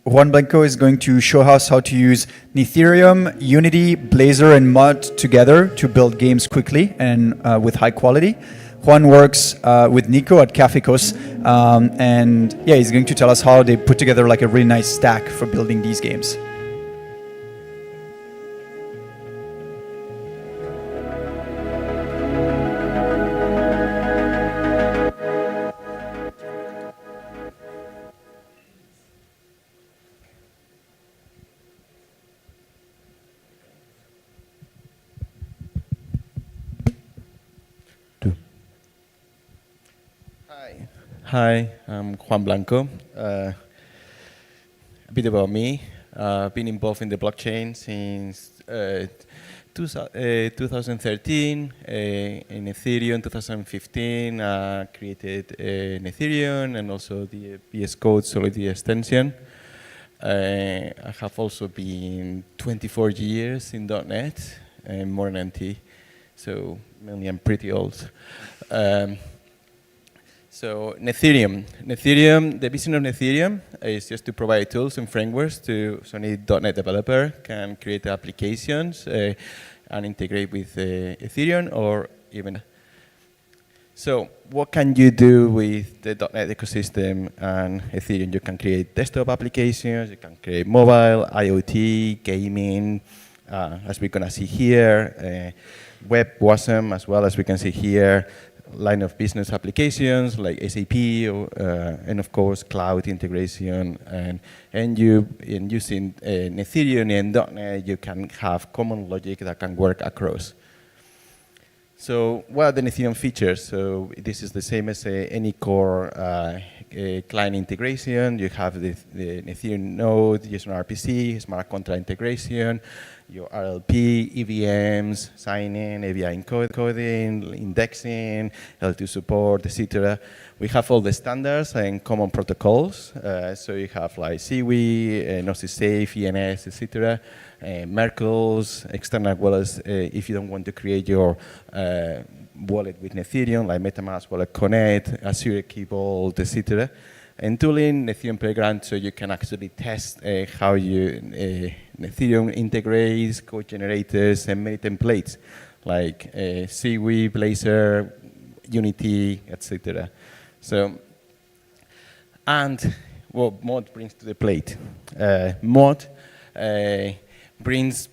Juan Blanco is going to show us how to use Ethereum, Unity, Blazor, and Mud together to build games quickly and with high quality. Juan works with Nico at Cafecos, and yeah, he's going to tell us how they put together like a really nice stack for building these games. Hi, I'm Juan Blanco. A bit about me. I've been involved in the blockchain since 2013. In Ethereum 2015, created an Ethereum and also the VS Code Solidity extension. I have also been 24 years in .NET and more than MT, so mainly I'm pretty old. So Ethereum, the vision of Ethereum is just to provide tools and frameworks so any .NET developer can create applications and integrate with Ethereum or even. So what can you do with the .NET ecosystem and Ethereum? You can create desktop applications, you can create mobile, IoT, gaming, as we're gonna see here, web WASM as well as we can see here, line of business applications like SAP, and of course cloud integration, and using Ethereum and .NET you can have common logic that can work across. So what are the Ethereum features? So this is the same as any core client integration. You have the Ethereum node, using RPC, smart contract integration, your RLP, EVMs, signing, API encoding, indexing, L2 support, etc. We have all the standards and common protocols. So you have like Siwi, Gnosis Safe, ENS, etc. Merkles, external wallets if you don't want to create your wallet with Ethereum, like MetaMask, Wallet Connect, Azure Key Vault, etc. And tooling, Ethereum Playground, so you can actually test how Ethereum integrates code generators and many templates like Siwi, Blazor, Unity, etc. So, and what Mod brings to the plate? Mod brings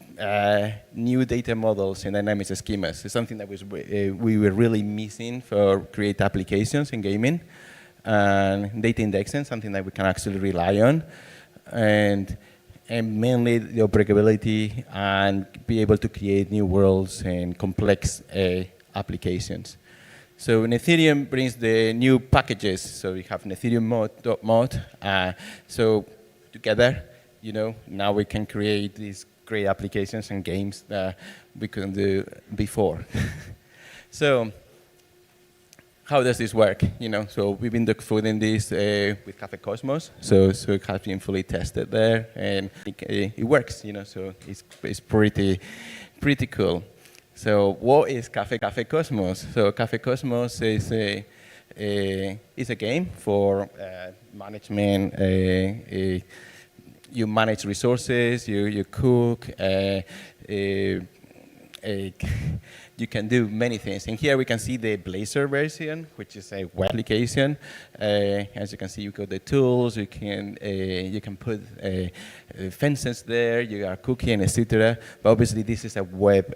new data models and dynamic schemas. It's something that we were really missing for create applications in gaming. And data indexing, something that we can actually rely on. And and mainly the operability and be able to create new worlds and complex applications. So Ethereum brings the new packages. So we have Ethereum mod. So together, now we can create these great applications and games that we couldn't do before. So how does this work? So we've been doing this with Cafe Cosmos. So it has been fully tested there, and it works. So it's pretty cool. So what is Cafe Cosmos? So Cafe Cosmos is a game for management. You manage resources. You cook. You can do many things. And here we can see the Blazor version, which is a web application. As you can see, you got the tools. You can put fences there. You are cooking, etc. But obviously, this is a web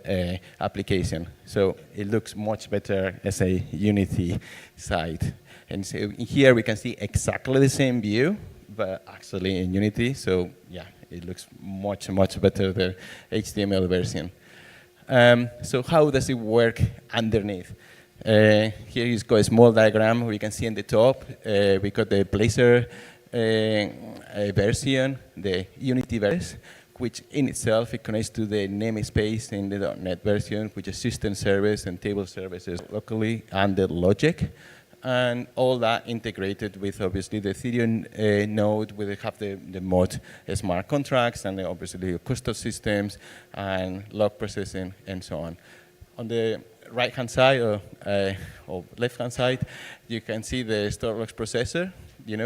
application, so it looks much better as a Unity site. And so here we can see exactly the same view, but actually in Unity. So yeah, it looks much better the HTML version. So how does it work underneath? Here is got a small diagram we can see in the top. We got the Blazor version, the Unity version, which in itself it connects to the namespace in the .NET version, which is system service and table services locally, and the logic. And all that integrated with obviously the Ethereum node, where they have the mod smart contracts and obviously the custom systems and log processing and so on. On the right-hand side or left-hand side, you can see the storage processor.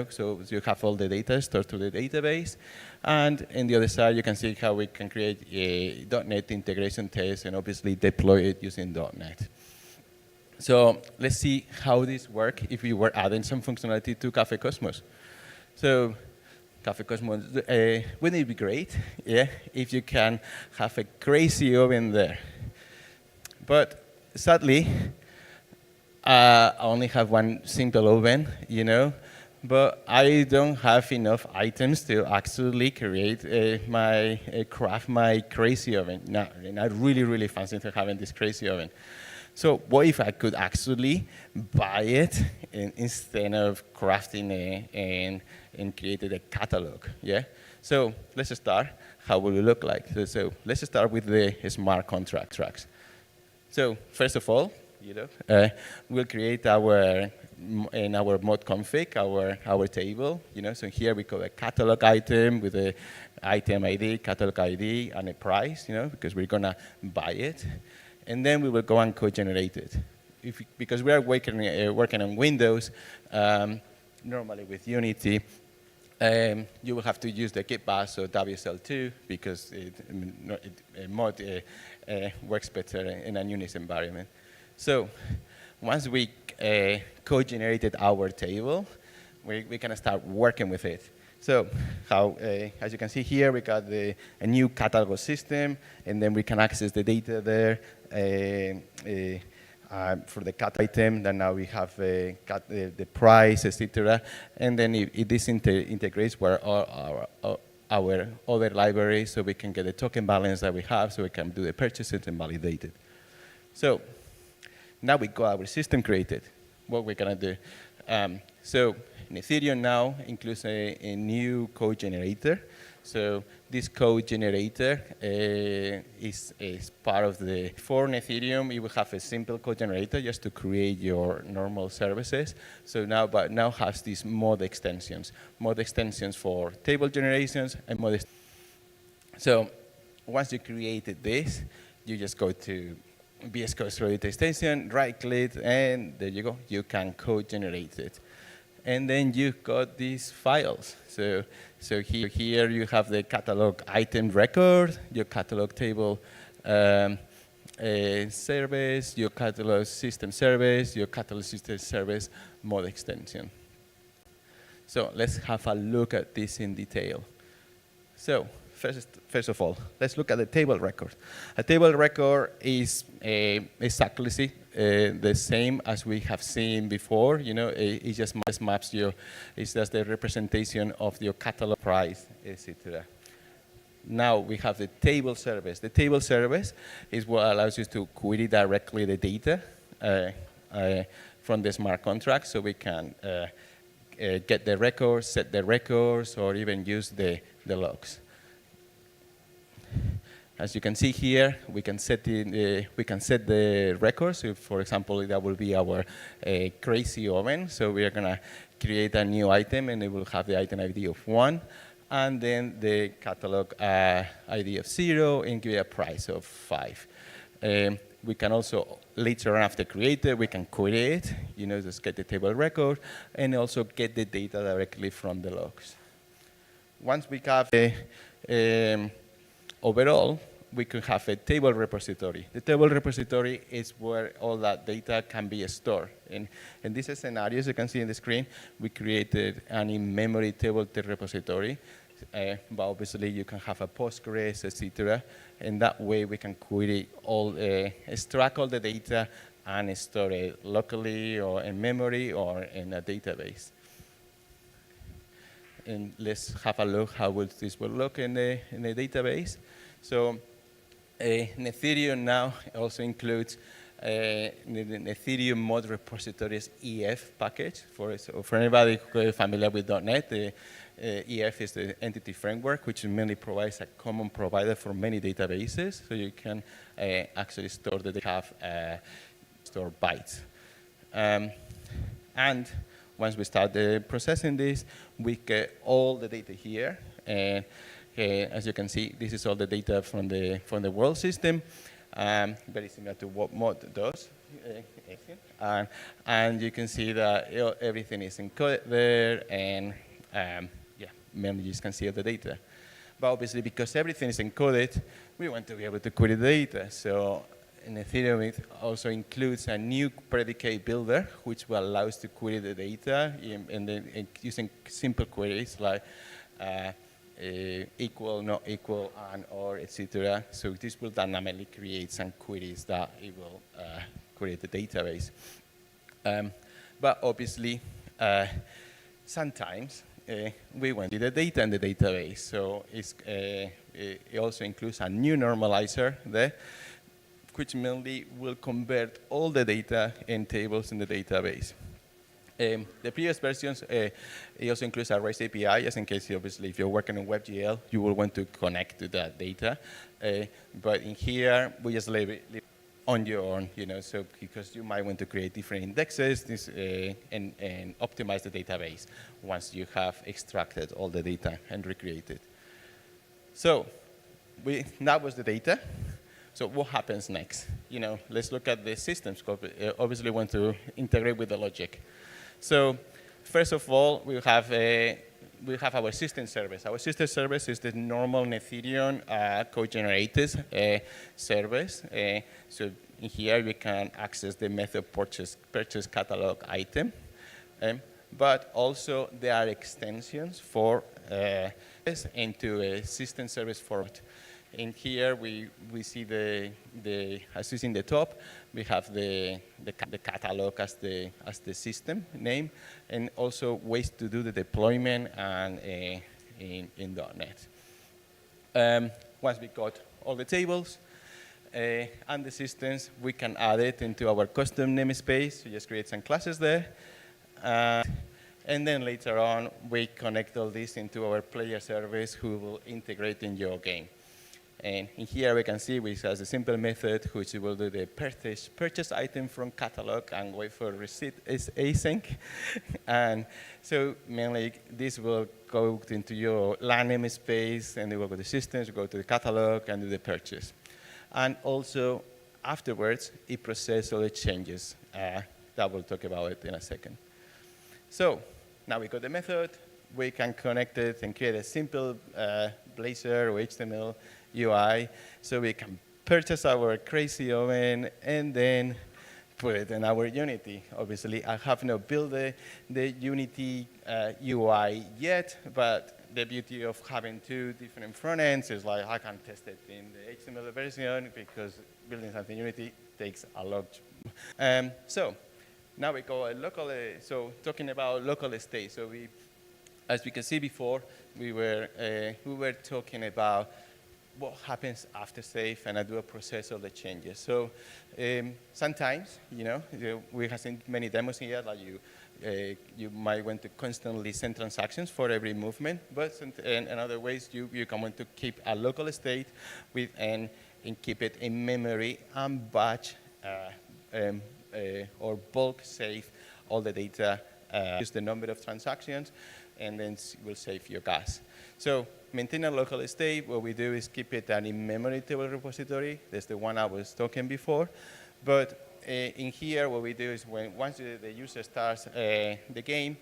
So you have all the data stored to the database. And in the other side, you can see how we can create a .NET integration test and obviously deploy it using .NET. So let's see how this works if we were adding some functionality to Cafe Cosmos. So Cafe Cosmos, wouldn't it be great, if you can have a crazy oven there? But sadly, I only have one simple oven, but I don't have enough items to actually create craft my crazy oven. No, I really fancy to having this crazy oven. So what if I could actually buy it instead of crafting it and created a catalog? Yeah. So let's start. How will it look like? So let's start with the smart contract tracks. So first of all, we'll create in our mod config our table. So here we got a catalog item with a item ID, catalog ID, and a price. Because we're gonna buy it. And then we will go and co-generate it. Because we are working on Windows, normally with Unity, you will have to use the Git bash or WSL2 because mod works better in a Unix environment. So once we co-generated our table, we can start working with it. So as you can see here, we got a new catalog system, and then we can access the data there for the cat item. Then now we have the price, etc. And then this integrates with our other libraries, so we can get the token balance that we have, so we can do the purchases and validate it. So now we got our system created. What we're gonna do? So Ethereum now includes a new code generator. So this code generator is part of for Ethereum. You will have a simple code generator just to create your normal services. So but now has these mod extensions for table generations and mod. So once you created this, you just go to VS Code Solidity extension, right-click, and there you go. You can code generate it. And then you've got these files. So here you have the catalog item record, your catalog table service, your catalog system service, your catalog system service mod extension. So let's have a look at this in detail. So first of all, let's look at the table record. A table record is exactly the same as we have seen before. It just maps it's just the representation of your catalog price, etc. Now we have the table service. The table service is what allows you to query directly the data from the smart contract, so we can get the records, set the records, or even use the logs. As you can see here, we can set the records. So for example, that will be our crazy oven. So we are going to create a new item, and it will have the item ID of 1, and then the catalog ID of 0, and give it a price of 5. We can also, later on after create it, we can query it, just get the table record, and also get the data directly from the logs. Once we have overall, we could have a table repository. The table repository is where all that data can be stored. In this scenario, as you can see on the screen, we created an in-memory table repository. But obviously, you can have a Postgres, etc. And that way, we can query extract all the data and store it locally or in memory or in a database. And let's have a look how this will look in the database. So Ethereum now also includes the Ethereum mod repositories EF package. For anybody who is familiar with .NET, the EF is the entity framework, which mainly provides a common provider for many databases. So you can actually store the data, store bytes. And once we start processing this, we get all the data here. And as you can see, this is all the data from the world system, very similar to what mod does. And you can see that everything is encoded there, and mainly you can see all the data. But obviously, because everything is encoded, we want to be able to query the data. So in Ethereum, it also includes a new predicate builder, which will allow us to query the data using simple queries like equal, not equal, and, or, etc. So this will dynamically create some queries that it will create the database. But obviously, sometimes we want the data in the database. So it also includes a new normalizer there, which mainly will convert all the data in tables in the database. The previous versions, it also includes a REST API, just in case, obviously, if you're working on WebGL, you will want to connect to that data. But in here, we just leave it on your own, so because you might want to create different indexes and optimize the database once you have extracted all the data and recreated. So that was the data. So what happens next? Let's look at the system scope. Obviously, we want to integrate with the logic. So first of all, we have our system service. Our system service is the normal Ethereum code-generated service. So in here, we can access the method purchase catalog item. But also, there are extensions for into a system service format. In here, we see as you see in the top, we have the catalog as the system name, and also ways to do the deployment and in .NET. Once we got all the tables and the systems, we can add it into our custom namespace. We just create some classes there. And then later on, we connect all this into our player service who will integrate in your game. And in here, we can see we has a simple method which will do the purchase item from catalog and wait for receipt is async. And so mainly, this will go into your LAN namespace, and it will go to the systems, go to the catalog, and do the purchase. And also, afterwards, it processes all the changes. That we'll talk about it in a second. So now we got the method. We can connect it and create a simple Blazor or HTML UI, so we can purchase our crazy oven and then put it in our Unity. Obviously, I have not built the Unity UI yet, but the beauty of having two different front ends is like I can test it in the HTML version because building something in Unity takes a lot. So now we go locally. So talking about local state. So as we can see before, we were talking about what happens after save, and I do a process of the changes. So sometimes, we have seen many demos here that you might want to constantly send transactions for every movement, but in other ways you can want to keep a local state and keep it in memory and batch or bulk save all the data, use the number of transactions, and then will save your gas. So maintain a local state. What we do is keep it an in-memory table repository. That's the one I was talking before. But in here, what we do is once the user starts the game,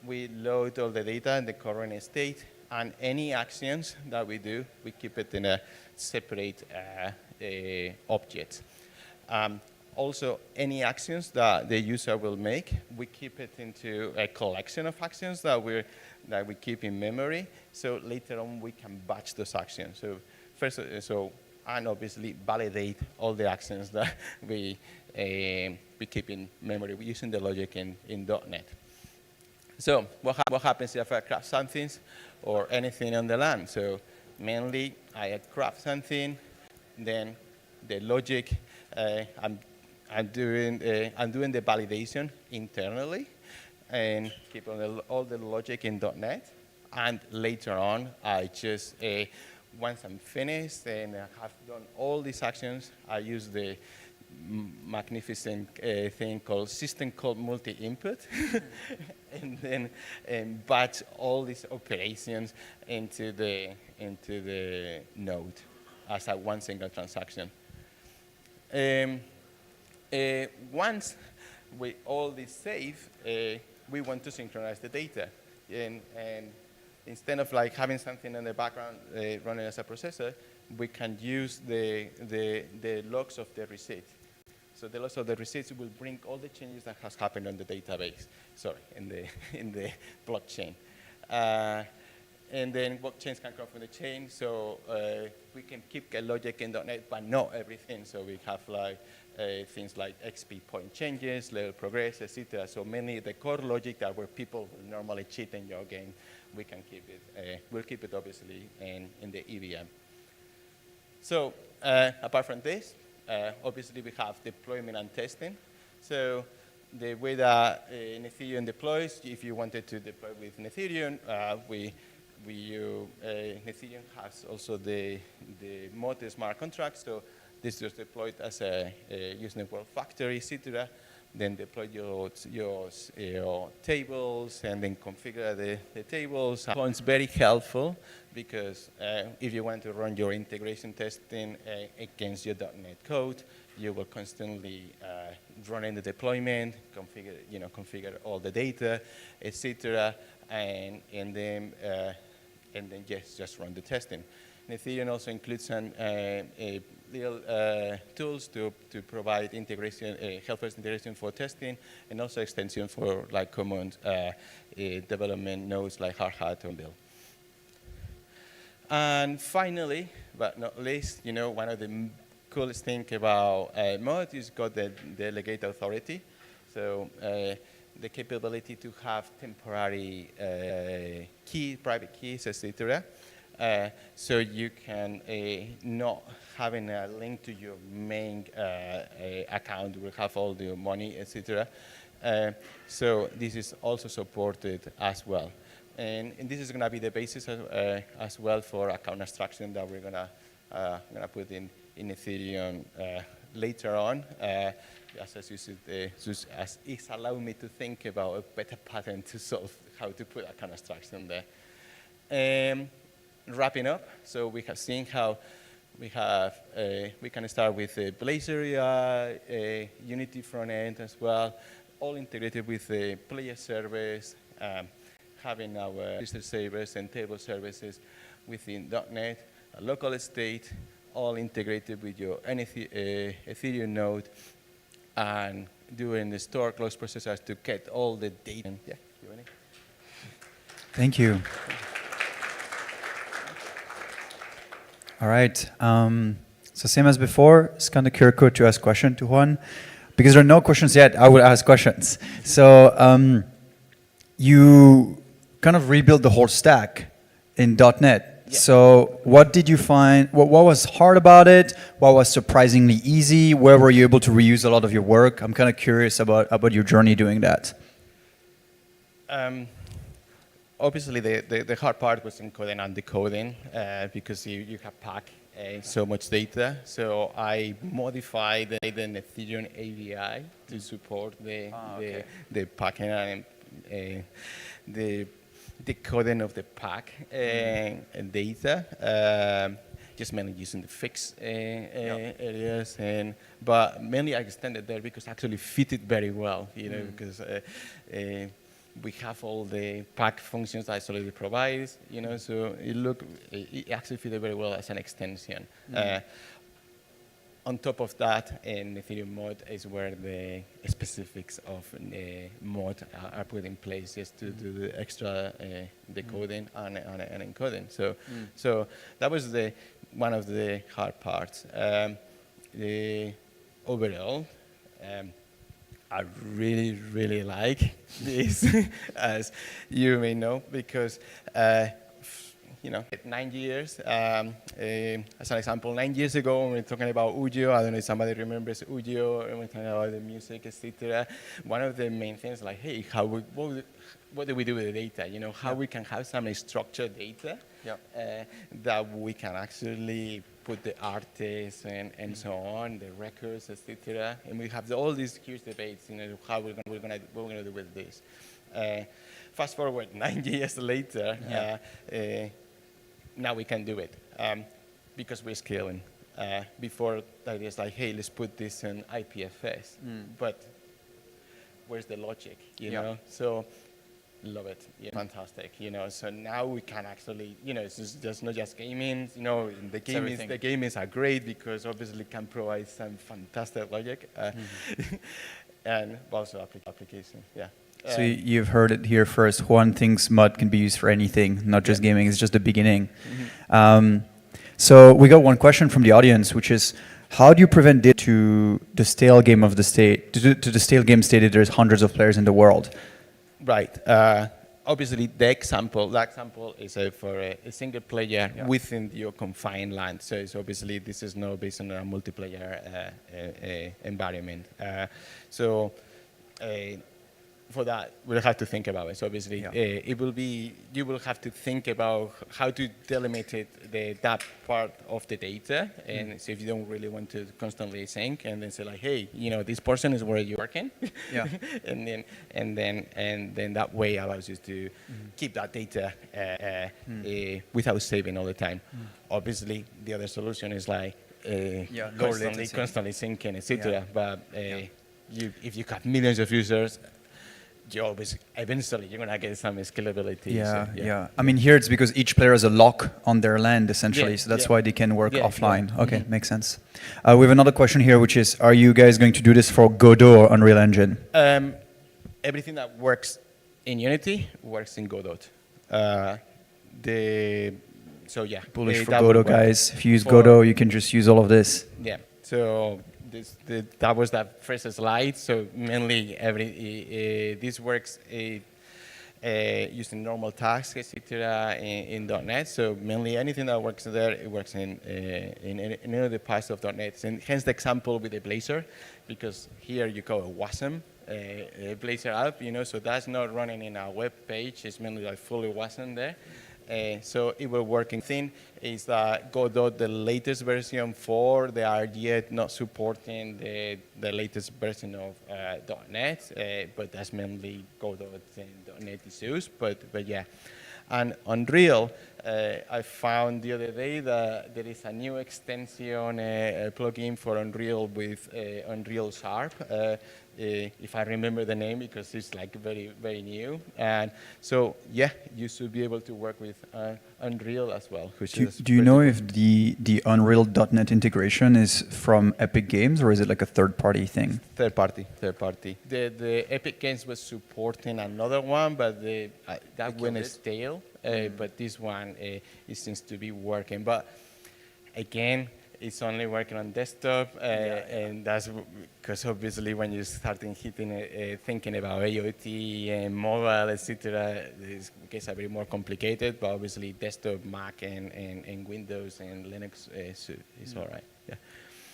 we load all the data in the current state, and any actions that we do, we keep it in a separate object. Also, any actions that the user will make, we keep it into a collection of actions that we keep in memory. So later on, we can batch those actions. So first, and obviously validate all the actions that we keep in memory using the logic in .NET. So what happens if I craft something or anything on the land? So mainly, I craft something, then the logic, I'm doing the validation internally and keep all the logic in .NET. And later on, I just, once I'm finished and I have done all these actions, I use the magnificent thing called system called multi-input, and then batch all these operations into the node as one single transaction. Once all this save, we want to synchronize the data, and instead of having something in the background running as a processor, we can use the logs of the receipt. So the logs of the receipts will bring all the changes that has happened on the database. Sorry, in the blockchain. And then blockchains can come from the chain, so we can keep the logic in .NET, but not everything. So we have things like XP point changes, level progress, etc. So many the core logic that where people normally cheat in your game, we can keep it. We'll keep it obviously in the EVM. So apart from this, obviously we have deployment and testing. So the way that Ethereum deploys, if you wanted to deploy with Ethereum, Ethereum has also the mod smart contract. So this is deployed as using the World Factory, etc. Then deploy your tables and then configure the tables. It's very helpful because if you want to run your integration testing against your .NET code, you will constantly run in the deployment, configure all the data, etc. And then just run the testing. Ethereum also includes some little tools to provide integration, help-us integration for testing, and also extension for common development nodes like Hard Hat or Build. And finally, but not least, one of the coolest things about mod is got the delegate authority. So the capability to have temporary private keys, etc. So you can not having a link to your main account will have all the money, etc. So this is also supported as well. And this is going to be the basis as well for account abstraction that we're going to put in Ethereum later on. As it's allowed me to think about a better pattern to solve how to put account abstraction there. Wrapping up, so we have seen how we can start with a Blazor Unity front end as well, all integrated with the player service, having our register servers and table services within .NET, a local state, all integrated with your Ethereum node, and doing the store close processors to get all the data. Yeah, Q&A. Thank you. All right. So same as before, it's kind of QR code to ask question to Juan. Because there are no questions yet, I will ask questions. So you kind of rebuild the whole stack in .NET. So what did you find, what was hard about it? What was surprisingly easy? Where were you able to reuse a lot of your work? I'm kind of curious about your journey doing that. Obviously, the hard part was encoding and decoding because you have packed so much data. So I modified the Ethereum AVI to support the packing and the decoding of the pack and data. Just mainly using the fixed areas, but mainly I extended there because actually fitted very well, because we have all the pack functions that Solidity provides, so it actually fitted very well as an extension. On top of that, in Ethereum mod is where the specifics of mod are put in place just to do the extra decoding and encoding. So that was one of the hard parts. Overall, I really, really like this, as you may know, because 9 years. As an example, 9 years ago, when we were talking about Ujo, I don't know if somebody remembers Ujo, and we're talking about the music, etc. One of the main things, like, hey, what do we do with the data? How we can have some structured data that we can actually put the artists and so on, the records, etc. And we have all these huge debates, how what we're gonna do with this. Fast forward 9 years later, now we can do it because we're scaling. Before that is like, hey, let's put this in IPFS, but where's the logic, you know? So love it, fantastic, So now we can actually, it's just not just gaming, the gamings are great because obviously can provide some fantastic logic and also application, So you've heard it here first. Juan thinks mud can be used for anything, not just gaming. It's just the beginning. So we got one question from the audience, which is, how do you prevent it to the stale game of the state, to the stale game state that there's hundreds of players in the world? Right. Obviously, that example is for a single player within your confined land. So it's obviously, this is not based on a multiplayer environment. For that, we'll have to think about it. So obviously, you will have to think about how to delimit that part of the data. And so if you don't really want to constantly sync and then say like, hey, this person is where you're working. and then that way allows you to keep that data without saving all the time. Obviously, the other solution is like constantly syncing, etc. But if you have millions of users, eventually you're gonna get some scalability. I mean, here it's because each player has a lock on their land essentially, so that's why they can work offline. Okay, makes sense. We have another question here, which is, are you guys going to do this for Godot or Unreal Engine? Everything that works in Unity works in Godot. Bullish for Godot, guys. If you use Godot, you can just use all of this. Yeah. So that was that first slide. So mainly this works using normal tasks, etc. in .NET. So mainly anything that works there, it works in any of the parts of .NET. And hence the example with the Blazor, because here you call it WASM, Blazor app. So that's not running in a web page. It's mainly like fully WASM there. So it will work. Thing is that Godot, the latest version 4, they are yet not supporting the latest version of .NET, but that's mainly Godot and .NET issues. But yeah, and Unreal, I found the other day that there is a new extension plugin for Unreal with Unreal Sharp. If I remember the name, because it's like very, very new. And so, yeah, you should be able to work with Unreal as well. Do you know if the Unreal.NET integration is from Epic Games, or is it like a third-party thing? Third party. The Epic Games was supporting another one, but that went stale. But this one, it seems to be working. But again, it's only working on desktop, and that's because obviously when you start thinking about IoT and mobile, etc., it gets a bit more complicated. But obviously, desktop, Mac, and Windows and Linux is all right. Yeah.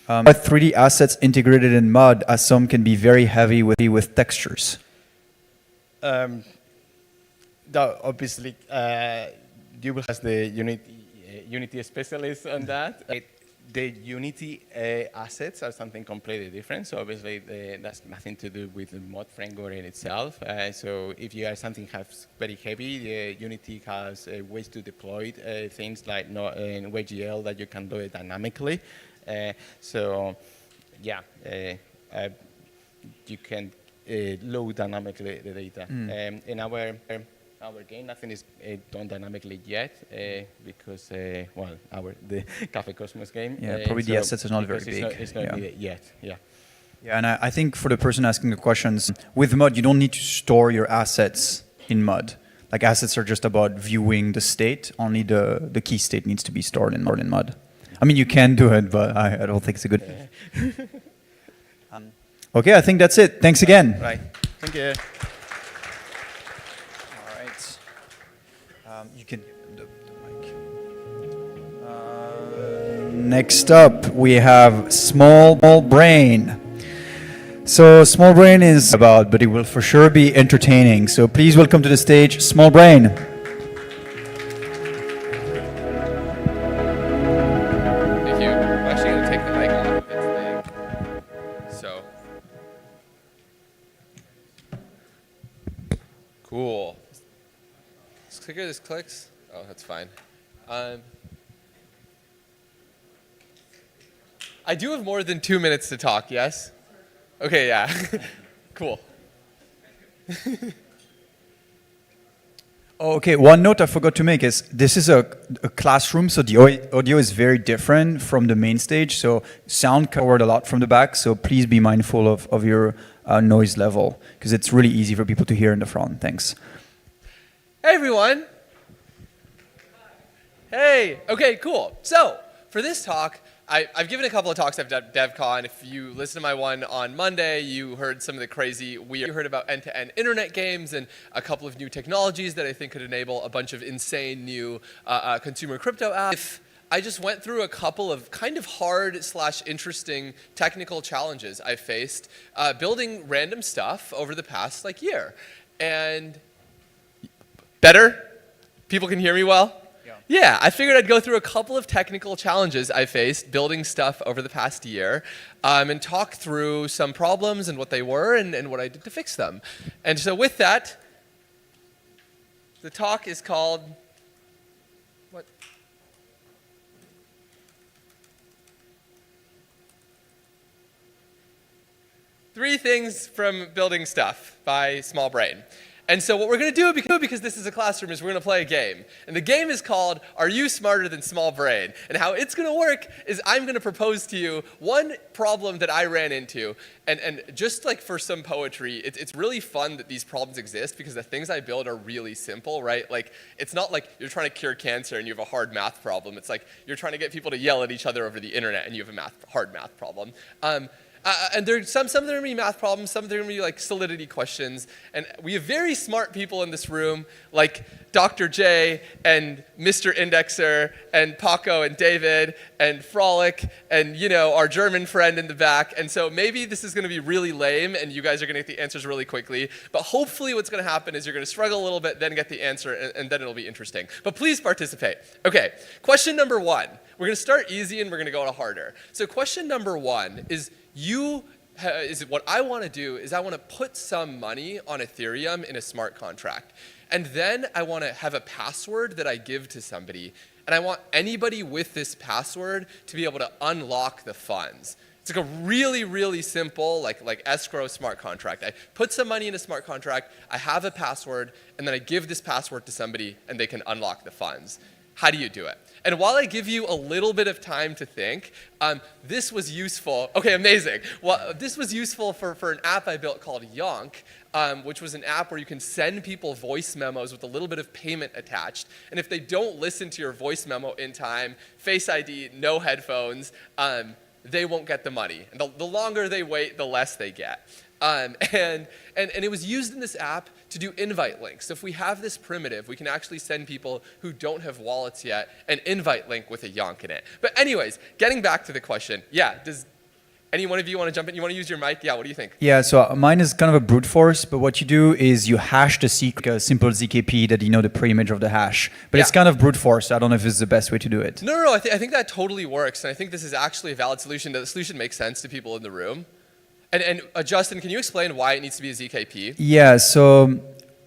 3D assets integrated in Mud, as some can be very heavy with textures. Obviously, you will have the Unity specialist on that. The Unity assets are something completely different. So obviously, that's nothing to do with the mod framework in itself. So if you have something that's very heavy, Unity has ways to deploy things like WebGL that you can do it dynamically. So yeah, you can load dynamically the data. In our game, nothing is done dynamically yet because, the Cafe Cosmos game. Probably the assets are not very big. It's not needed yet, yeah. Yeah, and I think for the person asking the questions, with Mud, you don't need to store your assets in Mud. Like assets are just about viewing the state. Only the key state needs to be stored in Mud. I mean, you can do it, but I don't think it's a good. Okay, I think that's it. Thanks again. Right. Thank you. You can the mic. Next up, we have Small Brain. So Small Brain is about, but it will for sure be entertaining. So please welcome to the stage, Small Brain. Thank you. I'm actually going to take the mic off of its thing. So. Cool. This clicker, this clicks? Oh, that's fine. I do have more than 2 minutes to talk, yes? Okay, yeah. Cool. Okay, one note I forgot to make is this is a classroom, so the audio is very different from the main stage, so sound covered a lot from the back, so please be mindful of your noise level, because it's really easy for people to hear in the front. Thanks. Hey, everyone. Hey, okay, cool. So, for this talk, I've given a couple of talks at Devcon. If you listen to my one on Monday, you heard some of the crazy weird. You heard about end-to-end internet games and a couple of new technologies that I think could enable a bunch of insane new consumer crypto apps. I just went through a couple of kind of hard/interesting technical challenges I faced building random stuff over the past year. And better? People can hear me well? Yeah, I figured I'd go through a couple of technical challenges I faced building stuff over the past year and talk through some problems and what they were and what I did to fix them. And so with that, the talk is called, what? Three Things from Building Stuff by Small Brain. And so what we're going to do, because this is a classroom, is we're going to play a game. And the game is called, Are You Smarter Than Small Brain? And how it's going to work is I'm going to propose to you one problem that I ran into. And just for some poetry, it's really fun that these problems exist because the things I build are really simple, right? It's not like you're trying to cure cancer and you have a hard math problem. It's like you're trying to get people to yell at each other over the internet and you have a hard math problem. And there's some of them are going to be math problems, some of them are going to be solidity questions. And we have very smart people in this room, like Dr. J and Mr. Indexer and Paco and David and Frolic and, our German friend in the back. And so maybe this is going to be really lame and you guys are going to get the answers really quickly. But hopefully what's going to happen is you're going to struggle a little bit, then get the answer, and then it'll be interesting. But please participate. Okay, question number one. We're going to start easy and we're going to go to harder. So question number one is, what I want to do is I want to put some money on Ethereum in a smart contract. And then I want to have a password that I give to somebody. And I want anybody with this password to be able to unlock the funds. It's a really, really simple, like escrow smart contract. I put some money in a smart contract, I have a password, and then I give this password to somebody, and they can unlock the funds. How do you do it? And while I give you a little bit of time to think, this was useful. Okay, amazing. Well, this was useful for an app I built called Yonk, which was an app where you can send people voice memos with a little bit of payment attached. And if they don't listen to your voice memo in time, Face ID, no headphones, they won't get the money. And the longer they wait, the less they get. And it was used in this app to do invite links. So if we have this primitive, we can actually send people who don't have wallets yet an invite link with a Yonk in it. But anyways, getting back to the question, yeah, does any one of you want to jump in? You want to use your mic? Yeah, what do you think? Yeah, so mine is kind of a brute force, but what you do is you hash the secret, a simple ZKP that you know the pre-image of the hash. But it's kind of brute force. I don't know if it's the best way to do it. No, I think that totally works. And I think this is actually a valid solution. The solution makes sense to people in the room. And Justin, can you explain why it needs to be a ZKP? Yeah, so,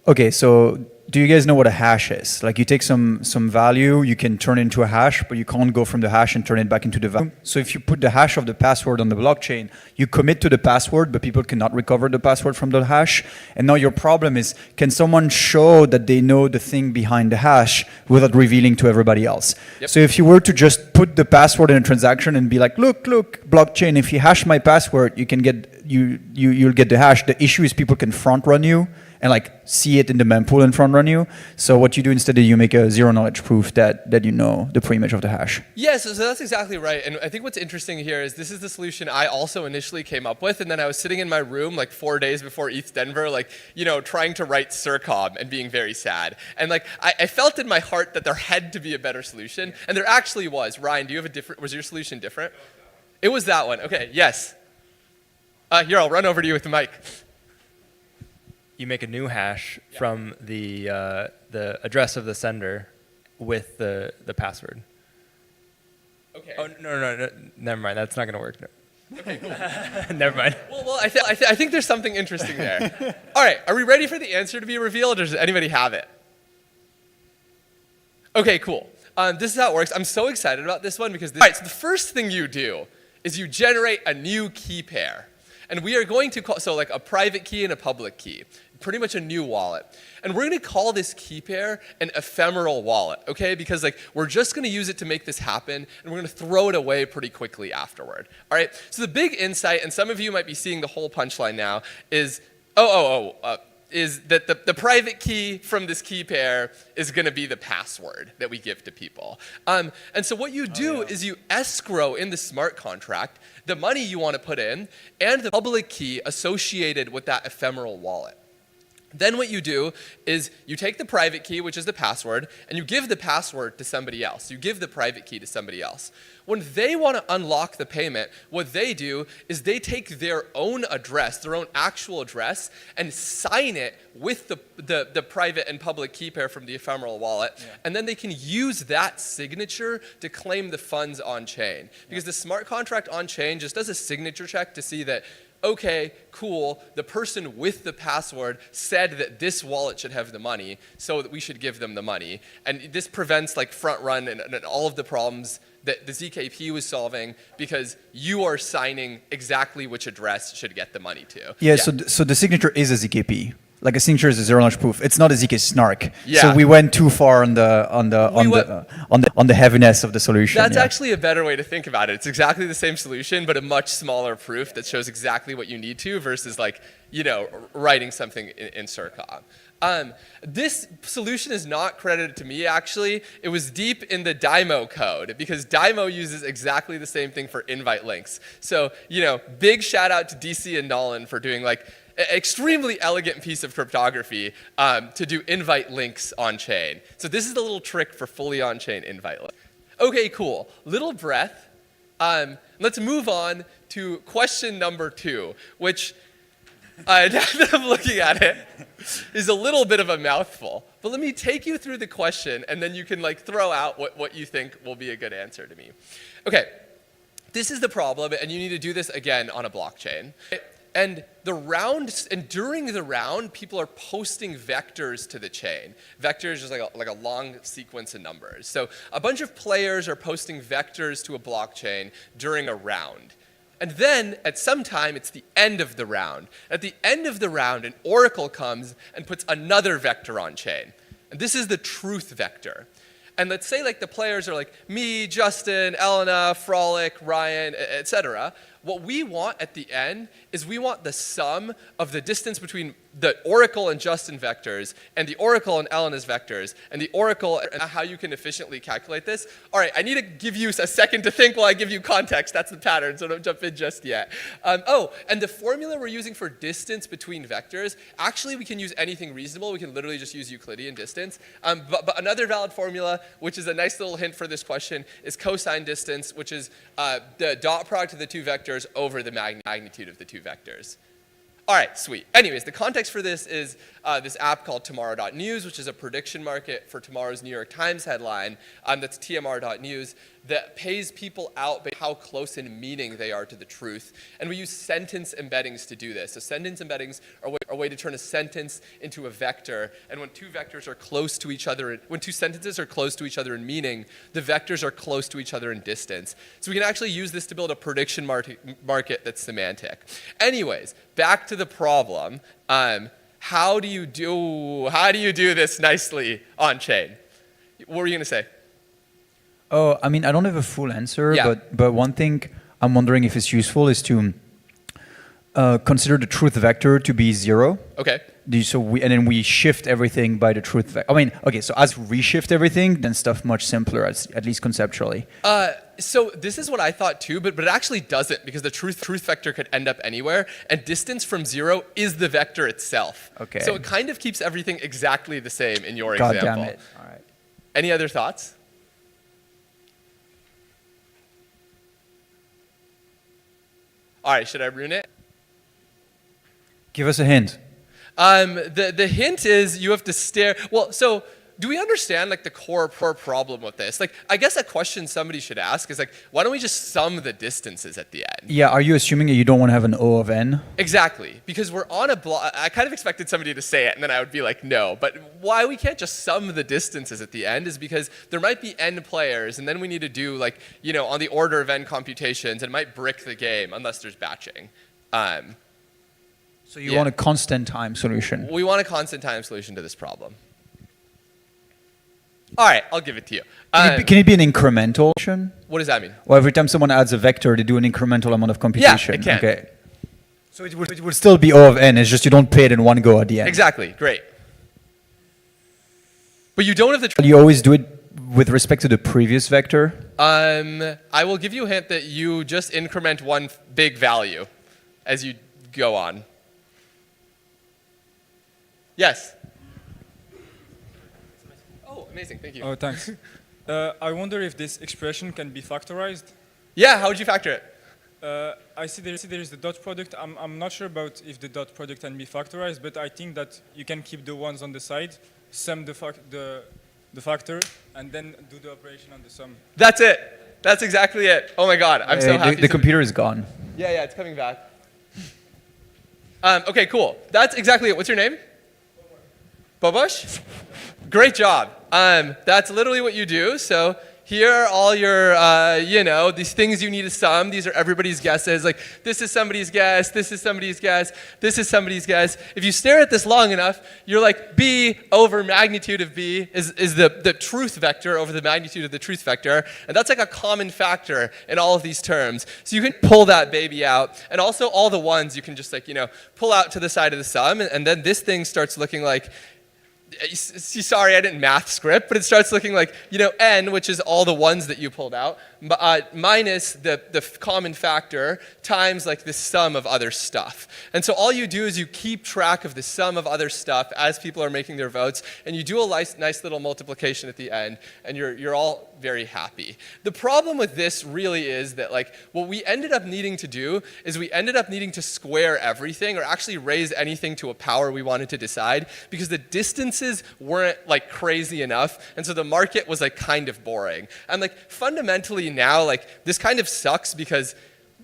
okay, so do you guys know what a hash is? Like you take some value, you can turn it into a hash, but you can't go from the hash and turn it back into the value. So if you put the hash of the password on the blockchain, you commit to the password, but people cannot recover the password from the hash. And now your problem is, can someone show that they know the thing behind the hash without revealing to everybody else? Yep. So if you were to just put the password in a transaction and be like, look, blockchain, if you hash my password, you can get, you'll get the hash. The issue is people can front run you and like see it in the mempool and front run you. So what you do instead is you make a zero knowledge proof that you know the pre-image of the hash. Yes, so that's exactly right. And I think what's interesting here is this is the solution I also initially came up with. And then I was sitting in my room like 4 days before ETH Denver, like, you know, trying to write Circom and being very sad. And like, I felt in my heart that there had to be a better solution. And there actually was. Ryan, do you have a different, was your solution different? It was that one. Okay, yes. Here, I'll run over to you with the mic. You make a new hash from the address of the sender with the password. Okay. Oh, no, never mind. That's not going to work. No. Okay, cool. Never mind. Well, I think there's something interesting there. All right, are we ready for the answer to be revealed, or does anybody have it? Okay, cool. This is how it works. I'm so excited about this one because all right, so the first thing you do is you generate a new key pair. And we are going to call, so like a private key and a public key, pretty much a new wallet. And we're going to call this key pair an ephemeral wallet, okay? Because like we're just going to use it to make this happen, and we're going to throw it away pretty quickly afterward. All right. So the big insight, and some of you might be seeing the whole punchline now, is is that the private key from this key pair is going to be the password that we give to people. And so what you do is you escrow in the smart contract the money you want to put in and the public key associated with that ephemeral wallet. Then what you do is you take the private key, which is the password, and you give the password to somebody else. You give the private key to somebody else. When they want to unlock the payment, what they do is they take their own address, their own actual address, and sign it with the private and public key pair from the ephemeral wallet. Yeah. And then they can use that signature to claim the funds on chain. Because the smart contract on chain just does a signature check to see that, okay, cool, the person with the password said that this wallet should have the money, so that we should give them the money. And this prevents like front run and all of the problems that the ZKP was solving because you are signing exactly which address should get the money to. Yeah. So the signature is a ZKP. Like a signature is a zero knowledge proof. It's not a ZK snark. Yeah. So we went too far on the heaviness of the solution. That's actually a better way to think about it. It's exactly the same solution, but a much smaller proof that shows exactly what you need to versus like, you know, writing something in Circom. This solution is not credited to me, actually. It was deep in the Dymo code because Dymo uses exactly the same thing for invite links. So, you know, big shout out to DC and Nolan for doing like extremely elegant piece of cryptography to do invite links on chain. So this is the little trick for fully on chain invite links. Okay, cool. Little breath. Let's move on to question number 2, which now that I'm looking at it is a little bit of a mouthful. But let me take you through the question and then you can like throw out what you think will be a good answer to me. Okay, this is the problem, and you need to do this again on a blockchain. And during the round, people are posting vectors to the chain. Vectors is like a long sequence of numbers. So a bunch of players are posting vectors to a blockchain during a round. And then at some time, it's the end of the round. At the end of the round, an oracle comes and puts another vector on chain. And this is the truth vector. And let's say like the players are like me, Justin, Elena, Frolic, Ryan, etc. What we want at the end is we want the sum of the distance between the Oracle and Justin vectors and the Oracle and Elena's vectors and the Oracle and how you can efficiently calculate this. All right, I need to give you a second to think while I give you context. That's the pattern, so don't jump in just yet. Oh, and the formula we're using for distance between vectors, actually we can use anything reasonable. We can literally just use Euclidean distance. But another valid formula, which is a nice little hint for this question, is cosine distance, which is the dot product of the two vectors over the magnitude of the two vectors. All right, sweet. Anyways, the context for this is this app called tomorrow.news, which is a prediction market for tomorrow's New York Times headline. That's tmr.news, that pays people out by how close in meaning they are to the truth. And we use sentence embeddings to do this. So sentence embeddings are a way to turn a sentence into a vector. And when two vectors are close to each other, when two sentences are close to each other in meaning, the vectors are close to each other in distance. So we can actually use this to build a prediction market that's semantic. Anyways, back to the problem. How do you do this nicely on chain? What were you going to say? Oh, I mean, I don't have a full answer, Yeah. but one thing I'm wondering if it's useful is to consider the truth vector to be 0. Okay. And then we shift everything by the truth vector. I mean, okay, so as we shift everything, then stuff much simpler, at least conceptually. So this is what I thought too, but it actually doesn't, because the truth vector could end up anywhere, and distance from 0 is the vector itself. Okay. So it kind of keeps everything exactly the same in your God example. damn it. All right. Any other thoughts? All right, should I ruin it? Give us a hint. The hint is you have to stare. Well, so do we understand like the core problem with this? Like, I guess a question somebody should ask is like, why don't we just sum the distances at the end? Yeah, are you assuming that you don't want to have an O of n? Exactly, because we're on a block. I kind of expected somebody to say it, and then I would be like, no. But why we can't just sum the distances at the end is because there might be n players, and then we need to do like, you know, on the order of n computations, and it might brick the game unless there's batching. So you want a constant time solution. We want a constant time solution to this problem. All right, I'll give it to you. Can it be an incremental solution? What does that mean? Well, every time someone adds a vector, they do an incremental amount of computation. Yeah, it can. Okay. So it would still be O of n, it's just you don't pay it in one go at the end. Exactly, great. But you don't have the... You always do it with respect to the previous vector? I will give you a hint that you just increment one big value as you go on. Yes? Oh, amazing, thank you. Oh, thanks. I wonder if this expression can be factorized. Yeah, how would you factor it? I see there is the dot product. I'm not sure about if the dot product can be factorized, but I think that you can keep the ones on the side, sum the factor, and then do the operation on the sum. That's it. That's exactly it. Oh my God, I'm so happy. The computer is gone. Yeah, it's coming back. Okay, cool. That's exactly it. What's your name? Bobosh? Great job. That's literally what you do. So here are all your, these things you need to sum. These are everybody's guesses. Like, this is somebody's guess, this is somebody's guess, this is somebody's guess. If you stare at this long enough, you're like, B over magnitude of B is the truth vector over the magnitude of the truth vector. And that's like a common factor in all of these terms. So you can pull that baby out. And also all the ones you can just like, pull out to the side of the sum. And then this thing starts looking like, sorry, I didn't math script, but it starts looking like, n, which is all the ones that you pulled out, minus the common factor times like the sum of other stuff. And so all you do is you keep track of the sum of other stuff as people are making their votes, and you do a nice little multiplication at the end, and you're all very happy. The problem with this really is that like what we ended up needing to do is we ended up needing to square everything or actually raise anything to a power we wanted to decide because the distances weren't like crazy enough, and so the market was like kind of boring. And like fundamentally now like this kind of sucks because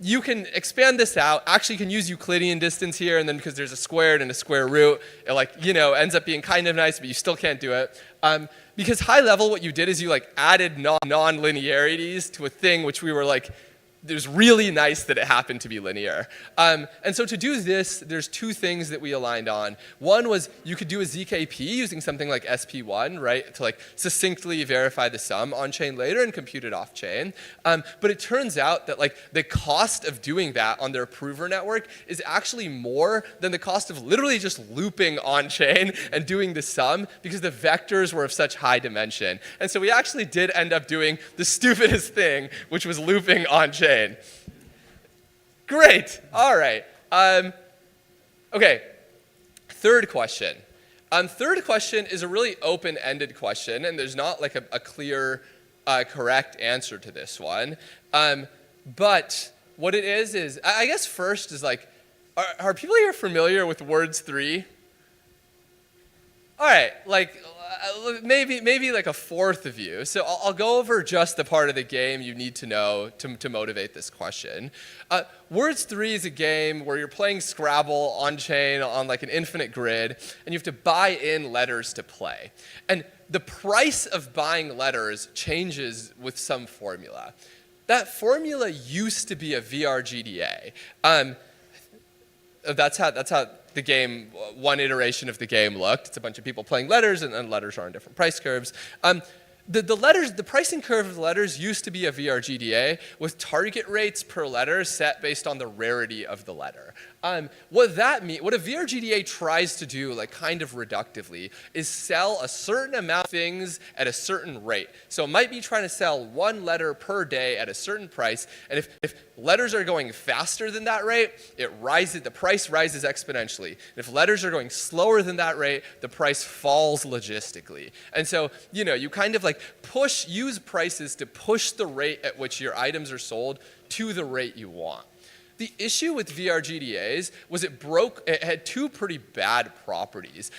you can expand this out, actually can use Euclidean distance here, and then because there's a squared and a square root, it like, ends up being kind of nice, but you still can't do it. Because high level, what you did is you like added non-linearities to a thing which we were like it was really nice that it happened to be linear. And so to do this, there's two things that we aligned on. One was you could do a ZKP using something like SP1, right, to like succinctly verify the sum on chain later and compute it off chain. But it turns out that like the cost of doing that on their prover network is actually more than the cost of literally just looping on chain and doing the sum because the vectors were of such high dimension. And so we actually did end up doing the stupidest thing, which was looping on chain. Great. All right. Okay. Third question. Third question is a really open-ended question, and there's not like a clear, correct answer to this one. But what it is I guess first is like, are people here familiar with words 3? All right, like maybe like a fourth of you. So I'll go over just the part of the game you need to know to motivate this question. Words 3 is a game where you're playing Scrabble on chain on like an infinite grid, and you have to buy in letters to play. And the price of buying letters changes with some formula. That formula used to be a VRGDA. That's how the game, one iteration of the game looked. It's a bunch of people playing letters, and letters are on different price curves. The pricing curve of the letters used to be a VRGDA with target rates per letter set based on the rarity of the letter. What a VRGDA tries to do, like kind of reductively, is sell a certain amount of things at a certain rate. So it might be trying to sell one letter per day at a certain price, and if letters are going faster than that rate, the price rises exponentially. And if letters are going slower than that rate, the price falls logistically. And so, you kind of like use prices to push the rate at which your items are sold to the rate you want. The issue with VRGDAs was it had two pretty bad properties,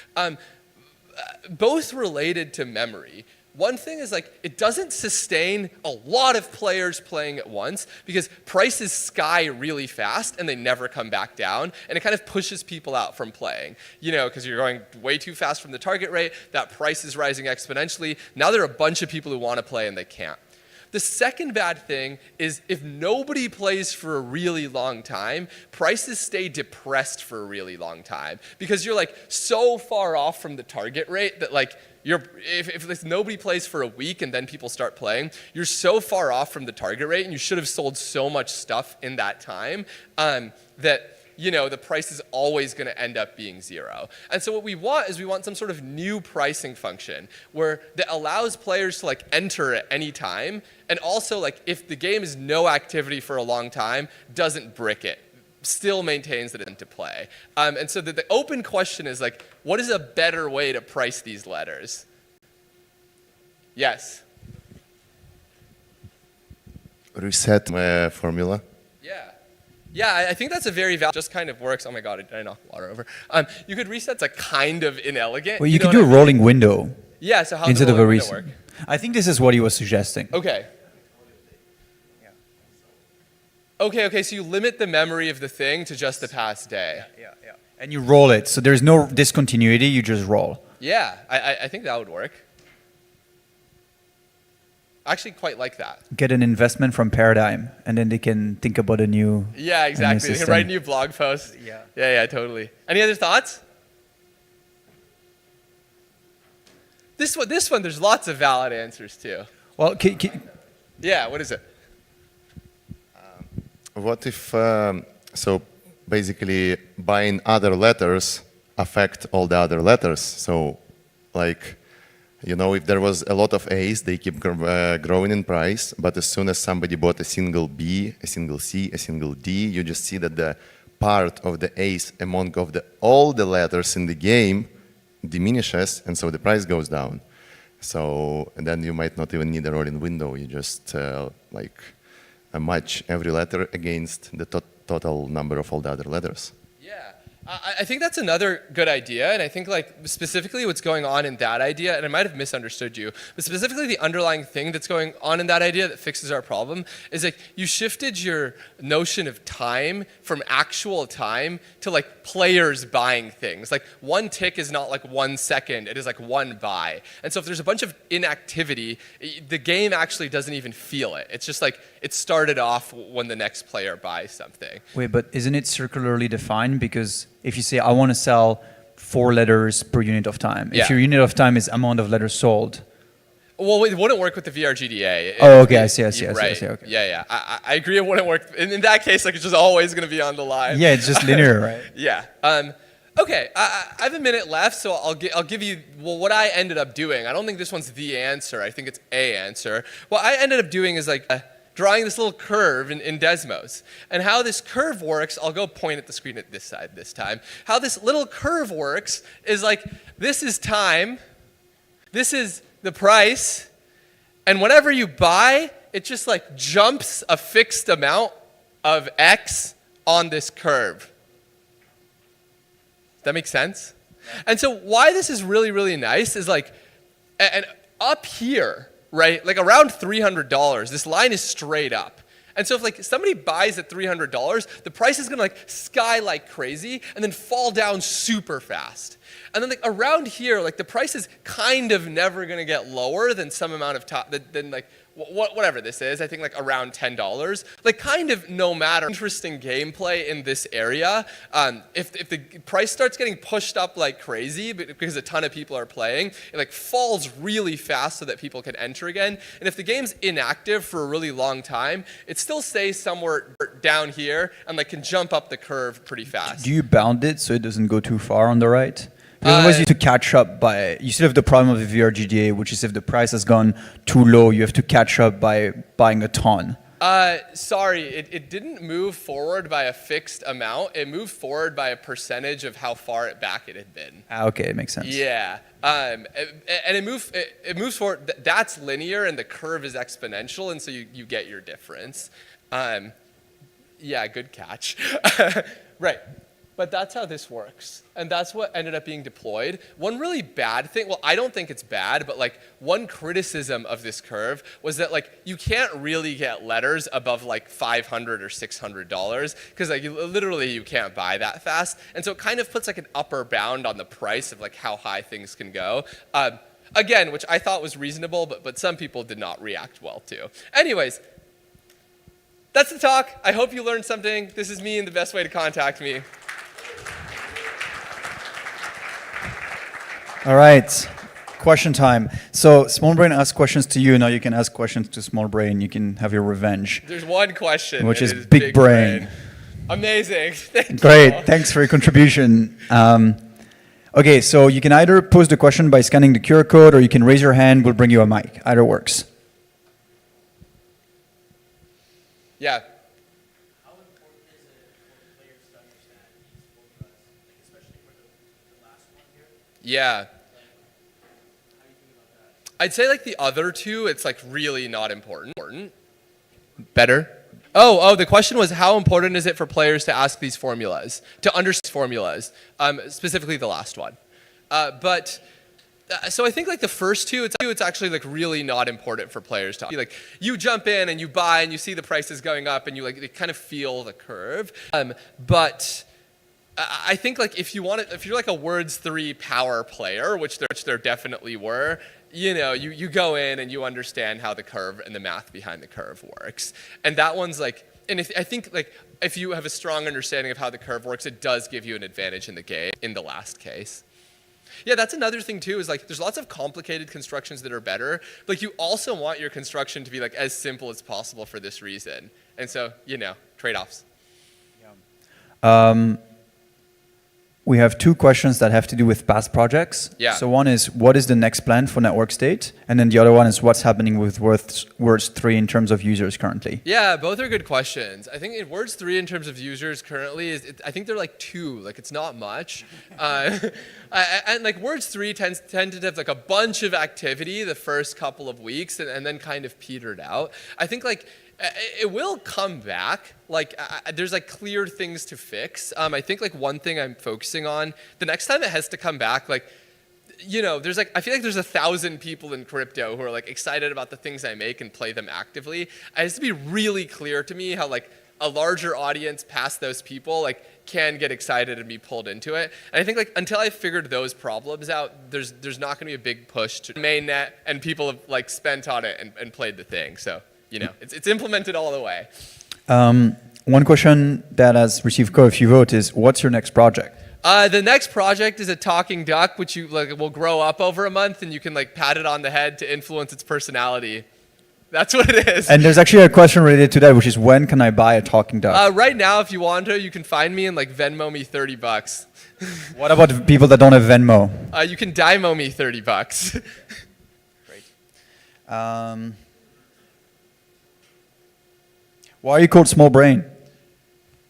both related to memory. One thing is like it doesn't sustain a lot of players playing at once because prices sky really fast and they never come back down, and it kind of pushes people out from playing. Because you're going way too fast from the target rate, that price is rising exponentially. Now there are a bunch of people who want to play and they can't. The second bad thing is if nobody plays for a really long time, prices stay depressed for a really long time because you're like so far off from the target rate that like if nobody plays for a week and then people start playing, you're so far off from the target rate and you should have sold so much stuff in that time that the price is always going to end up being 0. And so what we want is some sort of new pricing function that allows players to like enter at any time, and also like if the game is no activity for a long time, doesn't brick it, still maintains that it's into play. And so the open question is like, what is a better way to price these letters? Yes? Reset formula. Yeah, I think that's a very valid, just kind of works. Oh my God, I knocked water over. You could reset's a kind of inelegant. Well, you could do a rolling window. Yeah, so how instead does of a rolling window reset. work? I think this is what he was suggesting. Okay. Okay, so you limit the memory of the thing to just the past day. Yeah. And you roll it, so there's no discontinuity, you just roll. Yeah, I think that would work. I actually quite like that. Get an investment from Paradigm, and then they can think about a new Yeah, exactly. They can write new blog posts. Yeah, totally. Any other thoughts? This one, there's lots of valid answers to. Well, yeah, what is it? What if, so basically buying other letters affect all the other letters? So like, if there was a lot of A's, they keep growing in price, but as soon as somebody bought a single B, a single C, a single D, you just see that the part of the A's among all the letters in the game diminishes, and so the price goes down. So and then you might not even need a rolling window. You just match every letter against the total number of all the other letters. Yeah, I think that's another good idea, and I think like specifically what's going on in that idea, and I might have misunderstood you, but specifically the underlying thing that's going on in that idea that fixes our problem is like you shifted your notion of time from actual time to like players buying things. Like one tick is not like 1 second, it is like one buy. And so if there's a bunch of inactivity, the game actually doesn't even feel it. It's just like it started off when the next player buys something. Wait, but isn't it circularly defined? Because if you say, I want to sell 4 letters per unit of time, Yeah. if your unit of time is amount of letters sold. Well, it wouldn't work with the VRGDA. Oh, okay, I see, Right. okay. Yeah. I agree it wouldn't work. In that case, like it's just always going to be on the line. Yeah, it's just linear, right? Yeah. Okay, I have a minute left, so I'll give you what I ended up doing. I don't think this one's the answer. I think it's a answer. What I ended up doing is like drawing this little curve in Desmos. And how this curve works, I'll go point at the screen at this side this time. How this little curve works is like, this is time, this is the price, and whenever you buy, it just like jumps a fixed amount of X on this curve. Does that make sense? And so why this is really, really nice is like, and up here, right, like around $300, this line is straight up. And so if like somebody buys at $300, the price is gonna like sky like crazy and then fall down super fast. And then like around here, like the price is kind of never gonna get lower than some amount of time, than like whatever this is, I think like around $10. Like kind of no matter. Interesting gameplay in this area. If the price starts getting pushed up like crazy because a ton of people are playing, it like falls really fast so that people can enter again. And if the game's inactive for a really long time, it still stays somewhere down here and like can jump up the curve pretty fast. Do you bound it so it doesn't go too far on the right? Because otherwise you have to catch up by, you still have the problem of the VRGDA, which is if the price has gone too low, you have to catch up by buying a ton. Sorry, it didn't move forward by a fixed amount. It moved forward by a percentage of how far back it had been. Okay, it makes sense. Yeah, and it moves forward. That's linear, and the curve is exponential, and so you get your difference. Yeah, good catch. Right. But that's how this works. And that's what ended up being deployed. One really bad thing, well, I don't think it's bad, but like one criticism of this curve was that like you can't really get letters above like $500 or $600 because like literally you can't buy that fast. And so it kind of puts like an upper bound on the price of like how high things can go. Again, which I thought was reasonable, but some people did not react well to. Anyways, that's the talk. I hope you learned something. This is me and the best way to contact me. All right, question time. So Small Brain asks questions to you. Now you can ask questions to Small Brain. You can have your revenge. There's one question. Which and is Big Brain. Amazing. Thank you. Great, thanks for your contribution. Okay, so you can either pose the question by scanning the QR code or you can raise your hand, we'll bring you a mic. Either works. Yeah. Yeah. I'd say like the other two, it's like really not important. Better? Oh, the question was how important is it for players to ask these formulas, to understand formulas, specifically the last one. So I think like the first two, it's actually like really not important for players to like you jump in and you buy and you see the prices going up and you like kind of feel the curve. But I think like if you're like a Words 3 power player, which there definitely were, you go in and you understand how the curve and the math behind the curve works. And that one's like, and I think like if you have a strong understanding of how the curve works, it does give you an advantage in the game in the last case. Yeah, that's another thing too, is like there's lots of complicated constructions that are better, but like you also want your construction to be like as simple as possible for this reason. And so, trade-offs. We have two questions that have to do with past projects. Yeah. So one is, what is the next plan for network state? And then the other one is, what's happening with Words 3 in terms of users currently? Yeah, both are good questions. I think in Words 3 in terms of users currently, I think they're like 2, like it's not much. And like Words 3 tends to have like a bunch of activity the first couple of weeks and then kind of petered out. I think like It will come back. Like, there's like clear things to fix. I think like one thing I'm focusing on, the next time it has to come back, like, you know, there's like, I feel like there's 1,000 people in crypto who are like excited about the things I make and play them actively. It has to be really clear to me how like a larger audience past those people like can get excited and be pulled into it. And I think like until I figured those problems out, there's not going to be a big push to mainnet, and people have like spent on it and played the thing. So, you know, it's implemented all the way. One question that has received quite a few votes is, what's your next project? The next project is a talking duck, which you like will grow up over a month, and you can like pat it on the head to influence its personality. That's what it is. And there's actually a question related to that, which is, when can I buy a talking duck? Right now, if you want to, you can find me and like Venmo me $30. What about people that don't have Venmo? You can Dymo me $30. Why are you called Small Brain?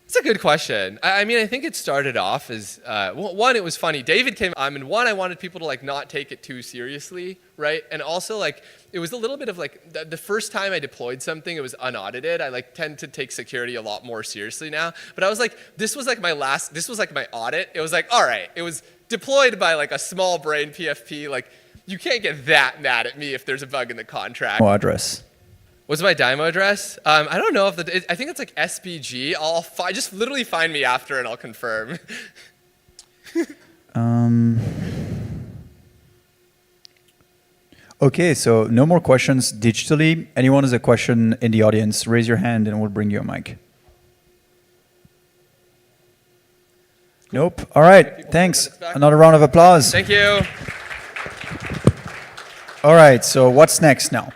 It's a good question. I mean, I think it started off as, one, it was funny. David came, and one, I wanted people to like not take it too seriously, right? And also like, it was a little bit of like, the first time I deployed something, it was unaudited. I like tend to take security a lot more seriously now. But I was like, this was like my audit. It was like, all right, it was deployed by like a small brain PFP. Like, you can't get that mad at me if there's a bug in the contract. Address. What's my Dymo address? I don't know if I think it's like SBG. Just literally find me after and I'll confirm. Okay, so no more questions digitally. Anyone has a question in the audience, raise your hand and we'll bring you a mic. Nope. All right, thanks. Another round of applause. Thank you. All right, so what's next now?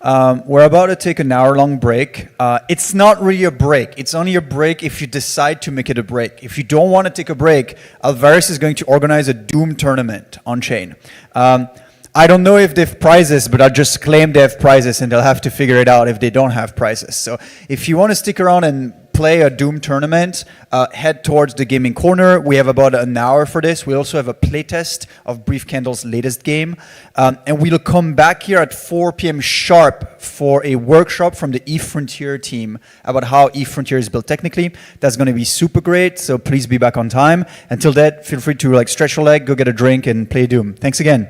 We're about to take an hour-long break. It's not really a break. It's only a break if you decide to make it a break. If you don't want to take a break, Alvarez is going to organize a Doom tournament on chain. I don't know if they have prizes, but I'll just claim they have prizes and they'll have to figure it out if they don't have prizes. So if you want to stick around and play a Doom tournament, head towards the gaming corner. We have about an hour for this. We also have a playtest of Brief Candle's latest game. And we'll come back here at 4 p.m. sharp for a workshop from the eFrontier team about how eFrontier is built technically. That's going to be super great, so please be back on time. Until then, feel free to like stretch your leg, go get a drink, and play Doom. Thanks again.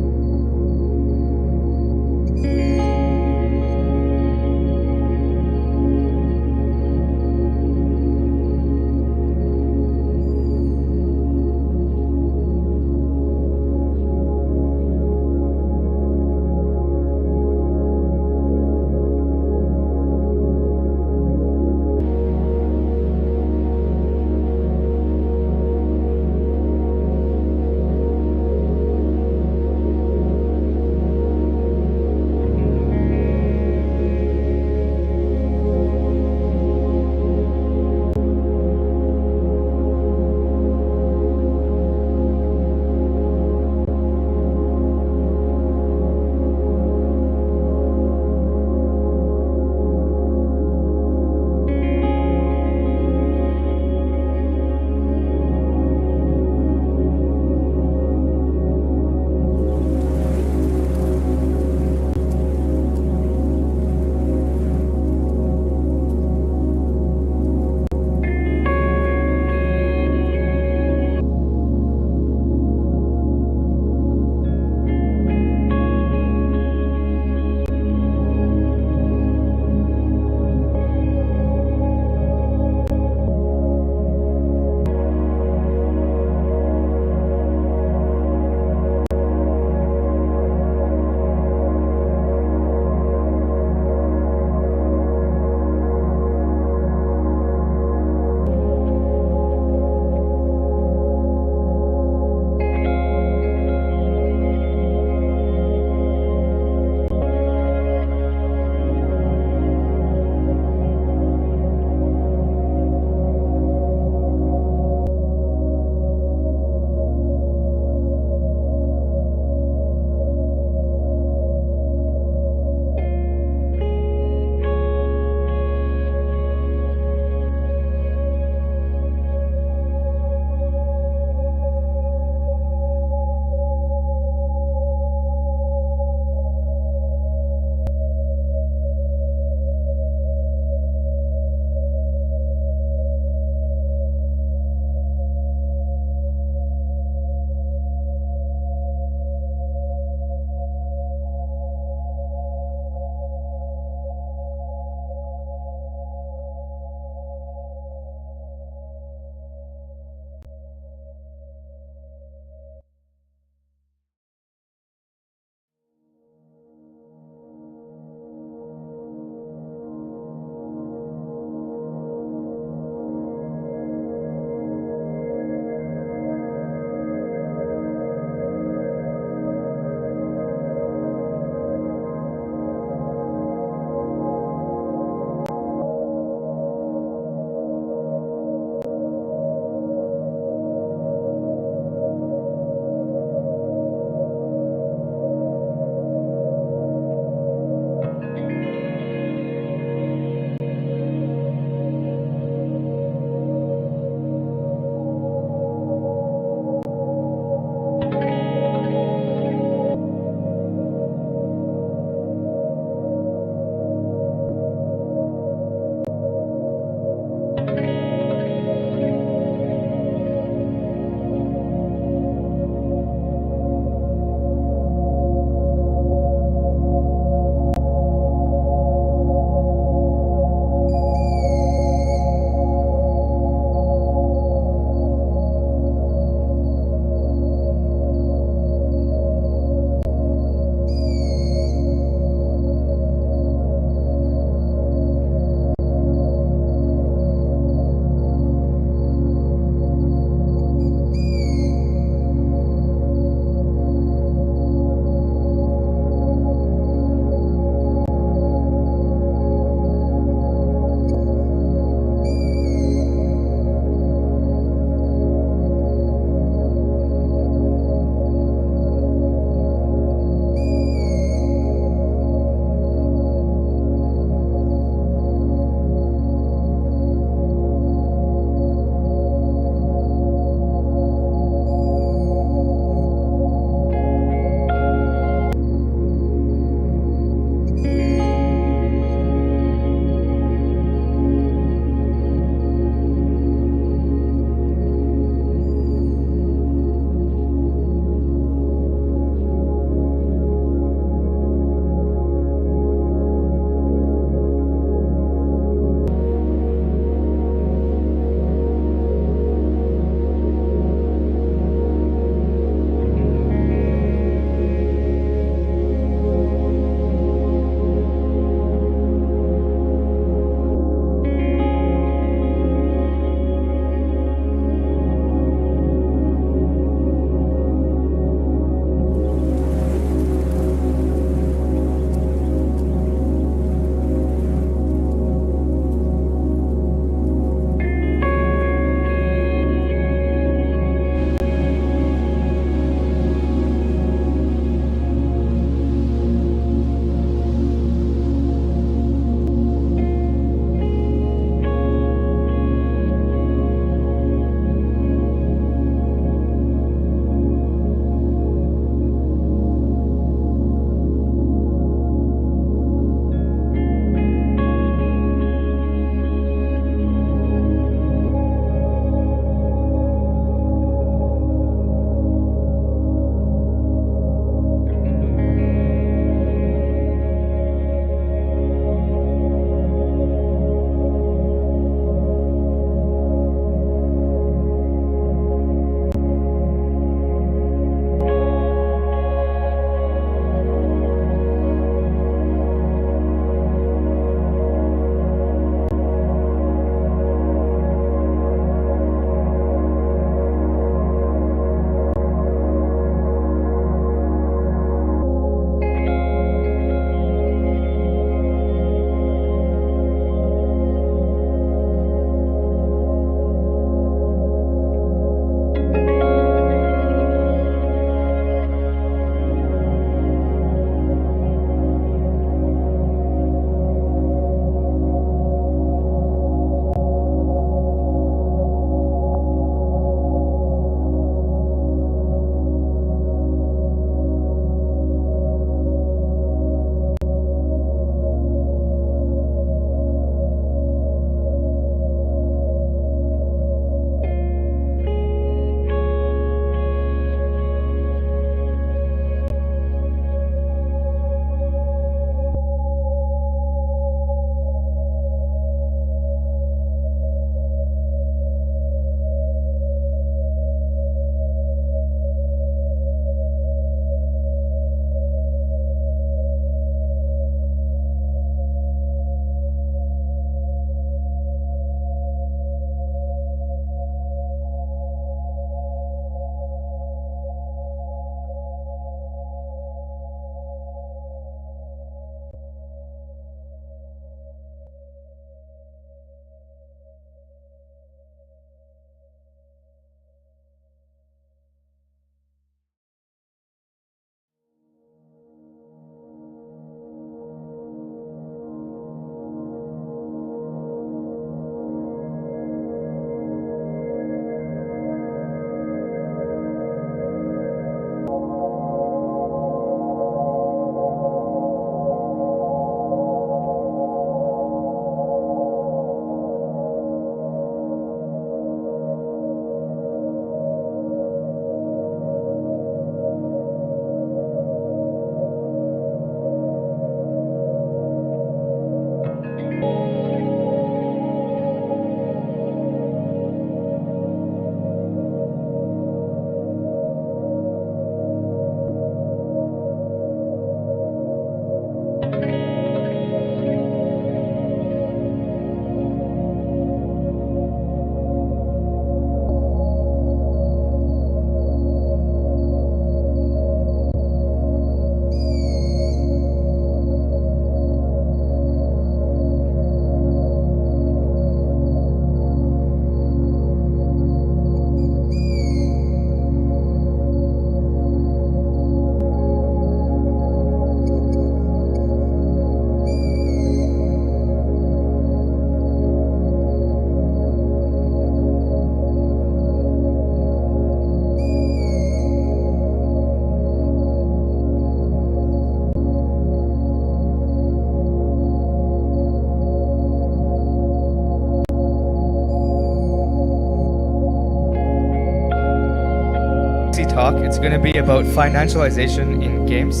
talk. It's going to be about financialization in games.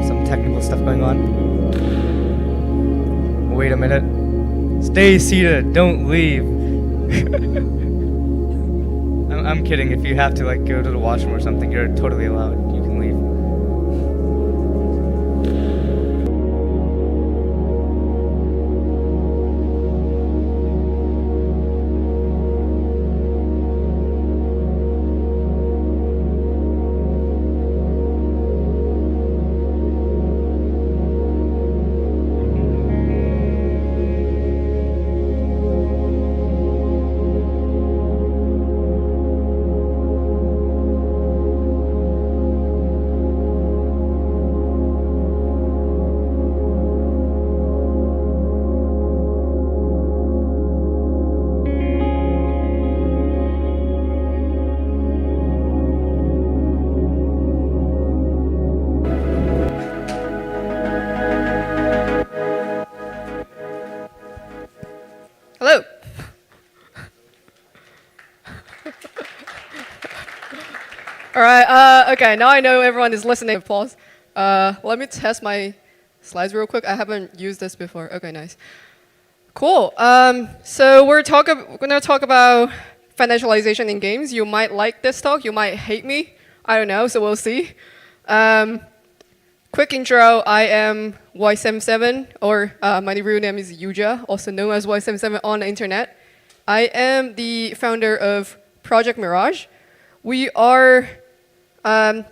Some technical stuff going on. Wait a minute. Stay seated. Don't leave. I'm kidding. If you have to like go to the washroom or something, you're totally allowed. You can leave. Hello. All right. Okay. Now I know everyone is listening. Applause. Let me test my slides real quick. I haven't used this before. Okay. Nice. Cool. So we're going to talk about financialization in games. You might like this talk. You might hate me. I don't know. So we'll see. Quick intro. I am Y77, or my real name is Yuja, also known as Y77 on the internet. I am the founder of Project Mirage. We are an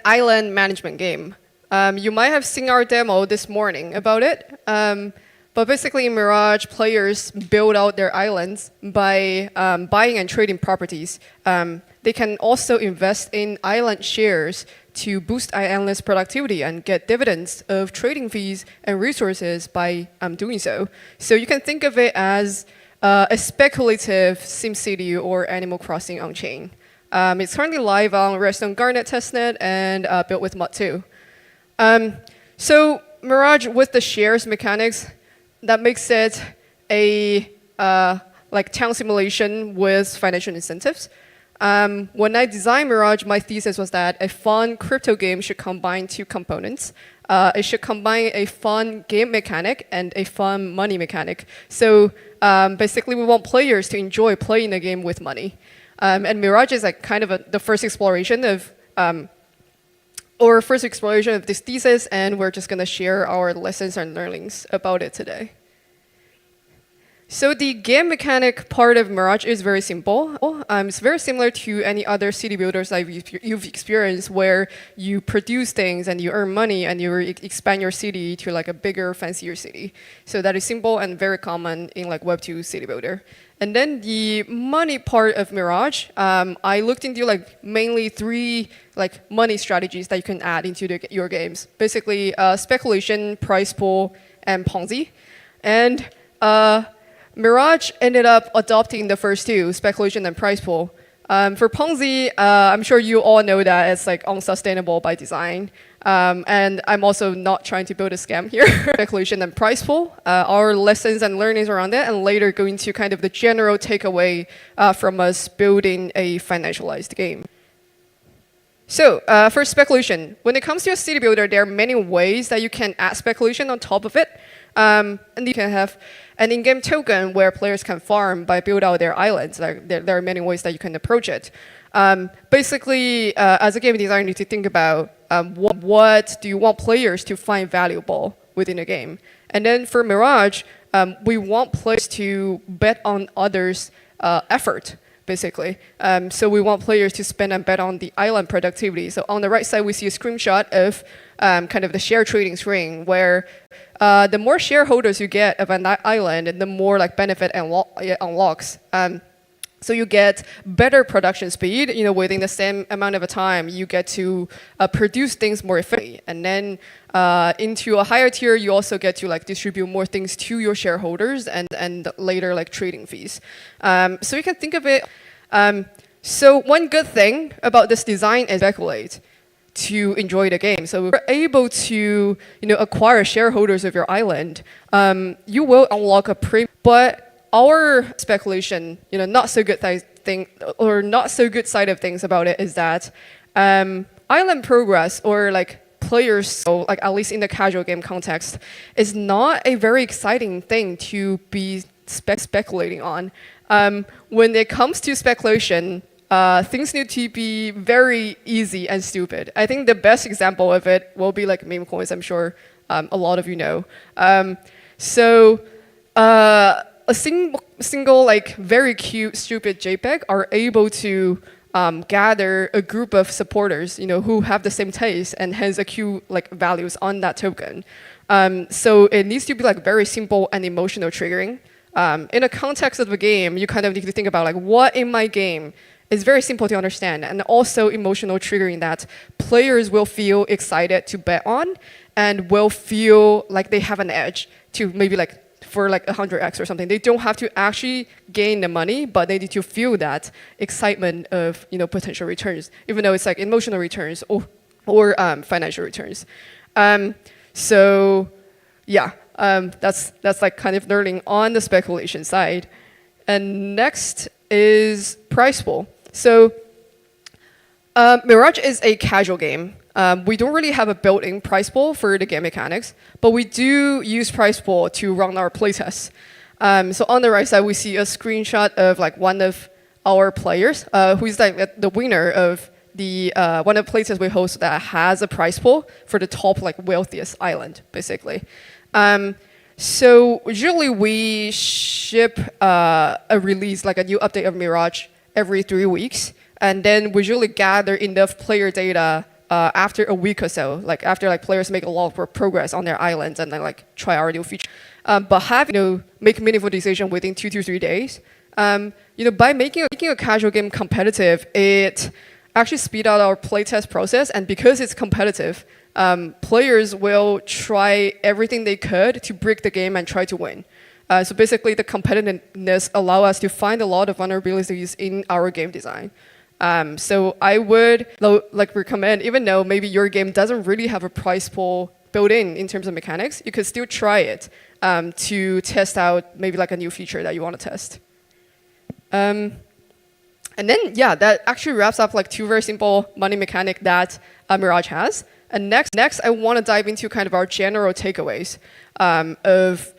island management game. You might have seen our demo this morning about it. But basically in Mirage, players build out their islands by buying and trading properties. They can also invest in island shares to boost island's productivity and get dividends of trading fees and resources by doing so. So you can think of it as a speculative SimCity or Animal Crossing on-chain. It's currently live on Redstone Garnet testnet and built with Mod 2. So Mirage, with the shares mechanics, that makes it a like town simulation with financial incentives. When I designed Mirage, my thesis was that a fun crypto game should combine two components. It should combine a fun game mechanic and a fun money mechanic. So basically, we want players to enjoy playing the game with money. And Mirage is like kind of the first exploration of this thesis, and we're just going to share our lessons and learnings about it today. So the game mechanic part of Mirage is very simple. It's very similar to any other city builders that you've experienced, where you produce things and you earn money and you expand your city to like a bigger, fancier city. So that is simple and very common in like Web2 city builder. And then the money part of Mirage, I looked into like mainly three like money strategies that you can add into your games. Basically, speculation, price pool, and Ponzi. And Mirage ended up adopting the first two, speculation and price pool. For Ponzi, I'm sure you all know that it's like unsustainable by design. And I'm also not trying to build a scam here. Speculation and price pool, our lessons and learnings around that, and later going to kind of the general takeaway from us building a financialized game. So for speculation, when it comes to a city builder, there are many ways that you can add speculation on top of it. And you can have an in-game token where players can farm by build out their islands. There are many ways that you can approach it. Basically, as a game designer, you need to think about what do you want players to find valuable within a game. And then for Mirage, we want players to bet on others' effort, basically. So we want players to spend and bet on the island productivity. So on the right side, we see a screenshot of kind of the share trading screen, where the more shareholders you get of an island, the more like benefit it unlocks. So you get better production speed, within the same amount of time, you get to produce things more efficiently. And then into a higher tier, you also get to like distribute more things to your shareholders and later like trading fees. So you can think of it. So one good thing about this design is speculate. to enjoy the game. So if you're able to, acquire shareholders of your island, you will unlock a premium. But our speculation, not so good thing or not so good side of things about it is that island progress or like players, so like at least in the casual game context, is not a very exciting thing to be speculating on. When it comes to speculation, things need to be very easy and stupid. I think the best example of it will be like meme coins. I'm sure a lot of you know. A single like very cute stupid JPEG are able to gather a group of supporters, who have the same taste and hence accrue like values on that token. So it needs to be like very simple and emotional triggering. In the context of the game, you kind of need to think about like what in my game is very simple to understand and also emotional triggering that players will feel excited to bet on and will feel like they have an edge to maybe like for like 100x or something. They don't have to actually gain the money, but they need to feel that excitement of potential returns, even though it's like emotional returns or financial returns. So yeah, that's like kind of learning on the speculation side. And next is prize pool. So Mirage is a casual game. We don't really have a built-in prize pool for the game mechanics, but we do use prize pool to run our playtests. So on the right side, we see a screenshot of like one of our players, who is like the winner of the one of the playtests we host that has a prize pool for the top like wealthiest island, basically. So usually we ship a release, like a new update of Mirage every 3 weeks, and then we usually gather enough player data after a week or so, like after like players make a lot of progress on their islands and then like try our new feature. But make meaningful decision within 2 to 3 days. By making a casual game competitive, it actually speed out our playtest process, and because it's competitive, players will try everything they could to break the game and try to win. So basically, the competitiveness allow us to find a lot of vulnerabilities in our game design. So I would recommend, even though maybe your game doesn't really have a prize pool built in terms of mechanics, you could still try it to test out maybe like a new feature that you want to test. And then, yeah, that actually wraps up like 2 very simple money mechanic that Mirage has. And next, I want to dive into kind of our general takeaways of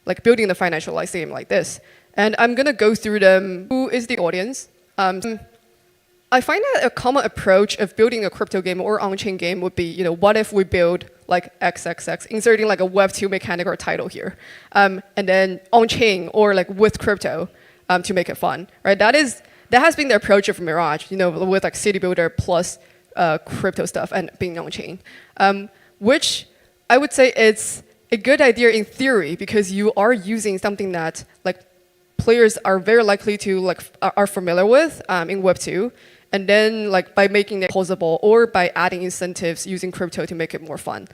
like building the financialized game like this. And I'm going to go through them. Who is the audience? I find that a common approach of building a crypto game or on-chain game would be, what if we build like XXX, inserting like a Web2 mechanic or title here, and then on-chain or like with crypto to make it fun, right? That has been the approach of Mirage, with like city builder plus crypto stuff and being on-chain, which I would say it's a good idea in theory because you are using something that like players are very likely to are familiar with in Web2, and then like by making it plausible or by adding incentives using crypto to make it more fun.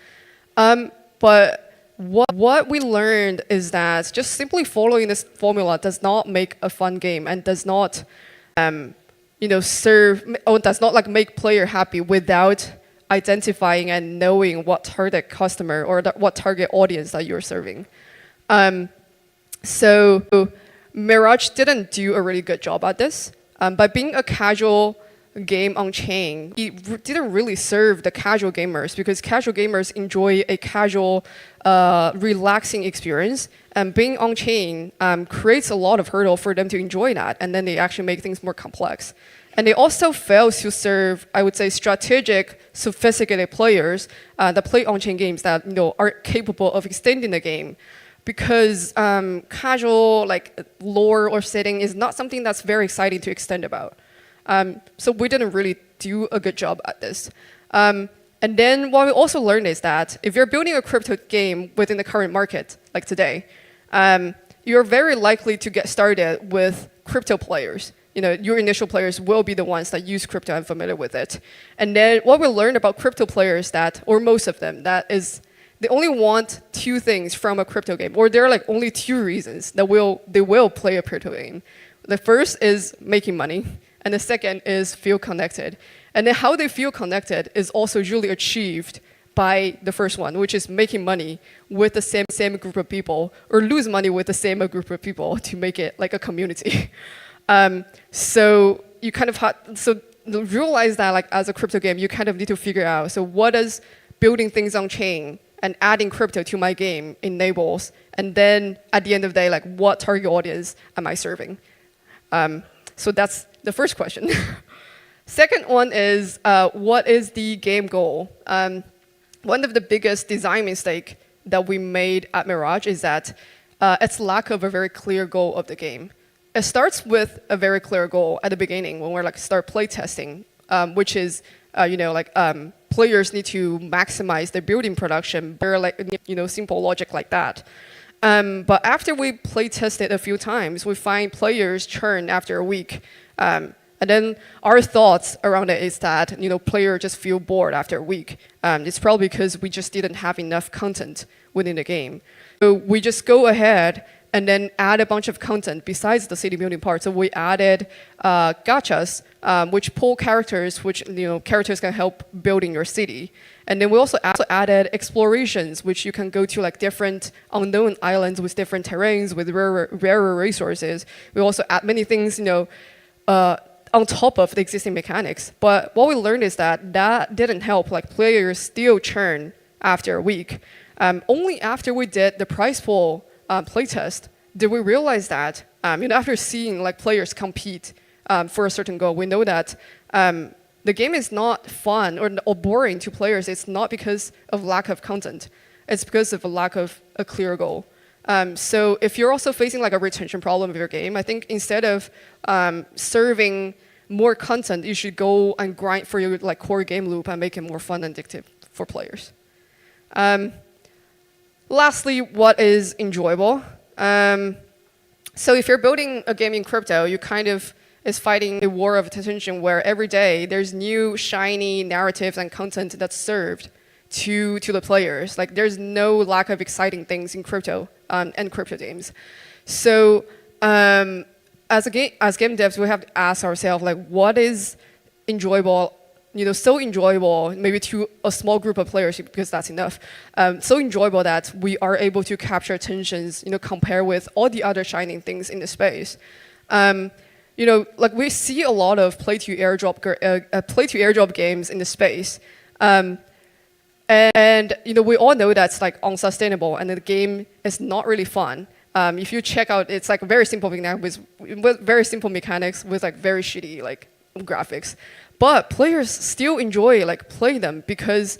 But what we learned is that just simply following this formula does not make a fun game and does not serve or does not like make player happy without identifying and knowing what target customer or what target audience that you're serving. So Mirage didn't do a really good job at this. By being a casual game on chain, it didn't really serve the casual gamers because casual gamers enjoy a casual, relaxing experience. And being on chain creates a lot of hurdle for them to enjoy that, and then they actually make things more complex. And they also fail to serve, I would say, strategic, sophisticated players that play on-chain games that are capable of extending the game, because casual lore or setting is not something that's very exciting to extend about. So we didn't really do a good job at this. And then what we also learned is that if you're building a crypto game within the current market, like today, you're very likely to get started with crypto players. Your initial players will be the ones that use crypto and familiar with it. And then what we learned about crypto players or most of them, that is they only want 2 things from a crypto game, or there are only 2 reasons that they will play a crypto game. The first is making money, and the second is feel connected. And then how they feel connected is also usually achieved by the first one, which is making money with the same group of people, or lose money with the same group of people to make it like a community. So you kind of realize that like as a crypto game, you kind of need to figure out, so what does building things on chain and adding crypto to my game enables? And then at the end of the day, like what target audience am I serving? So that's the first question. Second one is, what is the game goal? One of the biggest design mistake that we made at Mirage is that it's lack of a very clear goal of the game. It starts with a very clear goal at the beginning when we're like start playtesting, which is players need to maximize their building production, very like simple logic like that. But after we play test it a few times, we find players churn after a week. And then our thoughts around it is that players just feel bored after a week. It's probably because we just didn't have enough content within the game. So we just go ahead and then add a bunch of content besides the city building part. So we added gachas, which pull characters, which characters can help building your city. And then we also added explorations, which you can go to like different unknown islands with different terrains, with rarer resources. We also add many things, on top of the existing mechanics. But what we learned is that that didn't help. Like players still churn after a week. Only after we did the prize pool playtest did we realize that after seeing like players compete for a certain goal, we know that the game is not fun or boring to players. It's not because of lack of content. It's because of a lack of a clear goal. So if you're also facing like a retention problem with your game, I think instead of serving more content, you should go and grind for your like core game loop and make it more fun and addictive for players. Lastly, what is enjoyable? So if you're building a game in crypto, you kind of is fighting a war of attention where every day there's new shiny narratives and content that's served to the players. Like there's no lack of exciting things in crypto and crypto games. So as game devs, we have to ask ourselves like, what is enjoyable? So enjoyable, maybe to a small group of players because that's enough. So enjoyable that we are able to capture attentions, compare with all the other shining things in the space. Like we see a lot of play to airdrop games in the space. And we all know that's like unsustainable and the game is not really fun. If you check out, it's like very simple with very simple mechanics with like very shitty like graphics. But players still enjoy like playing them because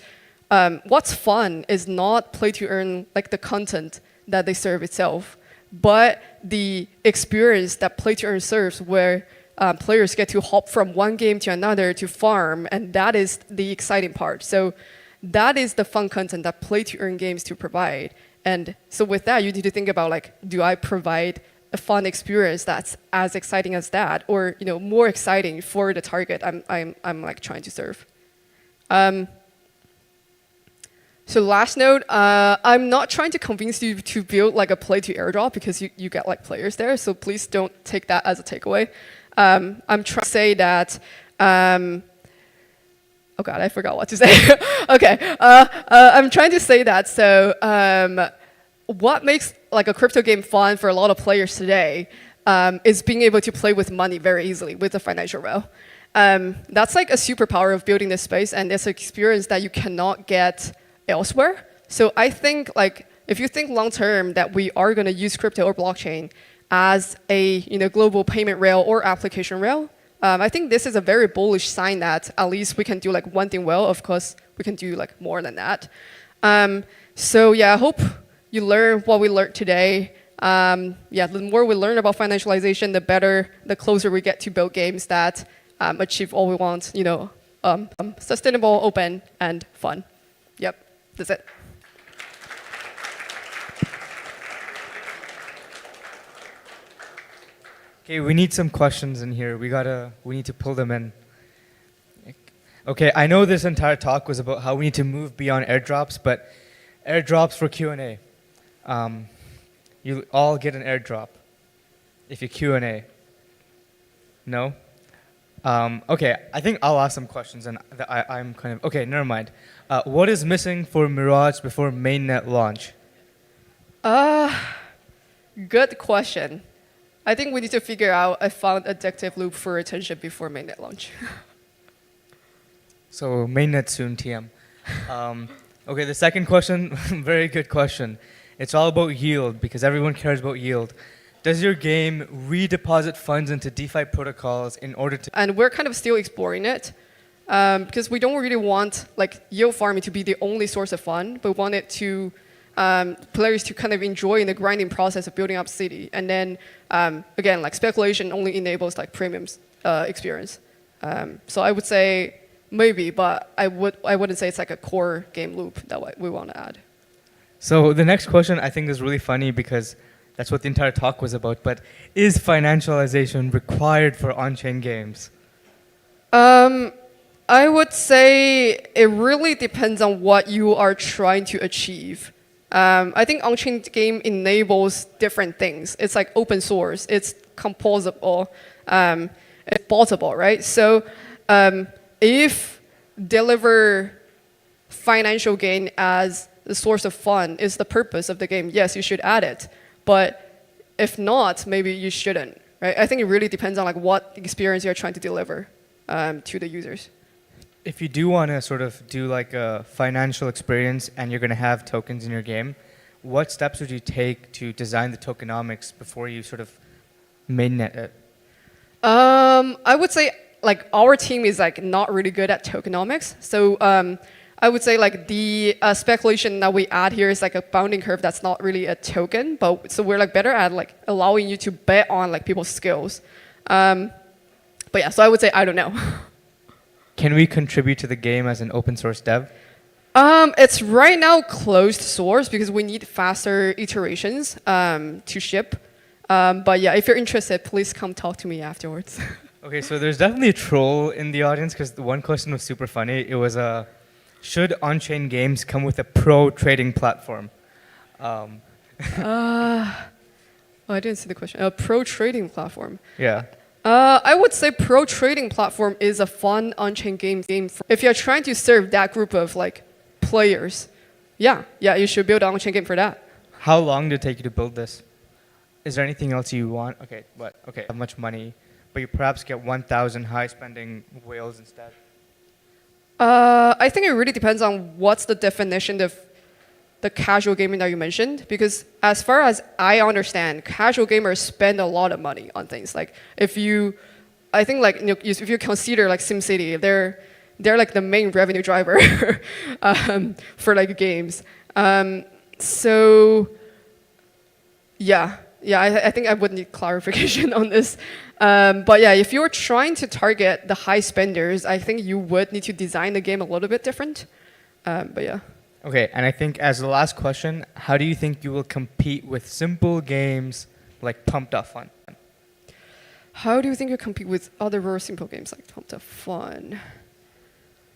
what's fun is not play to earn like the content that they serve itself, but the experience that play to earn serves where players get to hop from one game to another to farm, and that is the exciting part. So that is the fun content that play to earn games to provide. And so with that, you need to think about like, do I provide a fun experience that's as exciting as that, or more exciting for the target I'm like trying to serve. So last note, I'm not trying to convince you to build like a play to airdrop because you get like players there. So please don't take that as a takeaway. I'm trying to say that. Oh God, I forgot what to say. Okay, I'm trying to say that. So what makes like a crypto game fun for a lot of players today is being able to play with money very easily with the financial rail. That's like a superpower of building this space, and it's an experience that you cannot get elsewhere. So I think like if you think long term that we are going to use crypto or blockchain as a global payment rail or application rail, I think this is a very bullish sign that at least we can do like one thing well. Of course, we can do like more than that. So yeah, I hope you learn what we learned today. Yeah, the more we learn about financialization, the better, the closer we get to build games that achieve all we want, sustainable, open, and fun. Yep, that's it. Okay, we need some questions in here. We need to pull them in. Okay, I know this entire talk was about how we need to move beyond airdrops, but airdrops for Q&A. You all get an airdrop if you Q&A. No? Okay, I think I'll ask some questions, and I'm kind of okay. Never mind. What is missing for Mirage before mainnet launch? Good question. I think we need to figure out a fun, addictive loop for retention before mainnet launch. So mainnet soon, TM. Okay, the second question, very good question. It's all about yield because everyone cares about yield. Does your game redeposit funds into DeFi protocols in order to? And we're kind of still exploring it because we don't really want like yield farming to be the only source of fun, but want it to players to kind of enjoy in the grinding process of building up city. And then again, like speculation only enables like premium experience. So I would say maybe, but I wouldn't say it's like a core game loop that we want to add. So the next question I think is really funny because that's what the entire talk was about. But is financialization required for on-chain games? I would say it really depends on what you are trying to achieve. I think on-chain game enables different things. It's like open source. It's composable. It's portable, right? So if deliver financial gain as the source of fun is the purpose of the game, yes, you should add it. But if not, maybe you shouldn't, right? I think it really depends on like what experience you're trying to deliver to the users. If you do want to sort of do like a financial experience and you're going to have tokens in your game, what steps would you take to design the tokenomics before you sort of mainnet it? I would say like our team is like not really good at tokenomics. So I would say like the speculation that we add here is like a bounding curve that's not really a token, but so we're like better at like allowing you to bet on like people's skills. But yeah, so I would say I don't know. Can we contribute to the game as an open source dev? It's right now closed source because we need faster iterations to ship. But yeah, if you're interested, please come talk to me afterwards. Okay, so there's definitely a troll in the audience because the one question was super funny. It was should on-chain games come with a pro trading platform? Oh, I didn't see the question. A pro trading platform. Yeah. I would say pro trading platform is a fun on-chain game. If you're trying to serve that group of like players, yeah, you should build an on-chain game for that. How long did it take you to build this? Is there anything else you want? Okay, but okay, how much money? But you perhaps get 1,000 high-spending whales instead. I think it really depends on what's the definition of the casual gaming that you mentioned. Because as far as I understand, casual gamers spend a lot of money on things. Like if you, I think like if you consider like SimCity, they're like the main revenue driver for like games. So yeah, I think I would need clarification on this. But yeah, if you're trying to target the high spenders, I think you would need to design the game a little bit different. But yeah. Okay, and I think as the last question, how do you think you will compete with simple games like Pump.Fun? How do you think you compete with other very simple games like Pump.Fun?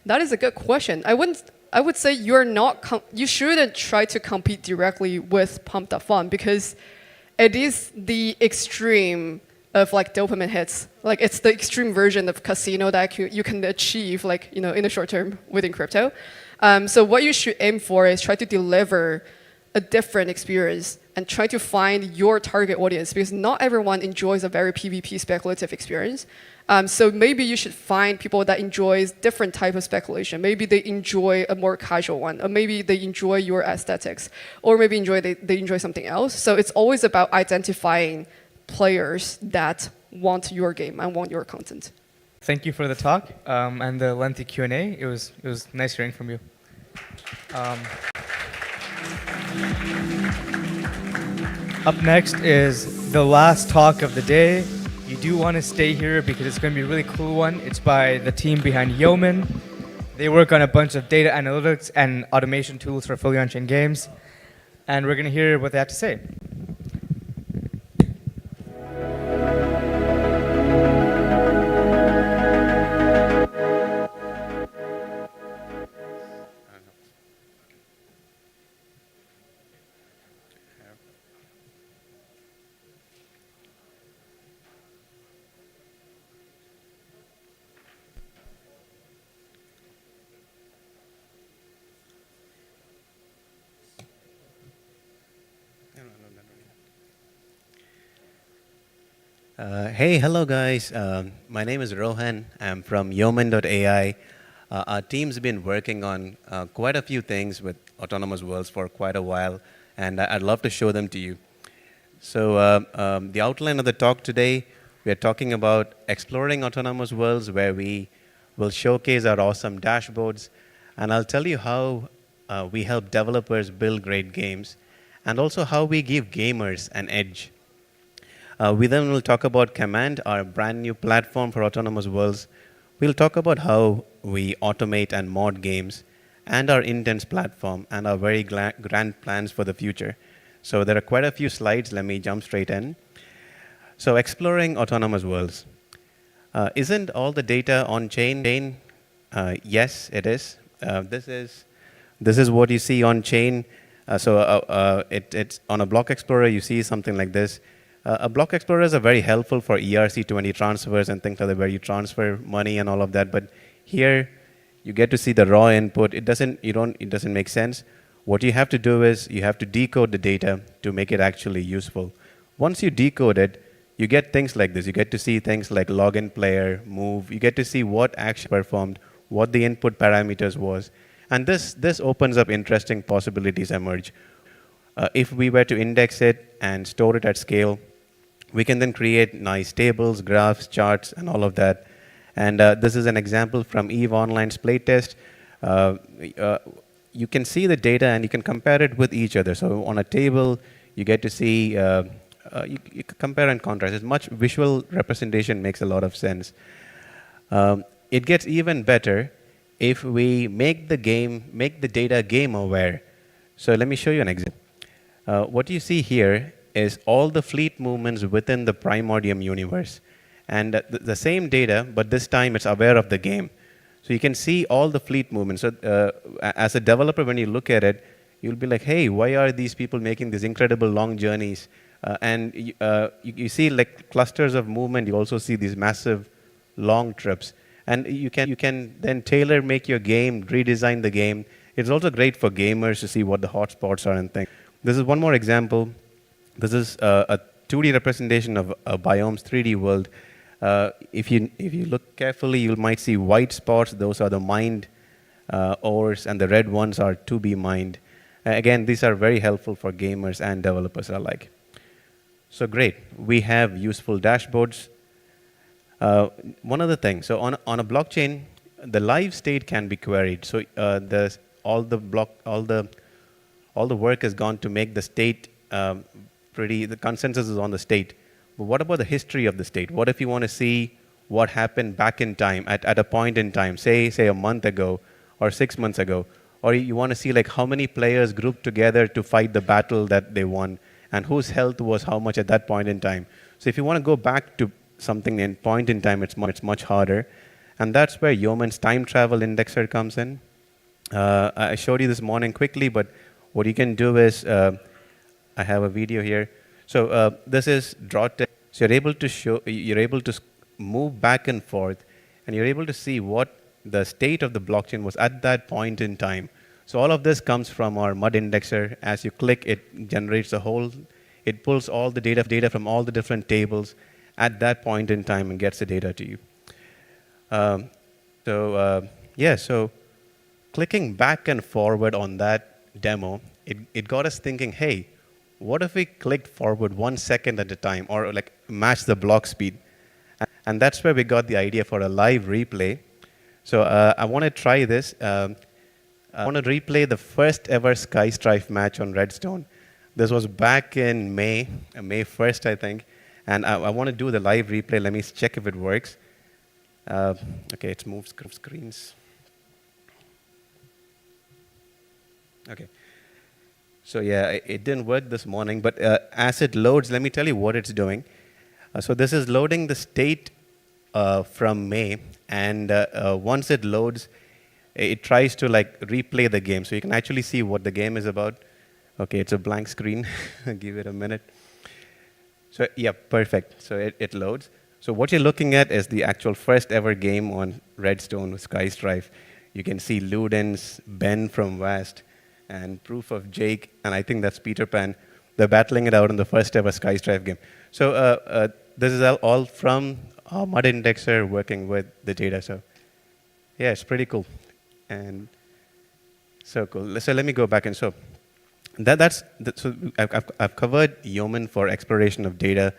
That is a good question. I would say you shouldn't try to compete directly with Pump.Fun because it is the extreme of like dopamine hits. Like it's the extreme version of casino that you can achieve like in the short term within crypto. So what you should aim for is try to deliver a different experience and try to find your target audience because not everyone enjoys a very PvP speculative experience. So maybe you should find people that enjoys different type of speculation. Maybe they enjoy a more casual one, or maybe they enjoy your aesthetics, or maybe they enjoy something else. So it's always about identifying players that want your game and want your content. Thank you for the talk and the lengthy Q&A. It was nice hearing from you. Up next is the last talk of the day. You do want to stay here because it's going to be a really cool one. It's by the team behind Yeoman. They work on a bunch of data analytics and automation tools for fully on-chain games. And we're going to hear what they have to say. Hey, hello guys. My name is Rohan. I'm from Yeoman.ai. Our team's been working on quite a few things with autonomous worlds for quite a while, and I'd love to show them to you. So the outline of the talk today, we are talking about exploring autonomous worlds where we will showcase our awesome dashboards, and I'll tell you how we help developers build great games, and also how we give gamers an edge. We then will talk about Command, our brand new platform for autonomous worlds. We'll talk about how we automate and mod games, and our Intense platform, and our very grand plans for the future. So there are quite a few slides. Let me jump straight in. So exploring autonomous worlds. Isn't all the data on chain? Yes, it is. This is what you see on chain. It's on a block explorer. You see something like this. A block explorers are very helpful for ERC20 transfers and things like that, where you transfer money and all of that. But here, you get to see the raw input. It doesn't make sense. What you have to do is you have to decode the data to make it actually useful. Once you decode it, you get things like this. You get to see things like login player, move. You get to see what action performed, what the input parameters was. And this opens up interesting possibilities emerge. If we were to index it and store it at scale, we can then create nice tables, graphs, charts, and all of that. And this is an example from EVE Online's playtest. You can see the data and you can compare it with each other. So on a table, you get to see, you can compare and contrast. It's much visual representation makes a lot of sense. It gets even better if we make the data game aware. So let me show you an example. What you see here is all the fleet movements within the Primordium universe. And the same data, but this time it's aware of the game. So you can see all the fleet movements. So as a developer, when you look at it, you'll be like, hey, why are these people making these incredible long journeys? And you see like clusters of movement. You also see these massive long trips. And you can then tailor make your game, redesign the game. It's also great for gamers to see what the hotspots are and things. This is one more example. This is a 2D representation of a biome's 3D world. If you look carefully, you might see white spots. Those are the mined ores, and the red ones are to be mined. Again, these are very helpful for gamers and developers alike. So great. We have useful dashboards. One other thing. So on a blockchain, the live state can be queried. So all the work has gone to make the state the consensus is on the state. But what about the history of the state? What if you want to see what happened back in time, at a point in time, say a month ago or 6 months ago? Or you want to see like how many players grouped together to fight the battle that they won, and whose health was how much at that point in time. So if you want to go back to something in point in time, it's much harder. And that's where Yeoman's time travel indexer comes in. I showed you this morning quickly, but what you can do is, I have a video here. So this is draw text. So you're able to move back and forth, and you're able to see what the state of the blockchain was at that point in time. So all of this comes from our MUD indexer. As you click, it generates it pulls all the data from all the different tables at that point in time and gets the data to you. So clicking back and forward on that demo, it got us thinking, hey, what if we clicked forward 1 second at a time, or like match the block speed? And that's where we got the idea for a live replay. So I want to try this. I want to replay the first ever Skystrife match on Redstone. This was back in May 1st, I think. And I want to do the live replay. Let me check if it works. Okay, it's moved screens. Okay. So yeah, it didn't work this morning, but as it loads, let me tell you what it's doing. So this is loading the state from May, and once it loads, it tries to like replay the game. So you can actually see what the game is about. Okay, it's a blank screen. Give it a minute. So yeah, perfect. So it loads. So what you're looking at is the actual first ever game on Redstone with Skystrife. You can see Ludens, Ben from Vast, and Proof of Jake, and I think that's Peter Pan. They're battling it out in the first ever Skystrife game. So this is all from our mud indexer working with the data. So yeah, it's pretty cool. And so cool. So let me go back. And so so I've covered Yeoman for exploration of data.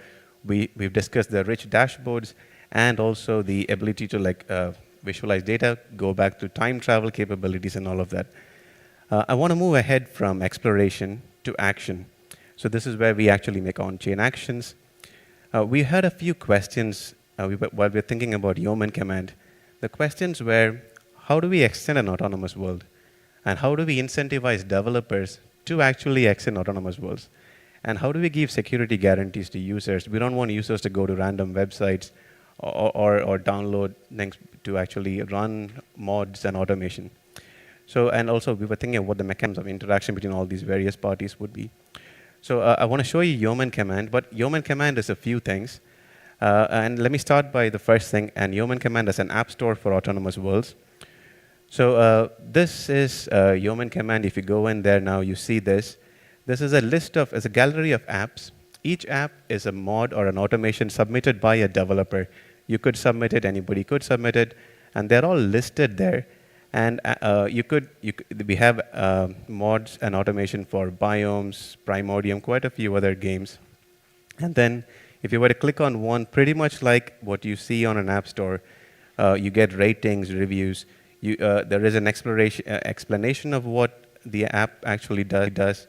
We've discussed the rich dashboards and also the ability to visualize data, go back to time travel capabilities and all of that. I want to move ahead from exploration to action. So this is where we actually make on-chain actions. We had a few questions while we're thinking about Yeoman command. The questions were, how do we extend an autonomous world? And how do we incentivize developers to actually extend autonomous worlds? And how do we give security guarantees to users? We don't want users to go to random websites or download things to actually run mods and automation. So, and also we were thinking of what the mechanisms of interaction between all these various parties would be. So I want to show you Yeoman command, but Yeoman command is a few things. And let me start by the first thing, and Yeoman command is an app store for autonomous worlds. So this is Yeoman command. If you go in there now, you see this. This is it's a gallery of apps. Each app is a mod or an automation submitted by a developer. You could submit it, anybody could submit it, and they're all listed there. And we have mods and automation for Biomes, Primordium, quite a few other games. And then if you were to click on one, pretty much like what you see on an app store, you get ratings, reviews. There is an explanation of what the app actually does.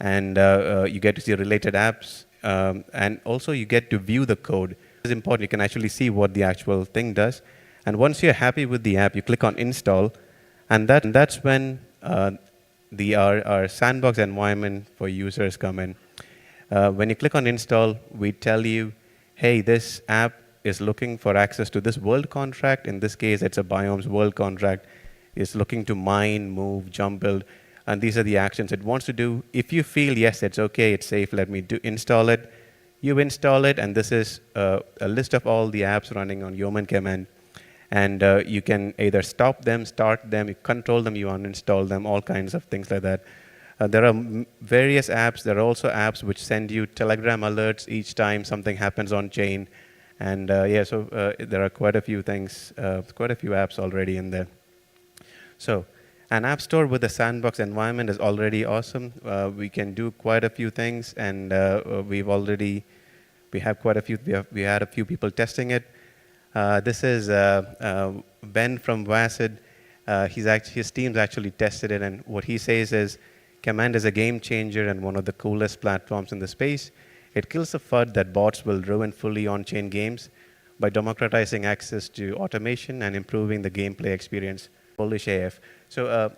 And you get to see related apps. And also you get to view the code. It's important. You can actually see what the actual thing does. And once you're happy with the app, you click on install, and that's when our sandbox environment for users come in. When you click on install, we tell you, hey, this app is looking for access to this world contract. In this case, it's a Biomes world contract. It's looking to mine, move, jump build, and these are the actions it wants to do. If you feel, yes, it's okay, it's safe, let me install it, you install it, and this is a list of all the apps running on Yeoman command. And you can either stop them, start them, you control them, you uninstall them, all kinds of things like that. There are various apps. There are also apps which send you Telegram alerts each time something happens on chain. And so there are quite a few things, quite a few apps already in there. So an app store with a sandbox environment is already awesome. We can do quite a few things, and we have quite a few. We had a few people testing it. This is Ben from Wacid. His team's actually tested it, and what he says is, Command is a game changer and one of the coolest platforms in the space. It kills the FUD that bots will ruin fully on-chain games by democratizing access to automation and improving the gameplay experience. Bullish AF. So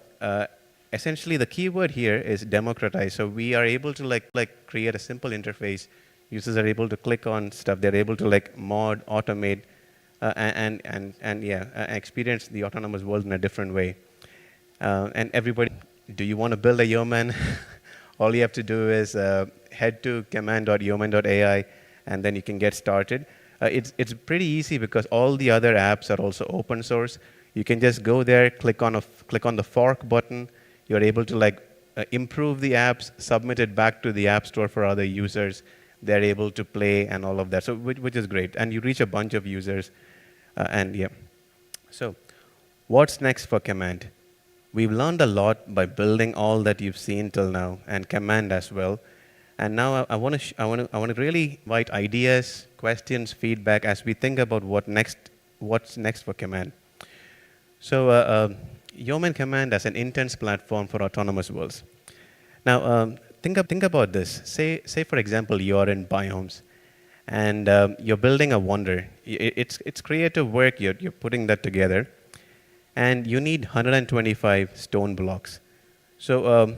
essentially, the keyword here is democratize. So we are able to create a simple interface. Users are able to click on stuff. They're able to mod, automate, experience the autonomous world in a different way. And everybody, do you want to build a Yeoman? All you have to do is head to command.yeoman.ai, and then you can get started. It's pretty easy because all the other apps are also open source. You can just go there, click on the fork button. You're able to improve the apps, submit it back to the app store for other users. They're able to play and all of that, so which is great. And you reach a bunch of users, So what's next for Command? We've learned a lot by building all that you've seen till now, and Command as well. And now I want to really invite ideas, questions, feedback as we think about what's next for Command. So Yeoman Command as an intense platform for autonomous worlds. Now think about this. Say for example you are in Biomes, and you're building a wonder. It's creative work. You're putting that together. And you need 125 stone blocks. So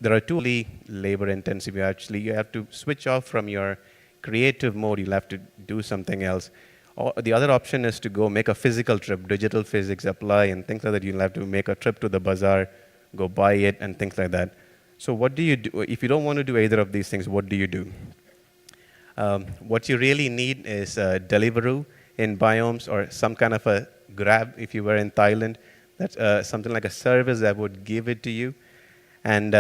there are two labor intensive. You have to switch off from your creative mode. You'll have to do something else. Or the other option is to go make a physical trip, digital physics apply, and things like that. You'll have to make a trip to the bazaar, go buy it, and things like that. So what do you do? If you don't want to do either of these things, what do you do? What you really need is Deliveroo in Biomes, or some kind of a Grab if you were in Thailand. That's something like a service that would give it to you. And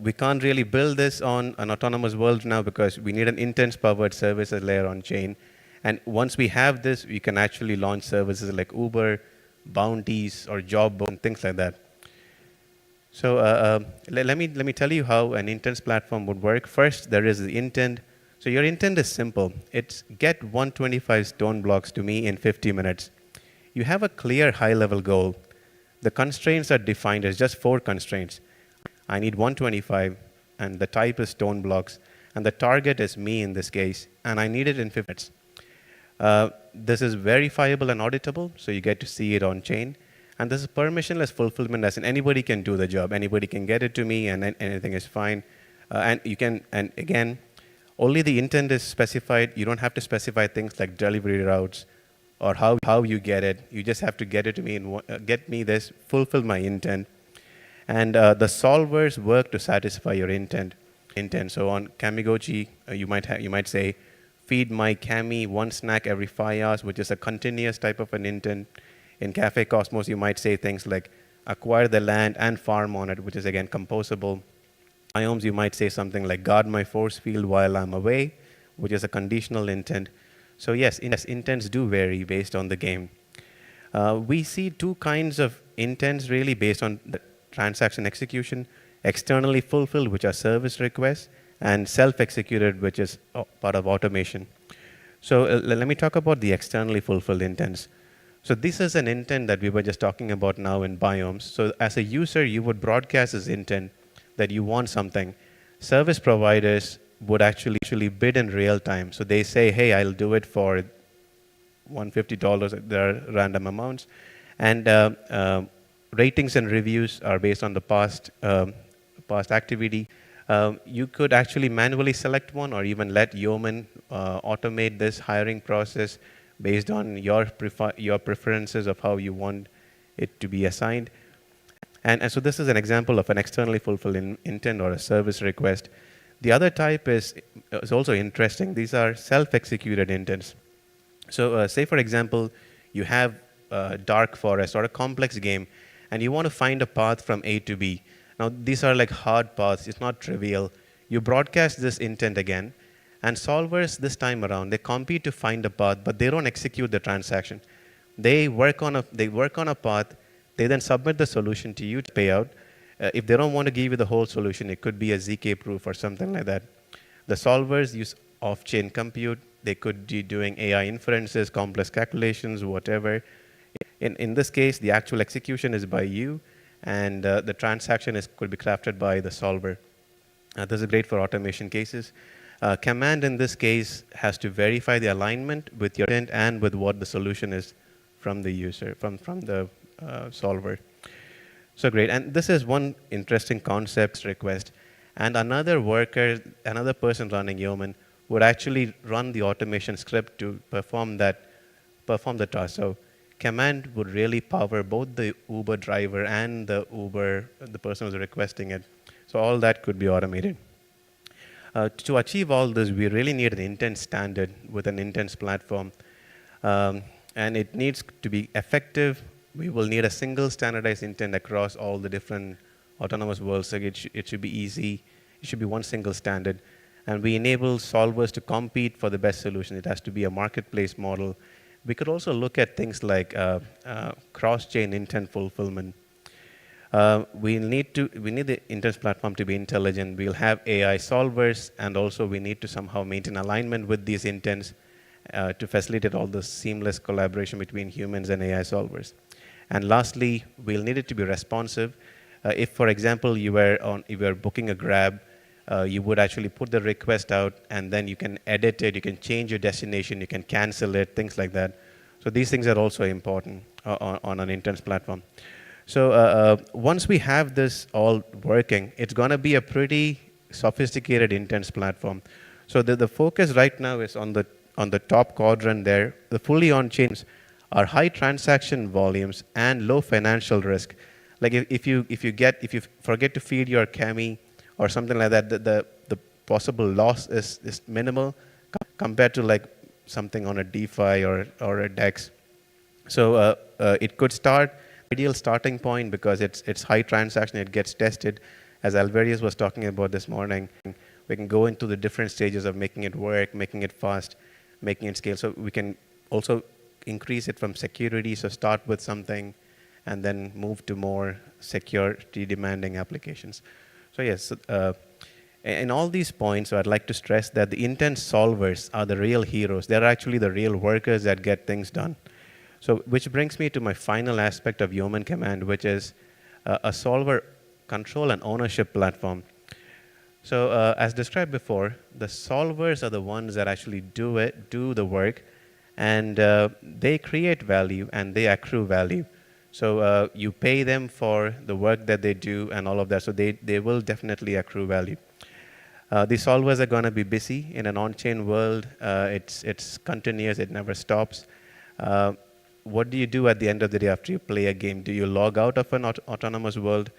we can't really build this on an autonomous world now because we need an intense powered services layer on chain. And once we have this, we can actually launch services like Uber, bounties, or job and things like that. So let me tell you how an intents platform would work. First, there is the intent. So your intent is simple. It's get 125 stone blocks to me in 50 minutes. You have a clear high-level goal. The constraints are defined as just 4 constraints. I need 125, and the type is stone blocks, and the target is me in this case, and I need it in 50 minutes. This is verifiable and auditable, so you get to see it on chain. And this is permissionless fulfillment, as in anybody can do the job. Anybody can get it to me, and anything is fine. And again, only the intent is specified. You don't have to specify things like delivery routes or how you get it. You just have to get it to me and get me this, fulfill my intent. And the solvers work to satisfy your intent. So on Kamigochi, you might say, feed my Kami 1 snack every 5 hours, which is a continuous type of an intent. In Cafe Cosmos, you might say things like acquire the land and farm on it, which is again composable. Biomes, you might say something like guard my force field while I'm away, which is a conditional intent. So yes, intents do vary based on the game. We see 2 kinds of intents really based on the transaction execution: externally fulfilled, which are service requests, and self-executed, which is part of automation. So let me talk about the externally fulfilled intents. So this is an intent that we were just talking about now in Biomes. So as a user, you would broadcast this intent that you want something. Service providers would actually bid in real time. So they say, hey, I'll do it for $150, there are random amounts. And ratings and reviews are based on the past activity. You could actually manually select one, or even let Yeoman automate this hiring process based on your preferences of how you want it to be assigned. And so this is an example of an externally fulfilled intent or a service request. The other type is also interesting. These are self-executed intents. So say, for example, you have a dark forest or a complex game, and you want to find a path from A to B. Now, these are like hard paths. It's not trivial. You broadcast this intent again, and solvers this time around, they compete to find a path, but they don't execute the transaction. They work on a path. They then submit the solution to you to pay out. If they don't want to give you the whole solution, it could be a ZK proof or something like that. The solvers use off-chain compute. They could be doing AI inferences, complex calculations, whatever. In this case, the actual execution is by you, and the transaction could be crafted by the solver. This is great for automation cases. Command in this case has to verify the alignment with your intent and with what the solution is from the user, from the solver. So great. And this is one interesting concept request. And another person running Yeoman would actually run the automation script to perform the task. So command would really power both the Uber driver and the person who's requesting it. So all that could be automated. To achieve all this, we really need an intent standard with an intents platform. And it needs to be effective. We will need a single standardized intent across all the different autonomous worlds. So it should be easy. It should be one single standard. And we enable solvers to compete for the best solution. It has to be a marketplace model. We could also look at things like cross-chain intent fulfillment. We need the intents platform to be intelligent. We'll have AI solvers, and also we need to somehow maintain alignment with these intents to facilitate all the seamless collaboration between humans and AI solvers. And lastly, we'll need it to be responsive. If, for example, you were booking a Grab, you would actually put the request out, and then you can edit it, you can change your destination, you can cancel it, things like that. So these things are also important on an intents platform. So once we have this all working, it's going to be a pretty sophisticated intents platform. So the focus right now is on the top quadrant there. The fully on-chains are high transaction volumes and low financial risk. Like if you forget to feed your Kami or something like that, the possible loss is minimal compared to like something on a DeFi or a DEX. So it could start ideal starting point because it's high transaction. It gets tested, as Alvarius was talking about this morning. We can go into the different stages of making it work, making it fast. making it scale. So we can also increase it from security, so start with something and then move to more security demanding applications. So yes, in all these points, so I'd like to stress that the intent solvers are the real heroes. They're actually the real workers that get things done. So which brings me to my final aspect of Yeoman Command, which is a solver control and ownership platform. So as described before, the solvers are the ones that actually do the work, and they create value and they accrue value. So you pay them for the work that they do and all of that, so they will definitely accrue value. The solvers are going to be busy in an on-chain world. It's continuous, it never stops. What do you do at the end of the day after you play a game? Do you log out of an autonomous world?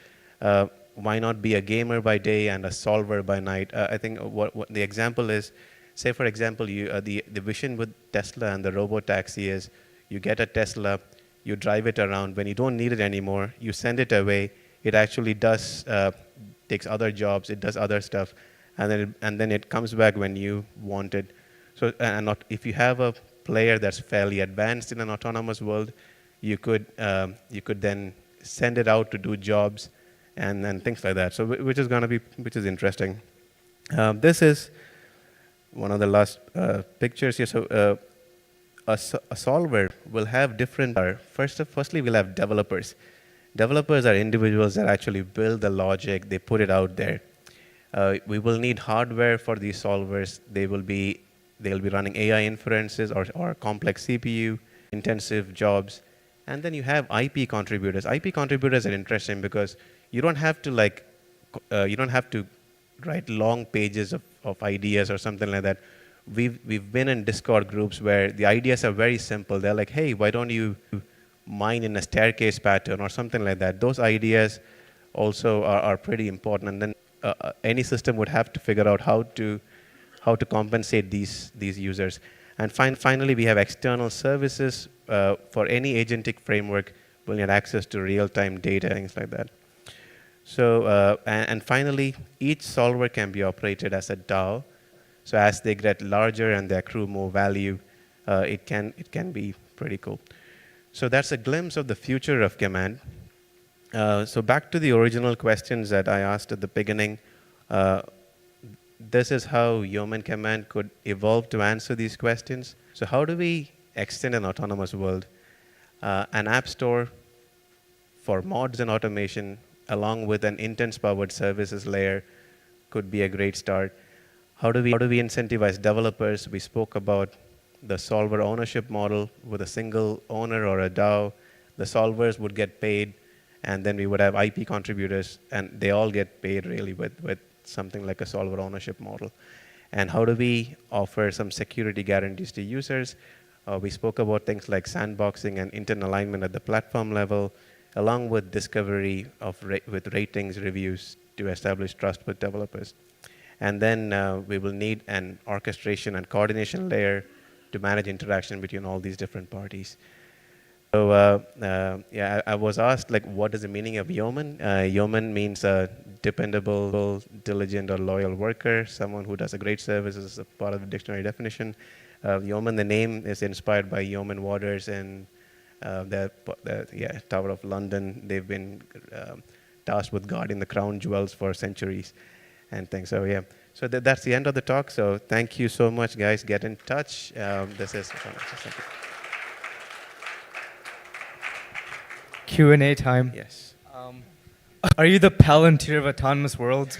Why not be a gamer by day and a solver by night? I think what the example is, say for example, the vision with Tesla and the robo-taxi is you get a Tesla, you drive it around. When you don't need it anymore, you send it away. It actually takes other jobs, it does other stuff, and then it comes back when you want it. So, if you have a player that's fairly advanced in an autonomous world, you could then send it out to do jobs and things like that. So which is interesting. This is one of the last pictures here. So a solver will have different. Firstly, we'll have developers. Developers are individuals that actually build the logic. They put it out there. We will need hardware for these solvers. They'll be running AI inferences or complex CPU intensive jobs. And then you have IP contributors. IP contributors are interesting because you don't have to write long pages of ideas or something like that. We've been in Discord groups where the ideas are very simple. They're like, hey, why don't you mine in a staircase pattern or something like that? Those ideas also are pretty important. And then any system would have to figure out how to compensate these users. And finally, we have external services. For any agentic framework, we'll need access to real-time data, things like that. So, and finally, each solver can be operated as a DAO. So as they get larger and they accrue more value, it can be pretty cool. So that's a glimpse of the future of Command. So back to the original questions that I asked at the beginning. This is how Yeoman Command could evolve to answer these questions. So how do we extend an autonomous world? An app store for mods and automation, along with an intent-powered services layer, could be a great start. How do we incentivize developers? We spoke about the solver ownership model with a single owner or a DAO. The solvers would get paid, and then we would have IP contributors, and they all get paid really with something like a solver ownership model. And how do we offer some security guarantees to users? We spoke about things like sandboxing and intent alignment at the platform level, along with discovery with ratings, reviews to establish trust with developers. And then we will need an orchestration and coordination layer to manage interaction between all these different parties. So yeah, I was asked, like, what is the meaning of yeoman? Yeoman means a dependable, diligent, or loyal worker, someone who does a great service as a part of the dictionary definition. Yeoman, the name is inspired by Yeoman Waters and the Tower of London. They've been tasked with guarding the crown jewels for centuries and things. So yeah, so that's the end of the talk. So thank you so much, guys. Get in touch. This is Q&A time. Yes. Are you the Palantir of autonomous worlds?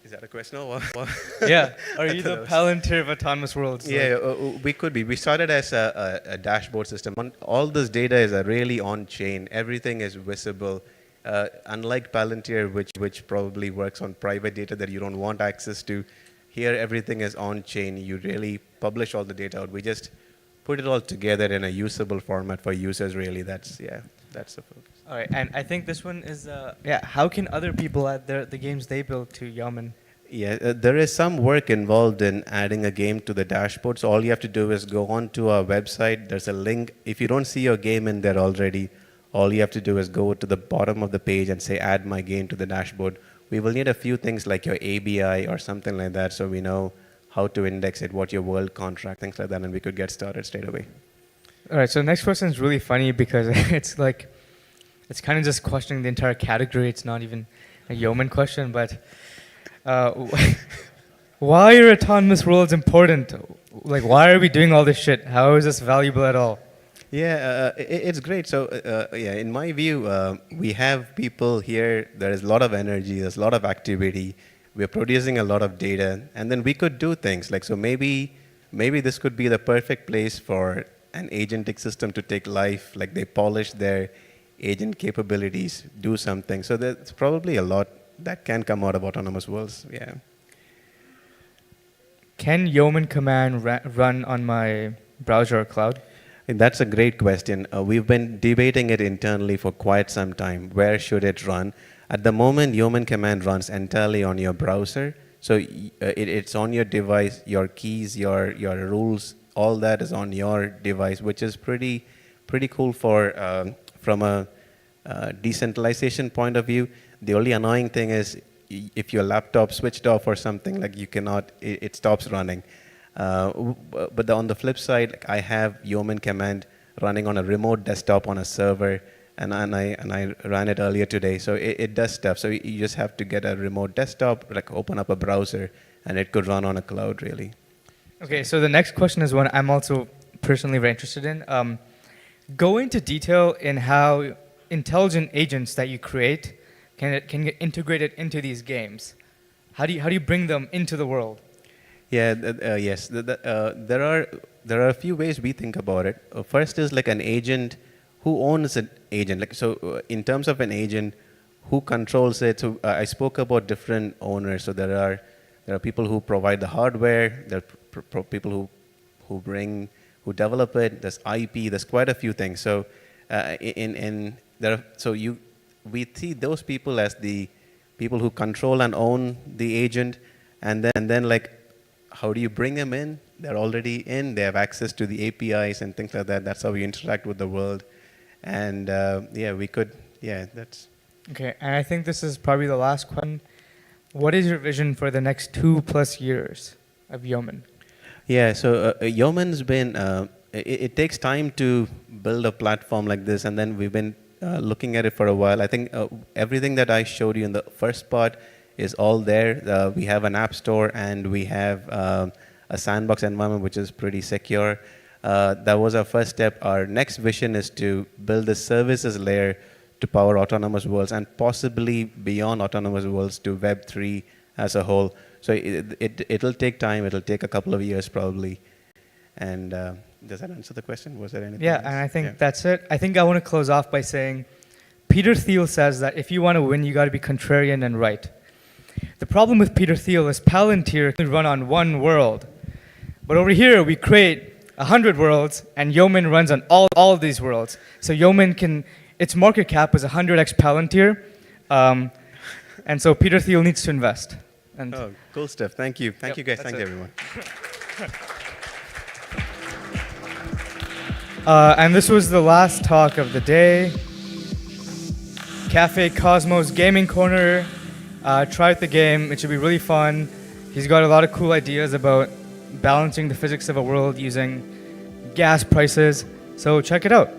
Is that a question or what? Yeah. Are you the Palantir of autonomous worlds? Yeah, we could be. We started as a dashboard system. All this data is really on-chain. Everything is visible. Unlike Palantir, which probably works on private data that you don't want access to, here everything is on-chain. You really publish all the data out. We just put it all together in a usable format for users, really. That's the focus. All right, and I think this one is, how can other people add the games they build to Yeoman? Yeah, there is some work involved in adding a game to the dashboard. So all you have to do is go onto our website. There's a link. If you don't see your game in there already, all you have to do is go to the bottom of the page and say, add my game to the dashboard. We will need a few things like your ABI or something like that, so we know how to index it, what your world contract, things like that, and we could get started straight away. All right, so the next question is really funny because it's like, it's kind of just questioning the entire category. It's not even a Yeoman question, but why are autonomous worlds important? Like, why are we doing all this shit? How is this valuable at all? Yeah, it's great. So, yeah, in my view, we have people here. There is a lot of energy. There's a lot of activity. We're producing a lot of data, and then we could do things like, so maybe this could be the perfect place for an agentic system to take life. Like they polish their agent capabilities, do something. So there's probably a lot that can come out of autonomous worlds. Yeah. Can Yeoman command run on my browser or cloud? That's a great question. We've been debating it internally for quite some time. Where should it run? At the moment, Yeoman command runs entirely on your browser. So it's on your device, your keys, your rules, all that is on your device, which is pretty cool for from a decentralization point of view. The only annoying thing is if your laptop switched off or something, like you cannot, it stops running. But on the flip side, like I have Yeoman command running on a remote desktop on a server, and I ran it earlier today. So it does stuff. So you just have to get a remote desktop, like open up a browser, and it could run on a cloud really. Okay, so the next question is one I'm also personally very interested in. Go into detail in how intelligent agents that you create can get integrated into these games. How do you bring them into the world? Yeah, yes. There are a few ways we think about it. First is like an agent. Who owns an agent? Like so, in terms of an agent, who controls it? So I spoke about different owners. So there are people who provide the hardware. There are people who develop it. There's IP. There's quite a few things. So we see those people as the people who control and own the agent, and then like, how do you bring them in? They're already in. They have access to the APIs and things like that. That's how we interact with the world. And that's. Okay, and I think this is probably the last question. What is your vision for the next 2+ years of Yeoman? Yeah, so Yeoman's been, it takes time to build a platform like this, and then we've been looking at it for a while. I think everything that I showed you in the first part is all there. We have an app store, and we have a sandbox environment, which is pretty secure. That was our first step. Our next vision is to build a services layer to power autonomous worlds, and possibly beyond autonomous worlds to Web3 as a whole. So it'll take time. It'll take a couple of years probably. And does that answer the question? Was there anything else? And I think that's it. I think I want to close off by saying, Peter Thiel says that if you want to win, you got to be contrarian and right. The problem with Peter Thiel is Palantir can run on one world. But over here, we create 100 worlds, and Yeoman runs on all of these worlds. So Yeoman its market cap is 100x Palantir. And so Peter Thiel needs to invest. And cool stuff. Thank you. Thank you guys. Thank you, everyone. And this was the last talk of the day. Cafe Cosmos Gaming Corner. Try out the game. It should be really fun. He's got a lot of cool ideas about balancing the physics of a world using gas prices. So check it out.